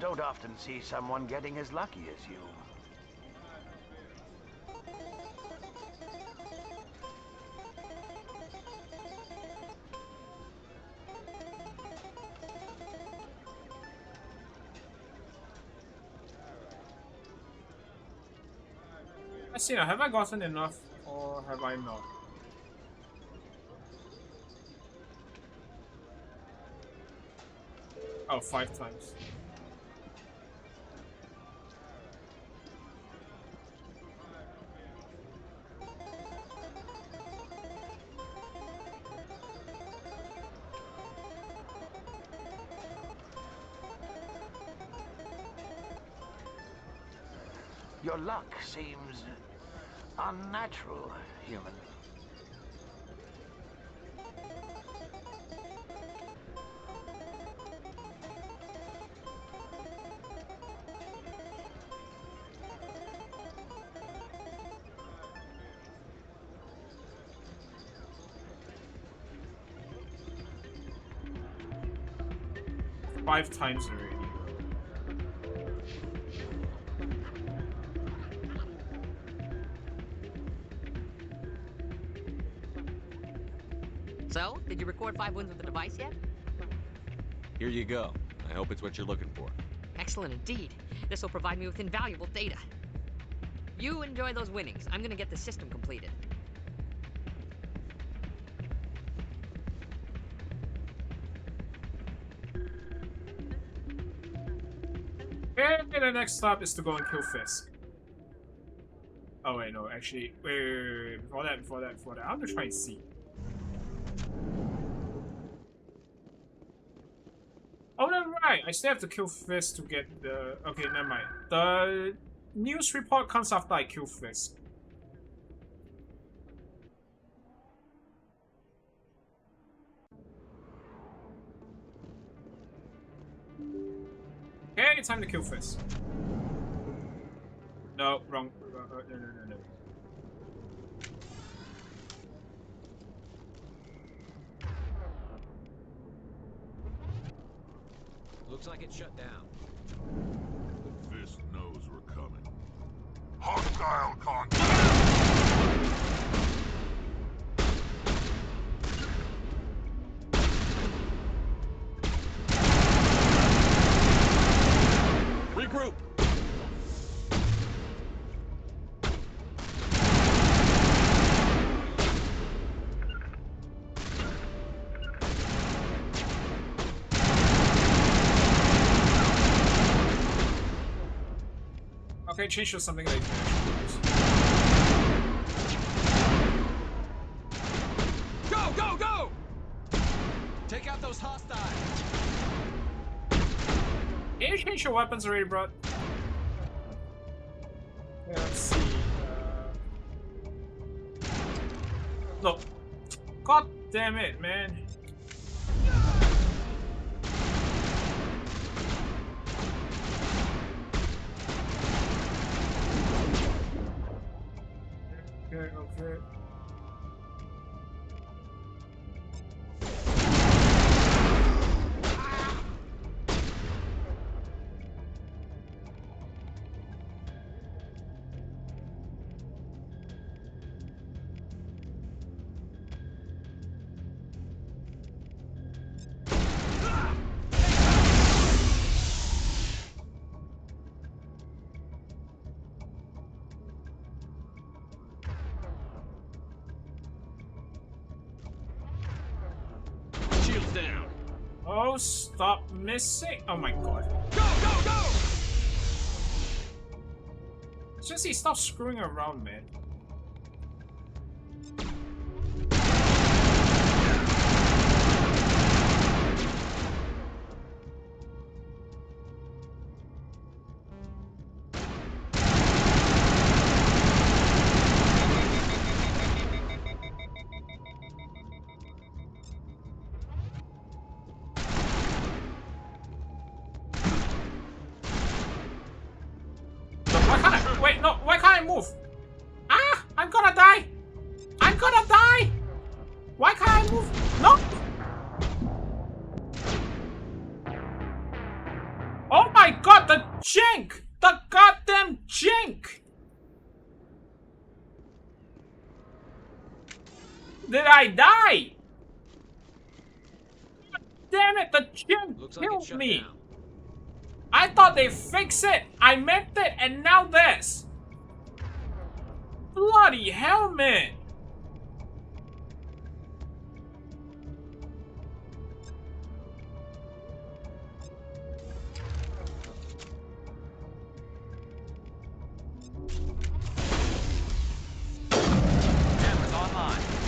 Don't often see someone getting as lucky as you. I see now. Have I gotten enough or have I not? Oh, 5 times. Your luck seems unnatural, human. Five times already. So, did you record 5 wins with the device yet? Here you go. I hope it's what you're looking for. Excellent indeed. This will provide me with invaluable data. You enjoy those winnings. I'm gonna get the system completed. And the next stop is to go and kill Fisk. Oh wait, no, actually, wait. Before that. I'm gonna try and see. Oh, no, right. I still have to kill Fisk to get the... Okay, never mind. The news report comes after I kill Fisk. Okay, time to kill Fisk. No, wrong. No. Looks like it's shut down. The Fist knows we're coming. Hostile contact! Regroup! Okay, change to something like Go! Take out those hostiles! Can you change your weapons already, bro? Yeah, let's see. Look. God damn it, man. Okay. missing. Oh my god. Go, go, go! Jesse, stop screwing around, man. Wait, no, why can't I move? Ah, I'm gonna die! I'm gonna die! Why can't I move? No! Oh my god, the jank! The goddamn jank! Did I die? Damn it, the jank killed me! I thought they fixed it! I meant it, and now this! Bloody hell, man! Cameras online.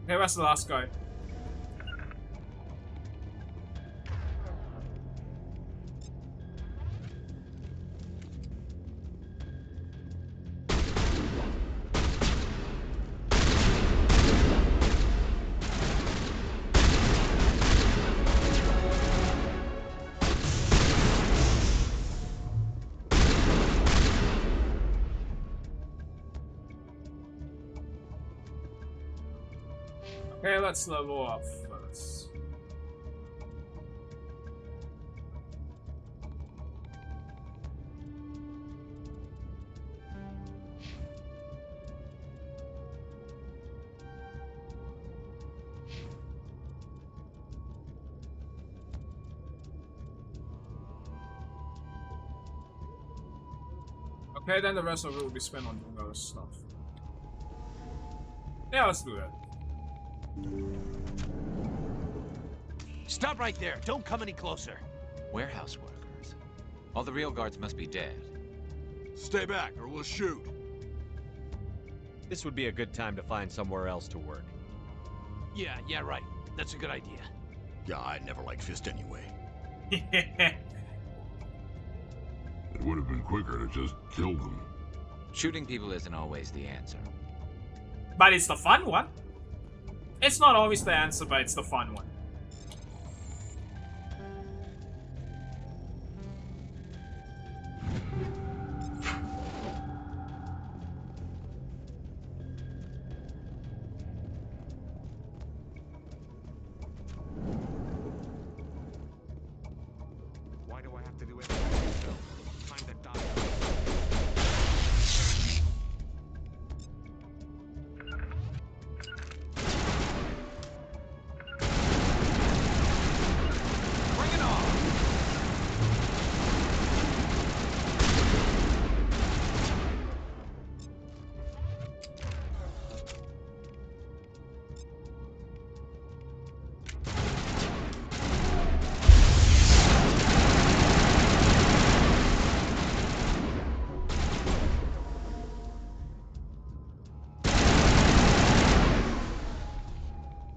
Okay, where's the last guy? Okay, let's level up first. Okay, then the rest of it will be spent on doing other stuff. Yeah, let's do that. Stop right there. Don't come any closer. Warehouse workers. All the real guards must be dead. Stay back or we'll shoot. This would be a good time to find somewhere else to work. Yeah, right. That's a good idea. Yeah, I never liked Fist anyway. It would have been quicker to just kill them. Shooting people isn't always the answer. But it's the fun one. It's not always the answer, but it's the fun one. Why do I have to do everything myself? Time to die. Bring it on!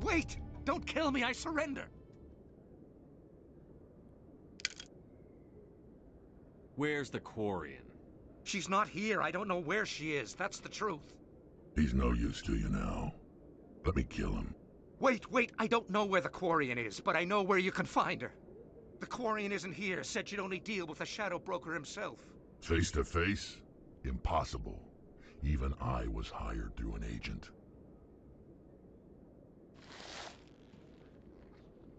Wait! Don't kill me, I surrender! Where's the Quarian? She's not here. I don't know where she is. That's the truth. He's no use to you now. Let me kill him. Wait! I don't know where the Quarian is, but I know where you can find her. The Quarian isn't here. Said you'd only deal with the Shadow Broker himself. Face to face? Impossible. Even I was hired through an agent.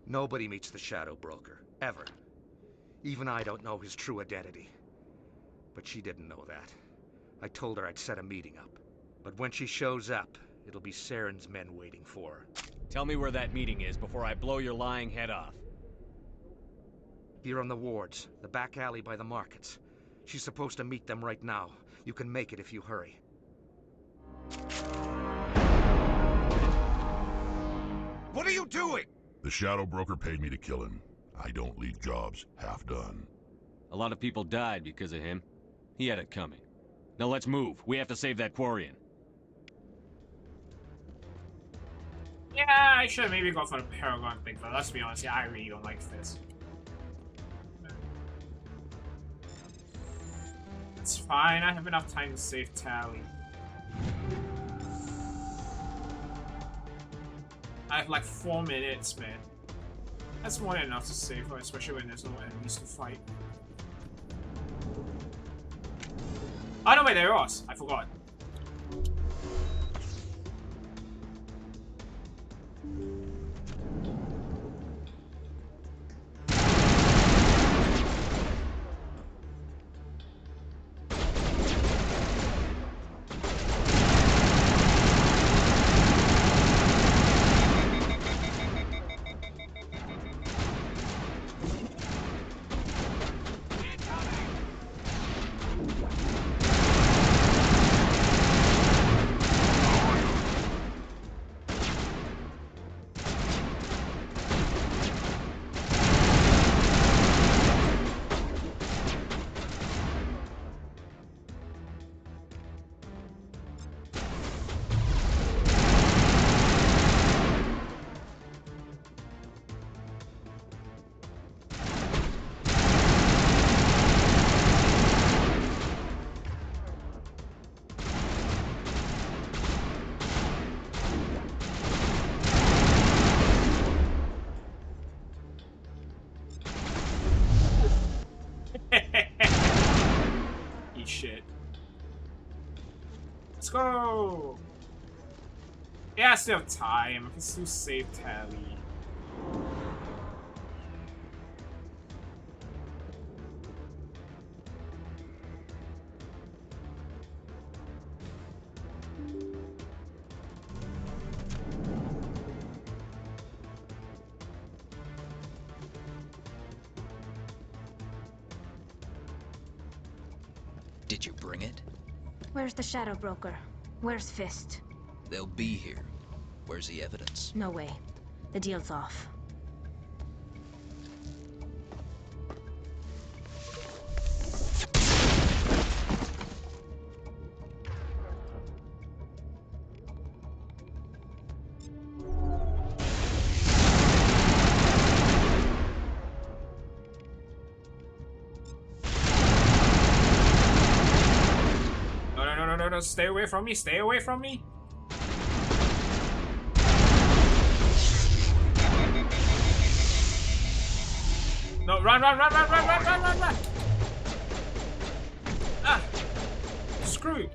Nobody meets the Shadow Broker. Ever. Even I don't know his true identity. But she didn't know that. I told her I'd set a meeting up. But when she shows up, it'll be Saren's men waiting for her. Tell me where that meeting is before I blow your lying head off. Here on the wards, the back alley by the markets. She's supposed to meet them right now. You can make it if you hurry. What are you doing? The Shadow Broker paid me to kill him. I don't leave jobs half done. A lot of people died because of him. He had it coming. Now let's move. We have to save that Quarian. Yeah, I should have maybe gone for the Paragon thing, but let's be honest, yeah, I really don't like this. It's fine, I have enough time to save Tally. I have like 4 minutes, man. That's more than enough to save her, especially when there's no enemies to fight. Oh no, wait, there was. I forgot. Eat shit. Let's go! Yeah, I still have time. I can still save Tally. Did you bring it? Where's the Shadow Broker? Where's Fist? They'll be here. Where's the evidence? No way. The deal's off. motherfucker, stay away from me, stay away from me. No, run, run, run, run, run, run, run, run, run! Ah! Screwed.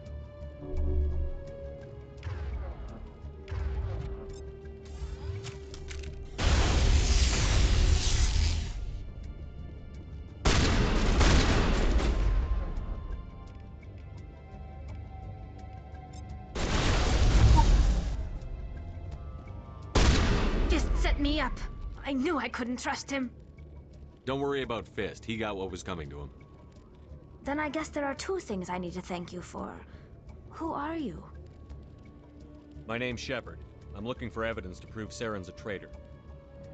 Just set me up. I knew I couldn't trust him. Don't worry about Fist. He got what was coming to him. Then I guess there are two things I need to thank you for. Who are you? My name's Shepard. I'm looking for evidence to prove Saren's a traitor.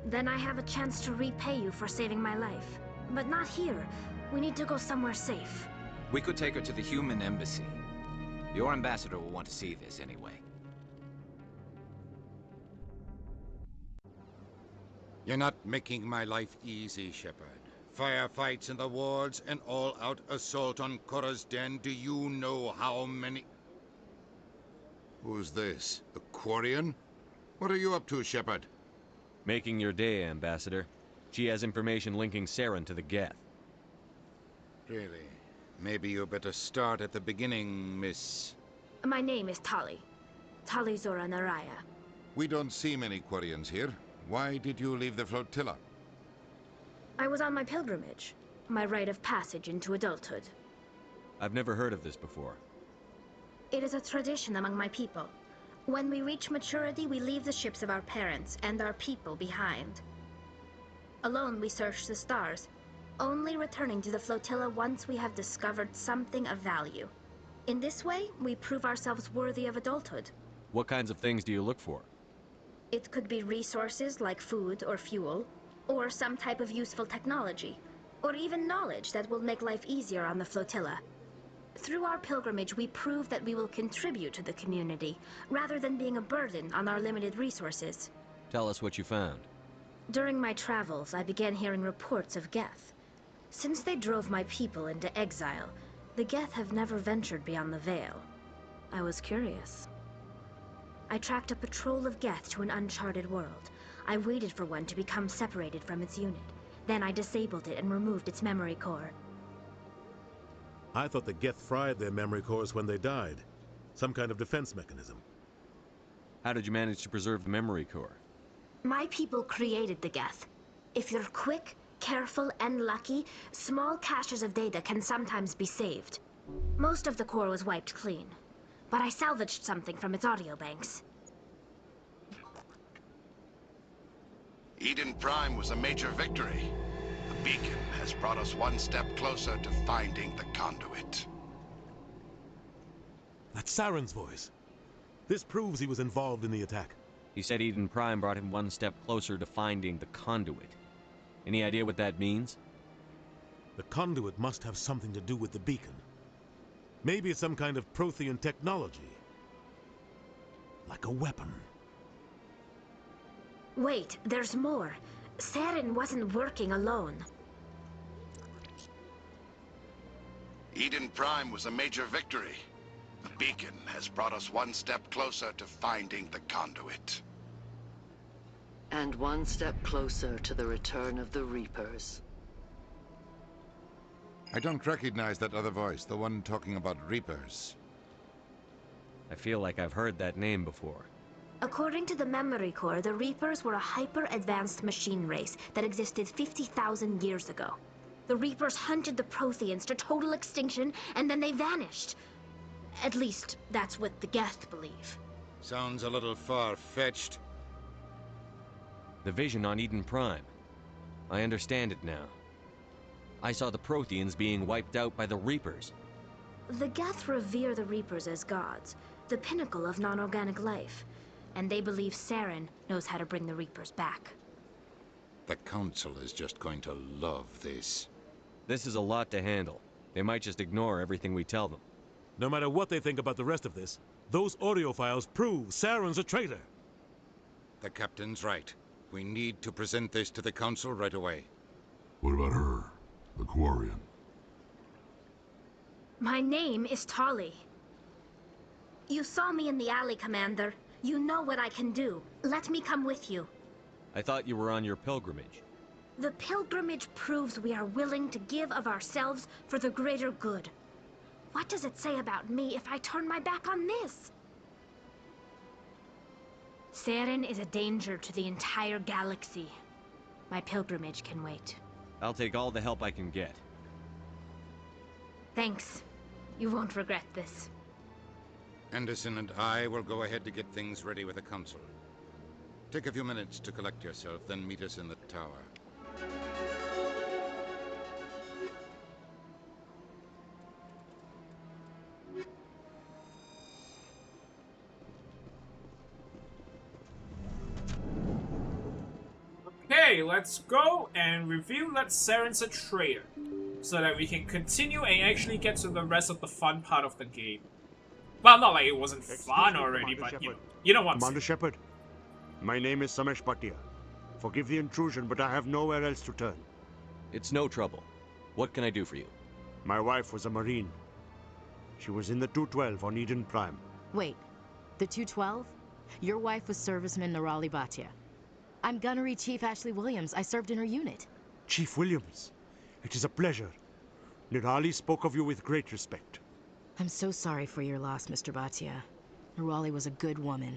Then I have a chance to repay you for saving my life. But not here. We need to go somewhere safe. We could take her to the human embassy. Your ambassador will want to see this anyway. You're not making my life easy, Shepard. Firefights in the wards, an all-out assault on Korra's den. Do you know how many... Who's this? The Quarian? What are you up to, Shepard? Making your day, Ambassador. She has information linking Saren to the Geth. Really? Maybe you better start at the beginning, Miss... My name is Tali. Tali Zora Naraya. We don't see many Quarians here. Why did you leave the flotilla? I was on my pilgrimage. My rite of passage into adulthood. I've never heard of this before. It is a tradition among my people. When we reach maturity, we leave the ships of our parents and our people behind. Alone, we search the stars, only returning to the flotilla once we have discovered something of value. In this way, we prove ourselves worthy of adulthood. What kinds of things do you look for? It could be resources like food or fuel, or some type of useful technology, or even knowledge that will make life easier on the flotilla. Through our pilgrimage, we prove that we will contribute to the community, rather than being a burden on our limited resources. Tell us what you found. During my travels, I began hearing reports of Geth. Since they drove my people into exile, the Geth have never ventured beyond the Veil. I was curious. I tracked a patrol of Geth to an uncharted world. I waited for one to become separated from its unit. Then I disabled it and removed its memory core. I thought the Geth fried their memory cores when they died. Some kind of defense mechanism. How did you manage to preserve the memory core? My people created the Geth. If you're quick, careful, and lucky, small caches of data can sometimes be saved. Most of the core was wiped clean, but I salvaged something from its audio banks. Eden Prime was a major victory. The beacon has brought us one step closer to finding the conduit. That's Saren's voice. This proves he was involved in the attack. He said Eden Prime brought him one step closer to finding the conduit. Any idea what that means? The conduit must have something to do with the beacon. Maybe it's some kind of Prothean technology. Like a weapon. Wait, there's more. Saren wasn't working alone. Eden Prime was a major victory. The beacon has brought us one step closer to finding the conduit. And one step closer to the return of the Reapers. I don't recognize that other voice, the one talking about Reapers. I feel like I've heard that name before. According to the memory core, the Reapers were a hyper-advanced machine race that existed 50,000 years ago. The Reapers hunted the Protheans to total extinction, and then they vanished. At least, that's what the Geth believe. Sounds a little far-fetched. The vision on Eden Prime. I understand it now. I saw the Protheans being wiped out by the Reapers. The Geth revere the Reapers as gods, the pinnacle of non-organic life. And they believe Saren knows how to bring the Reapers back. The Council is just going to love this. This is a lot to handle. They might just ignore everything we tell them. No matter what they think about the rest of this, those audio files prove Saren's a traitor. The Captain's right. We need to present this to the Council right away. What about her? The Quarian? My name is Tali. You saw me in the alley, Commander. You know what I can do. Let me come with you. I thought you were on your pilgrimage. The pilgrimage proves we are willing to give of ourselves for the greater good. What does it say about me if I turn my back on this? Saren is a danger to the entire galaxy. My pilgrimage can wait. I'll take all the help I can get. Thanks. You won't regret this. Anderson and I will go ahead to get things ready with the Council. Take a few minutes to collect yourself, then meet us in the tower. Okay, let's go and reveal that Saren's a traitor, so that we can continue and actually get to the rest of the fun part of the game. Well, not like it wasn't fun already, but you know what I'm saying. Commander Shepard, my name is Samesh Bhatia. Forgive the intrusion, but I have nowhere else to turn. It's no trouble. What can I do for you? My wife was a Marine. She was in the 212 on Eden Prime. Wait, the 212? Your wife was serviceman Nirali Bhatia. I'm Gunnery Chief Ashley Williams. I served in her unit. Chief Williams, it is a pleasure. Nirali spoke of you with great respect. I'm so sorry for your loss, Mr. Bhatia. Nirali was a good woman.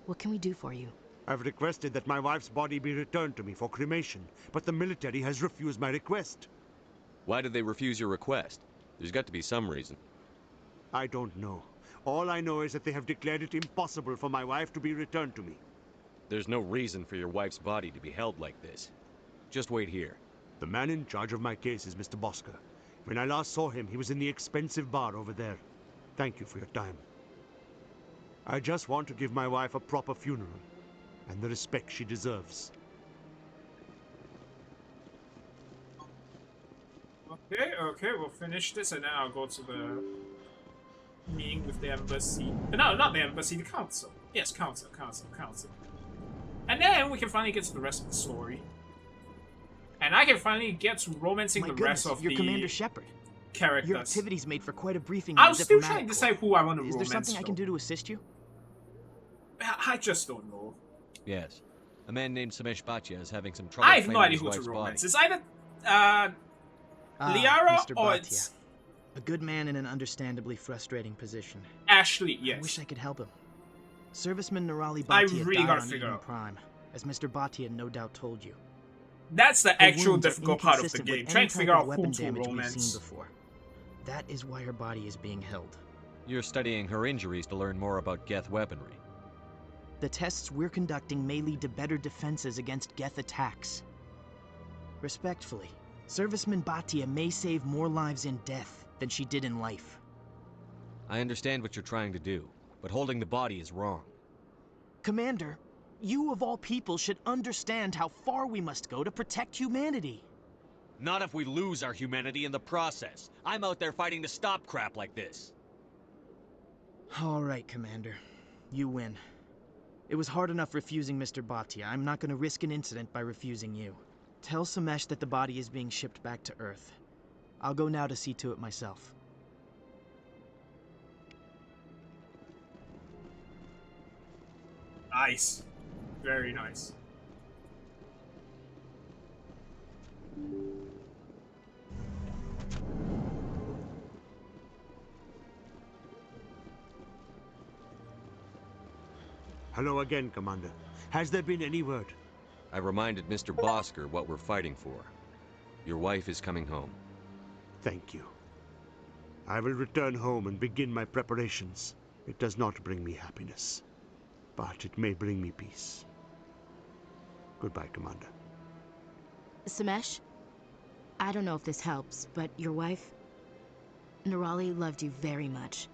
What can we do for you? I've requested that my wife's body be returned to me for cremation, but the military has refused my request. Why did they refuse your request? There's got to be some reason. I don't know. All I know is that they have declared it impossible for my wife to be returned to me. There's no reason for your wife's body to be held like this. Just wait here. The man in charge of my case is Mr. Bosker. When I last saw him, he was in the expensive bar over there. Thank you for your time. I just want to give my wife a proper funeral, and the respect she deserves. Okay, we'll finish this and then I'll go to the meeting with the embassy. No, not the embassy, the council. Yes, council. And then we can finally get to the rest of the story. And I can finally get to romancing the rest of you're the Commander Shepard. Characters. Your activities made for quite a briefing. I'm still trying to decide who I want to romance. Is there something I can do to assist you? I just don't know. Yes. A man named Samesh Bhatia is having some trouble. I have no claiming idea his who to wife's romance. body. It's either Liara Mr. or Bhatia. it's A good man in an understandably frustrating position. Ashley, yes. I wish I could help him. Serviceman Nirali I Bhatia really died gotta on figure Eden out. Prime, as Mr. Bhatia no doubt told you. That's the actual wounds are difficult part of the inconsistent game. with Trying any to figure type out of who weapon to damage we've romance. seen before. That is why her body is being held. You're studying her injuries to learn more about Geth weaponry. The tests we're conducting may lead to better defenses against Geth attacks. Respectfully, Serviceman Bhatia may save more lives in death than she did in life. I understand what you're trying to do, but holding the body is wrong. Commander, you of all people should understand how far we must go to protect humanity. Not if we lose our humanity in the process. I'm out there fighting to stop crap like this. All right, Commander. You win. It was hard enough refusing Mr. Bhatia. I'm not going to risk an incident by refusing you. Tell Samesh that the body is being shipped back to Earth. I'll go now to see to it myself. Nice. Very nice. Hello again, Commander. Has there been any word? I reminded Mr. Bosker what we're fighting for. Your wife is coming home. Thank you. I will return home and begin my preparations. It does not bring me happiness, but it may bring me peace. Goodbye, Commander. Samesh, I don't know if this helps, but your wife, Nirali, loved you very much.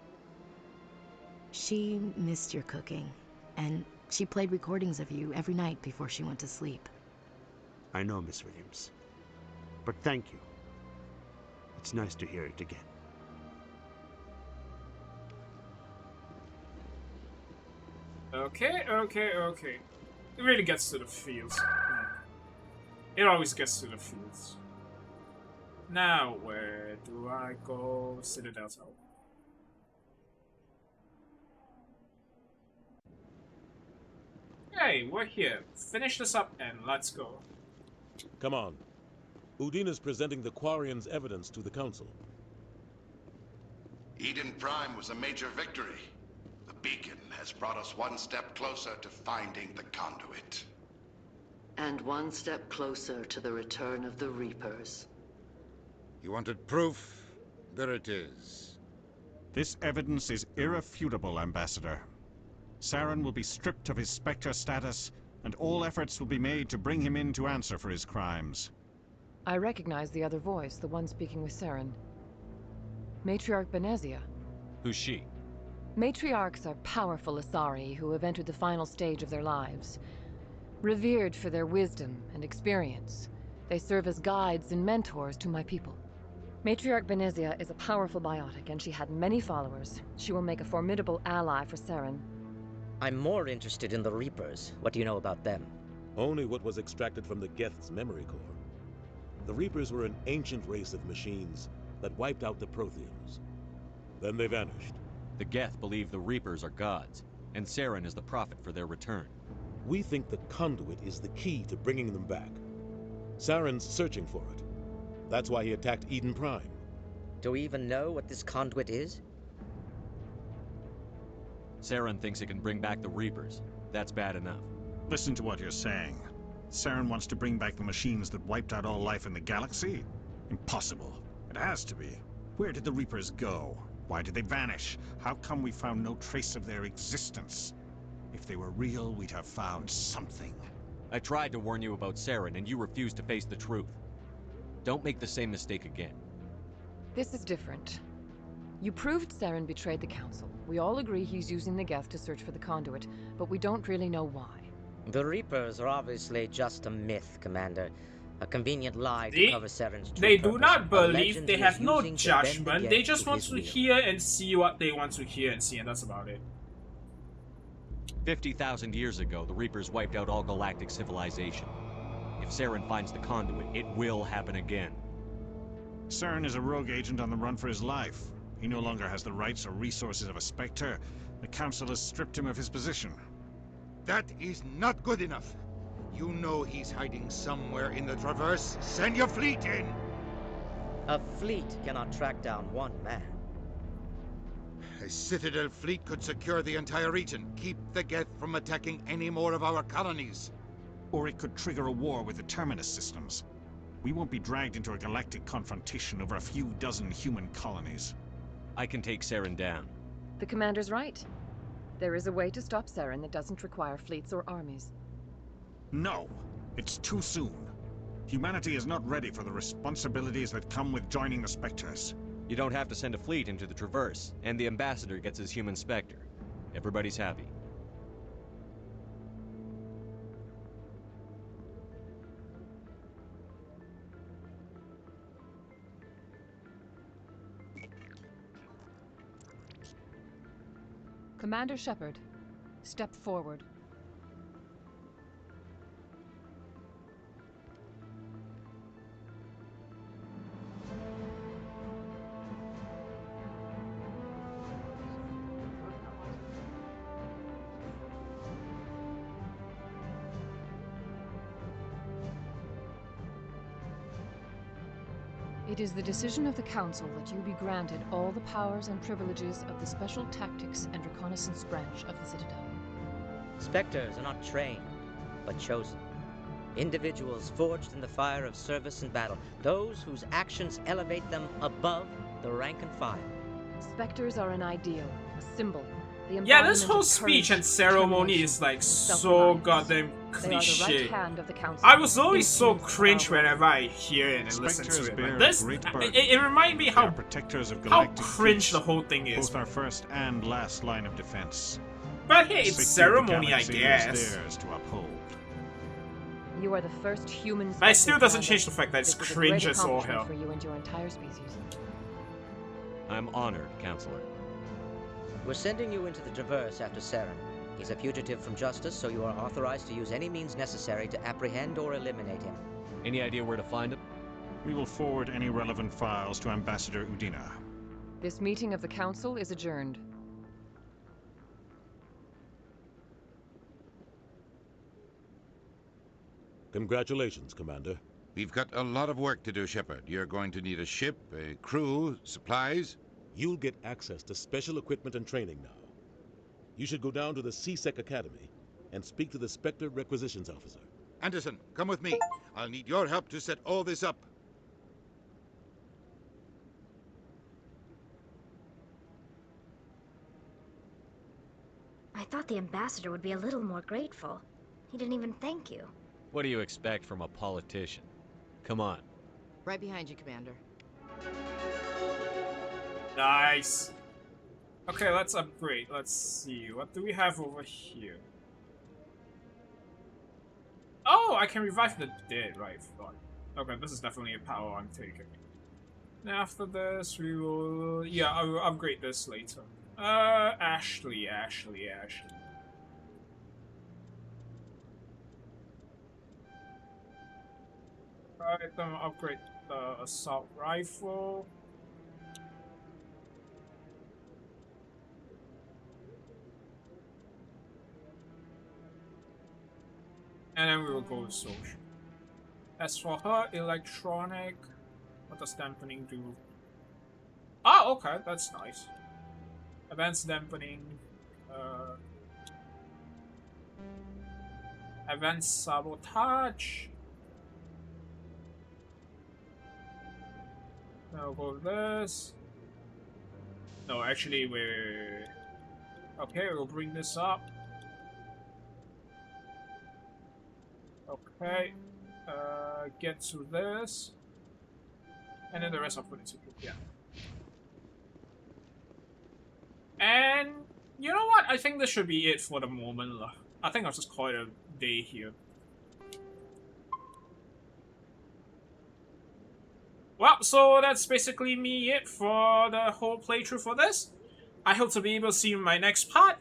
She missed your cooking, and she played recordings of you every night before she went to sleep. I know, Miss Williams. But thank you. It's nice to hear it again. Okay. It really gets to the feels. It always gets to the feels. Now, where do I go? Citadel Tower. Okay, we're here. Finish this up and let's go. Come on. Udina's presenting the Quarian's evidence to the Council. Eden Prime was a major victory. The beacon has brought us one step closer to finding the conduit. And one step closer to the return of the Reapers. You wanted proof? There it is. This evidence is irrefutable, Ambassador. Saren will be stripped of his Spectre status, and all efforts will be made to bring him in to answer for his crimes. I recognize the other voice, the one speaking with Saren. Matriarch Benezia. Who's she? Matriarchs are powerful Asari who have entered the final stage of their lives. Revered for their wisdom and experience, they serve as guides and mentors to my people. Matriarch Benezia is a powerful biotic, and she had many followers. She will make a formidable ally for Saren. I'm more interested in the Reapers. What do you know about them? Only what was extracted from the Geth's memory core. The Reapers were an ancient race of machines that wiped out the Protheans. Then they vanished. The Geth believe the Reapers are gods, and Saren is the prophet for their return. We think the conduit is the key to bringing them back. Saren's searching for it. That's why he attacked Eden Prime. Do we even know what this conduit is? Saren thinks it can bring back the Reapers. That's bad enough. Listen to what you're saying. Saren wants to bring back the machines that wiped out all life in the galaxy? Impossible. It has to be. Where did the Reapers go? Why did they vanish? How come we found no trace of their existence? If they were real, we'd have found something. I tried to warn you about Saren, and you refused to face the truth. Don't make the same mistake again. This is different. You proved Saren betrayed the Council. We all agree he's using the Geth to search for the conduit, but we don't really know why. The Reapers are obviously just a myth, Commander. A convenient lie to cover Saren's true They do purpose. not A believe, legend they he have is no using to bend the judgment, Geth they just want his to will. hear and see what they want to hear and see, and that's about it. 50,000 years ago, the Reapers wiped out all galactic civilization. If Saren finds the conduit, it will happen again. Saren is a rogue agent on the run for his life. He no longer has the rights or resources of a Spectre. The Council has stripped him of his position. That is not good enough. You know he's hiding somewhere in the Traverse. Send your fleet in! A fleet cannot track down one man. A Citadel fleet could secure the entire region, keep the Geth from attacking any more of our colonies. Or it could trigger a war with the Terminus systems. We won't be dragged into a galactic confrontation over a few dozen human colonies. I can take Saren down. The Commander's right. There is a way to stop Saren that doesn't require fleets or armies. No, it's too soon. Humanity is not ready for the responsibilities that come with joining the Spectres. You don't have to send a fleet into the Traverse, and the Ambassador gets his human Spectre. Everybody's happy. Commander Shepard, step forward. It is the decision of the Council that you be granted all the powers and privileges of the Special Tactics and Reconnaissance Branch of the Citadel. Spectres are not trained, but chosen. Individuals forged in the fire of service and battle. Those whose actions elevate them above the rank and file. Spectres are an ideal, a symbol. The Yeah, this embodiment whole of speech courage, and ceremony determination, is like and so self-reliance. goddamn They are the cliche. right hand of the Council. I was always so Instruments of cringe power. whenever I hear it and listen Spectres to it. bear But a this, great it, burden. it reminds me They how are protectors of how galactic cringe peace, the whole thing is. both our first and last line of defense. But hey, it's Safety of the ceremony, I galaxy is guess. theirs to uphold. You are the first human. But it still doesn't Commander. change the fact that it's This is a cringe great as all accomplishment hell. for you and your entire species. I'm honored, Counselor. We're sending you into the Traverse after Saren. He's a fugitive from justice, so you are authorized to use any means necessary to apprehend or eliminate him. Any idea where to find him? We will forward any relevant files to Ambassador Udina. This meeting of the Council is adjourned. Congratulations, Commander. We've got a lot of work to do, Shepard. You're going to need a ship, a crew, supplies. You'll get access to special equipment and training now. You should go down to the C-Sec Academy and speak to the Spectre Requisitions Officer. Anderson, come with me. I'll need your help to set all this up. I thought the ambassador would be a little more grateful. He didn't even thank you. What do you expect from a politician? Come on. Right behind you, Commander. Nice. Okay, let's upgrade. Let's see. What do we have over here? Oh, I can revive the dead. Right. Fine. Okay, this is definitely a power I'm taking. Now after this, we will... Yeah, I will upgrade this later. Ashley. Alright, then I'll upgrade the assault rifle. And then we will go to social. As for her, electronic... What does dampening do? Ah, okay, that's nice. Advanced dampening... Advanced sabotage... Now go with this. No, actually we're... Okay, we'll bring this up. Okay. Get to this. And then the rest I'll put into group, yeah. And you know what? I think this should be it for the moment. I think I'll just call it a day here. Well, so that's basically me it for the whole playthrough for this. I hope to be able to see you in my next part.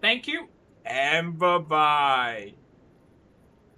Thank you, and bye-bye.